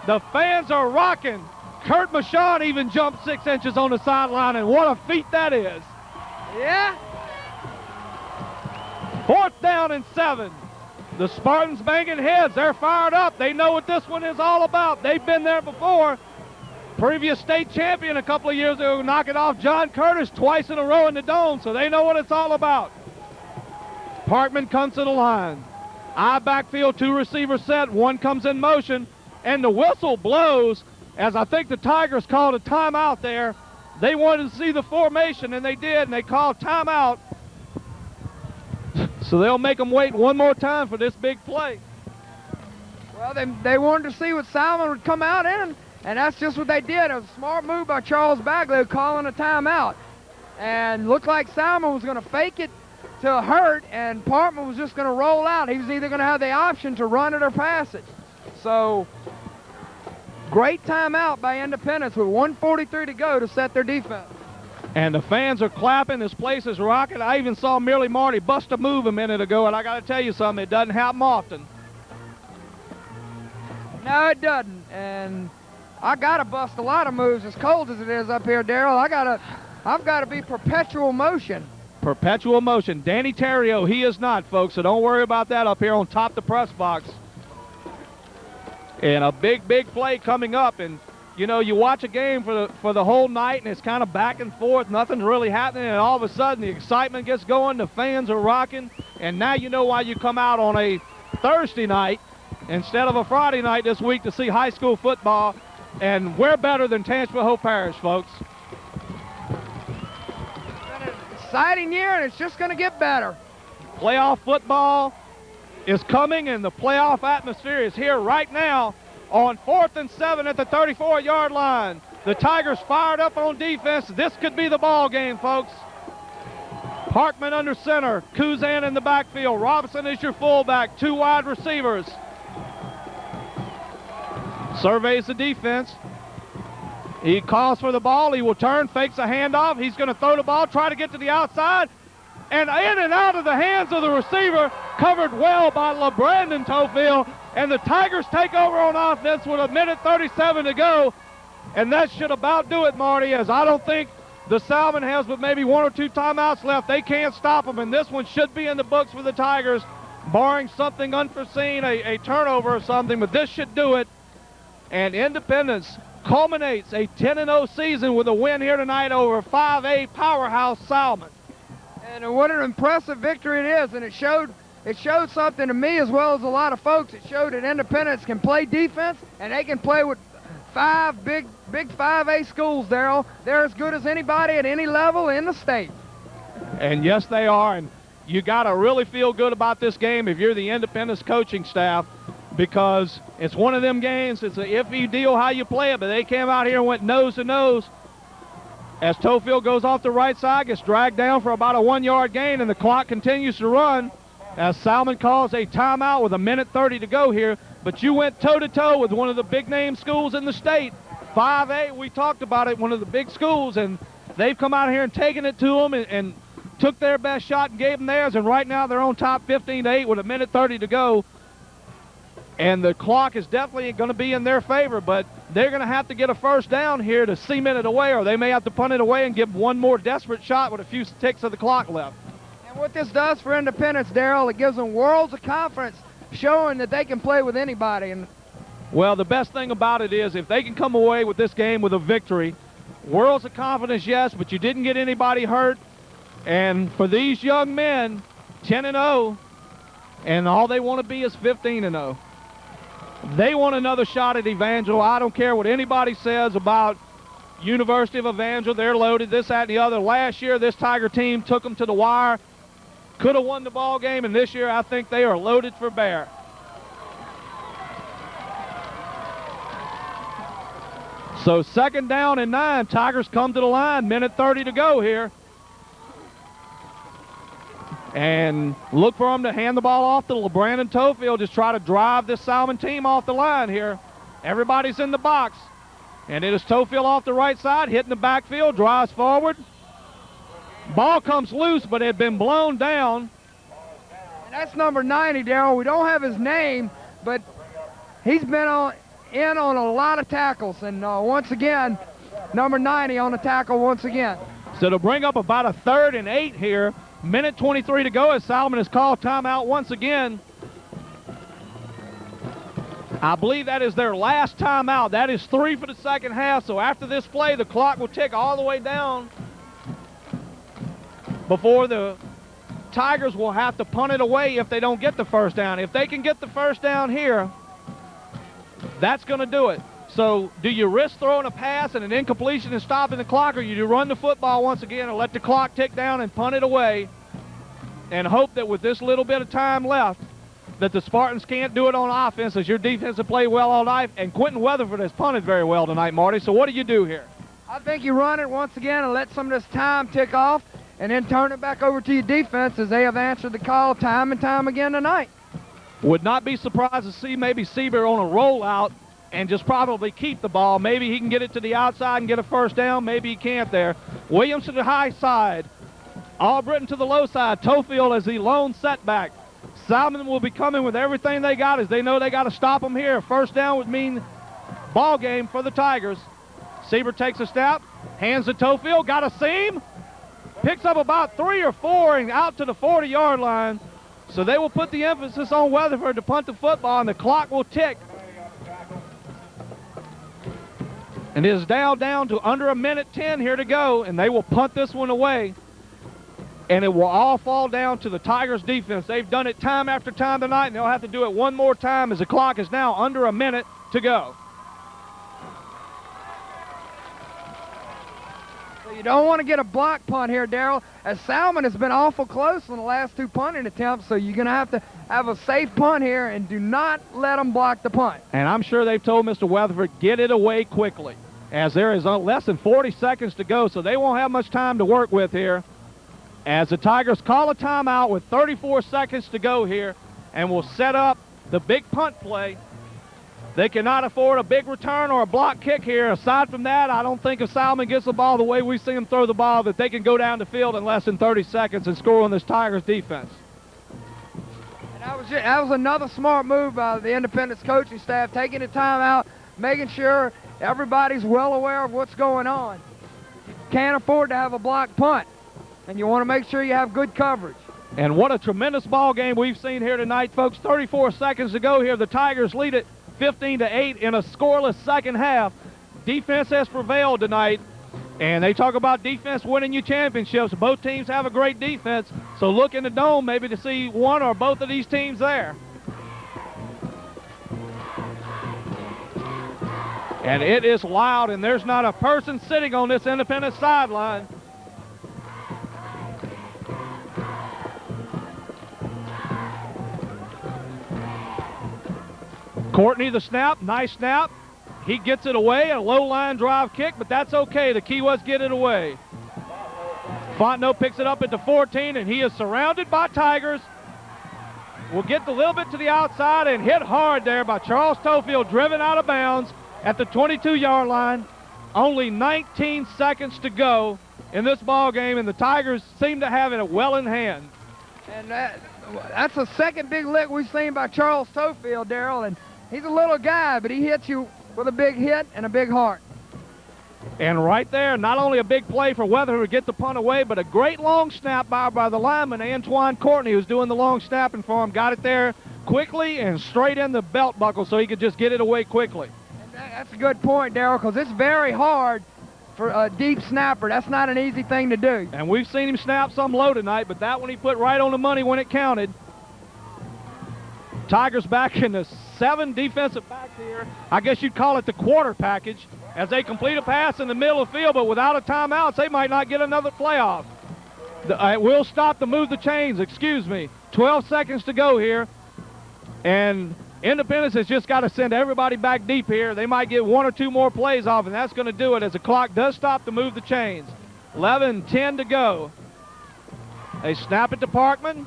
The fans are rocking. Kurt Michon even jumped 6 inches on the sideline, and what a feat that is. Yeah. 4th down and 7. The Spartans banging heads. They're fired up. They know what this one is all about. They've been there before. Previous state champion a couple of years ago, knocking off John Curtis twice in a row in the Dome, so they know what it's all about. Parkman comes to the line. I backfield, 2 receivers set, 1 comes in motion, and the whistle blows as I think the Tigers called a timeout there. They wanted to see the formation, and they did, and they called timeout. So they'll make them wait one more time for this big play. Well, they wanted to see what Salmen would come out in, and that's just what they did. It was a smart move by Charles Bagley calling a timeout. And looked like Salmen was going to fake it to Hurt, and Parkman was just going to roll out. He was either going to have the option to run it or pass it. So, great timeout by Independence with 1:43 to go to set their defense. And the fans are clapping. This place is rocking. I even saw Merely Marty bust a move a minute ago, and I got to tell you something, it doesn't happen often. No, it doesn't. And I got to bust a lot of moves as cold as it is up here, Darrell. I've got to be perpetual motion. Perpetual motion. Danny Terrio, he is not, folks, so don't worry about that up here on top of the press box. And a big, big play coming up. And, you know, you watch a game for the whole night, and it's kind of back and forth. Nothing's really happening, and all of a sudden the excitement gets going. The fans are rocking. And now you know why you come out on a Thursday night instead of a Friday night this week to see high school football. And we're better than Tangipahoa Parish, folks. Exciting year, and it's just going to get better. Playoff football is coming, and the playoff atmosphere is here right now on 4th and 7 at the 34-yard line. The Tigers fired up on defense. This could be the ball game, folks. Parkman under center, Kuzan in the backfield. Robinson is your fullback, 2 wide receivers. Surveys the defense. He calls for the ball. He will turn, fakes a handoff. He's going to throw the ball, try to get to the outside. And in and out of the hands of the receiver, covered well by LeBrandon Tofield. And the Tigers take over on offense with 1:37 to go. And that should about do it, Marty, as I don't think the Salmen has but maybe 1 or 2 timeouts left. They can't stop them, and this one should be in the books for the Tigers, barring something unforeseen, a turnover or something, but this should do it. And Independence culminates a 10-0 season with a win here tonight over 5A powerhouse Salmen. And what an impressive victory it is, and it showed something to me as well as a lot of folks. It showed that Independence can play defense, and they can play with 5 big 5A schools, Darrell. They're as good as anybody at any level in the state. And yes, they are, and you got to really feel good about this game if you're the Independence coaching staff, because it's one of them games. It's an iffy deal how you play it, but they came out here and went nose to nose. As Tofield goes off the right side, gets dragged down for about a 1-yard gain, and the clock continues to run as Salmen calls a timeout with 1:30 to go here. But you went toe-to-toe with one of the big-name schools in the state. 5A, we talked about it, one of the big schools, and they've come out here and taken it to them and took their best shot and gave them theirs, and right now they're on top 15-8 with 1:30 to go. And the clock is definitely going to be in their favor, but they're going to have to get a first down here to cement it away, or they may have to punt it away and give one more desperate shot with a few ticks of the clock left. And what this does for Independence, Darrell, it gives them worlds of confidence, showing that they can play with anybody. And well, the best thing about it is if they can come away with this game with a victory, worlds of confidence, yes, but you didn't get anybody hurt. And for these young men, 10-0, and all they want to be is 15-0. They want another shot at Evangel. I don't care what anybody says about University of Evangel. They're loaded, this, that, and the other. Last year, this Tiger team took them to the wire, could have won the ball game, and this year I think they are loaded for bear. So 2nd down and 9. Tigers come to the line. Minute 30 to go here. And look for them to hand the ball off to LeBrandon Tofield. Just try to drive this Salmen team off the line here. Everybody's in the box. And it is Tofield off the right side, hitting the backfield, drives forward. Ball comes loose, but it had been blown down. And that's number 90, Darrell. We don't have his name, but he's been in on a lot of tackles. And once again, number 90 on the tackle once again. So to bring up about a 3rd and 8 here. Minute 23 to go as Salmen has called timeout once again. I believe that is their last timeout. That is 3 for the 2nd half. So after this play, the clock will tick all the way down before the Tigers will have to punt it away if they don't get the 1st down. If they can get the 1st down here, that's going to do it. So do you risk throwing a pass and an incompletion and stopping the clock, or you do run the football once again and let the clock tick down and punt it away and hope that with this little bit of time left that the Spartans can't do it on offense, as your defense has played well all night, and Quentin Weatherford has punted very well tonight, Marty. So what do you do here? I think you run it once again and let some of this time tick off and then turn it back over to your defense, as they have answered the call time and time again tonight. Would not be surprised to see maybe Sieber on a rollout and just probably keep the ball. Maybe he can get it to the outside and get a 1st down. Maybe he can't there. Williams to the high side. Albritton to the low side. Tofield as the lone setback. Salmen will be coming with everything they got, as they know they got to stop them here. 1st down would mean ball game for the Tigers. Sieber takes a snap, hands to Tofield, got a seam, picks up about 3 or 4 and out to the 40-yard line. So they will put the emphasis on Weatherford to punt the football, and the clock will tick. And it is down to under a minute 10 here to go, and they will punt this one away. And it will all fall down to the Tigers defense. They've done it time after time tonight, and they'll have to do it one more time as the clock is now under a minute to go. So you don't want to get a block punt here, Darrell, as Salmen has been awful close on the last 2 punting attempts, so you're going to have a safe punt here, and do not let them block the punt. And I'm sure they've told Mr. Weatherford, get it away quickly, as there is less than 40 seconds to go, so they won't have much time to work with here. As the Tigers call a timeout with 34 seconds to go here, and will set up the big punt play. They cannot afford a big return or a block kick here. Aside from that, I don't think if Salmen gets the ball the way we see them throw the ball, that they can go down the field in less than 30 seconds and score on this Tigers defense. And that was another smart move by the Independence coaching staff, taking the timeout, making sure everybody's well aware of what's going on. You can't afford to have a block punt, and you want to make sure you have good coverage. And what a tremendous ball game we've seen here tonight, folks. 34 seconds to go here. The Tigers lead it 15-8 in a scoreless 2nd half. Defense has prevailed tonight, and they talk about defense winning you championships. Both teams have a great defense, so look in the dome maybe to see one or both of these teams there. And it is loud, and there's not a person sitting on this Independence sideline. Courtney the snap, nice snap. He gets it away, a low line drive kick, but that's okay. The key was get it away. Fontenot picks it up at the 14, and he is surrounded by Tigers. Will get a little bit to the outside and hit hard there by Charles Tofield, driven out of bounds at the 22-yard line. Only 19 seconds to go in this ball game, and the Tigers seem to have it well in hand. And that's the 2nd big lick we've seen by Charles Tofield, Darrell, and he's a little guy, but he hits you with a big hit and a big heart. And right there, not only a big play for Weatherford to get the punt away, but a great long snap by the lineman, Antoine Courtney, who's doing the long snapping for him. Got it there quickly and straight in the belt buckle so he could just get it away quickly. And that's a good point, Darrell, because it's very hard for a deep snapper. That's not an easy thing to do. And we've seen him snap some low tonight, but that one he put right on the money when it counted. Tigers back in the 7 defensive backs here. I guess you'd call it the quarter package, as they complete a pass in the middle of the field, but without a timeout, they might not get another playoff. We'll stop to move the chains, excuse me. 12 seconds to go here. And Independence has just got to send everybody back deep here. They might get 1 or 2 more plays off, and that's going to do it as the clock does stop to move the chains. 11:10 to go. They snap it to Parkman.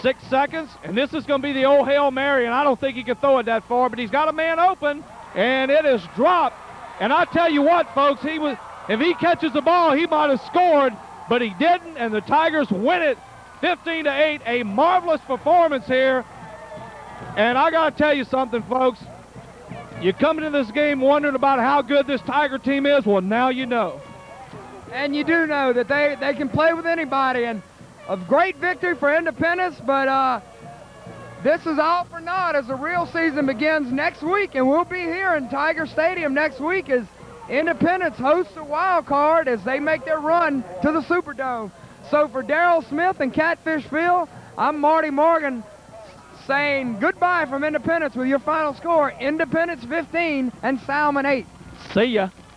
6 seconds, and this is going to be the old Hail Mary, and I don't think he can throw it that far, but he's got a man open, and it is dropped. And I tell you what, folks, if he catches the ball, he might have scored, but he didn't, and the Tigers win it 15-8. A marvelous performance here. And I got to tell you something, folks. You come into this game wondering about how good this Tiger team is, well, now you know. And you do know that they can play with anybody, and a great victory for Independence, but this is all for naught as the real season begins next week, and we'll be here in Tiger Stadium next week as Independence hosts a wild card as they make their run to the Superdome. So for Darrell Smith and Catfish Phil, I'm Marty Morgan saying goodbye from Independence with your final score, Independence 15 and Salmen 8. See ya.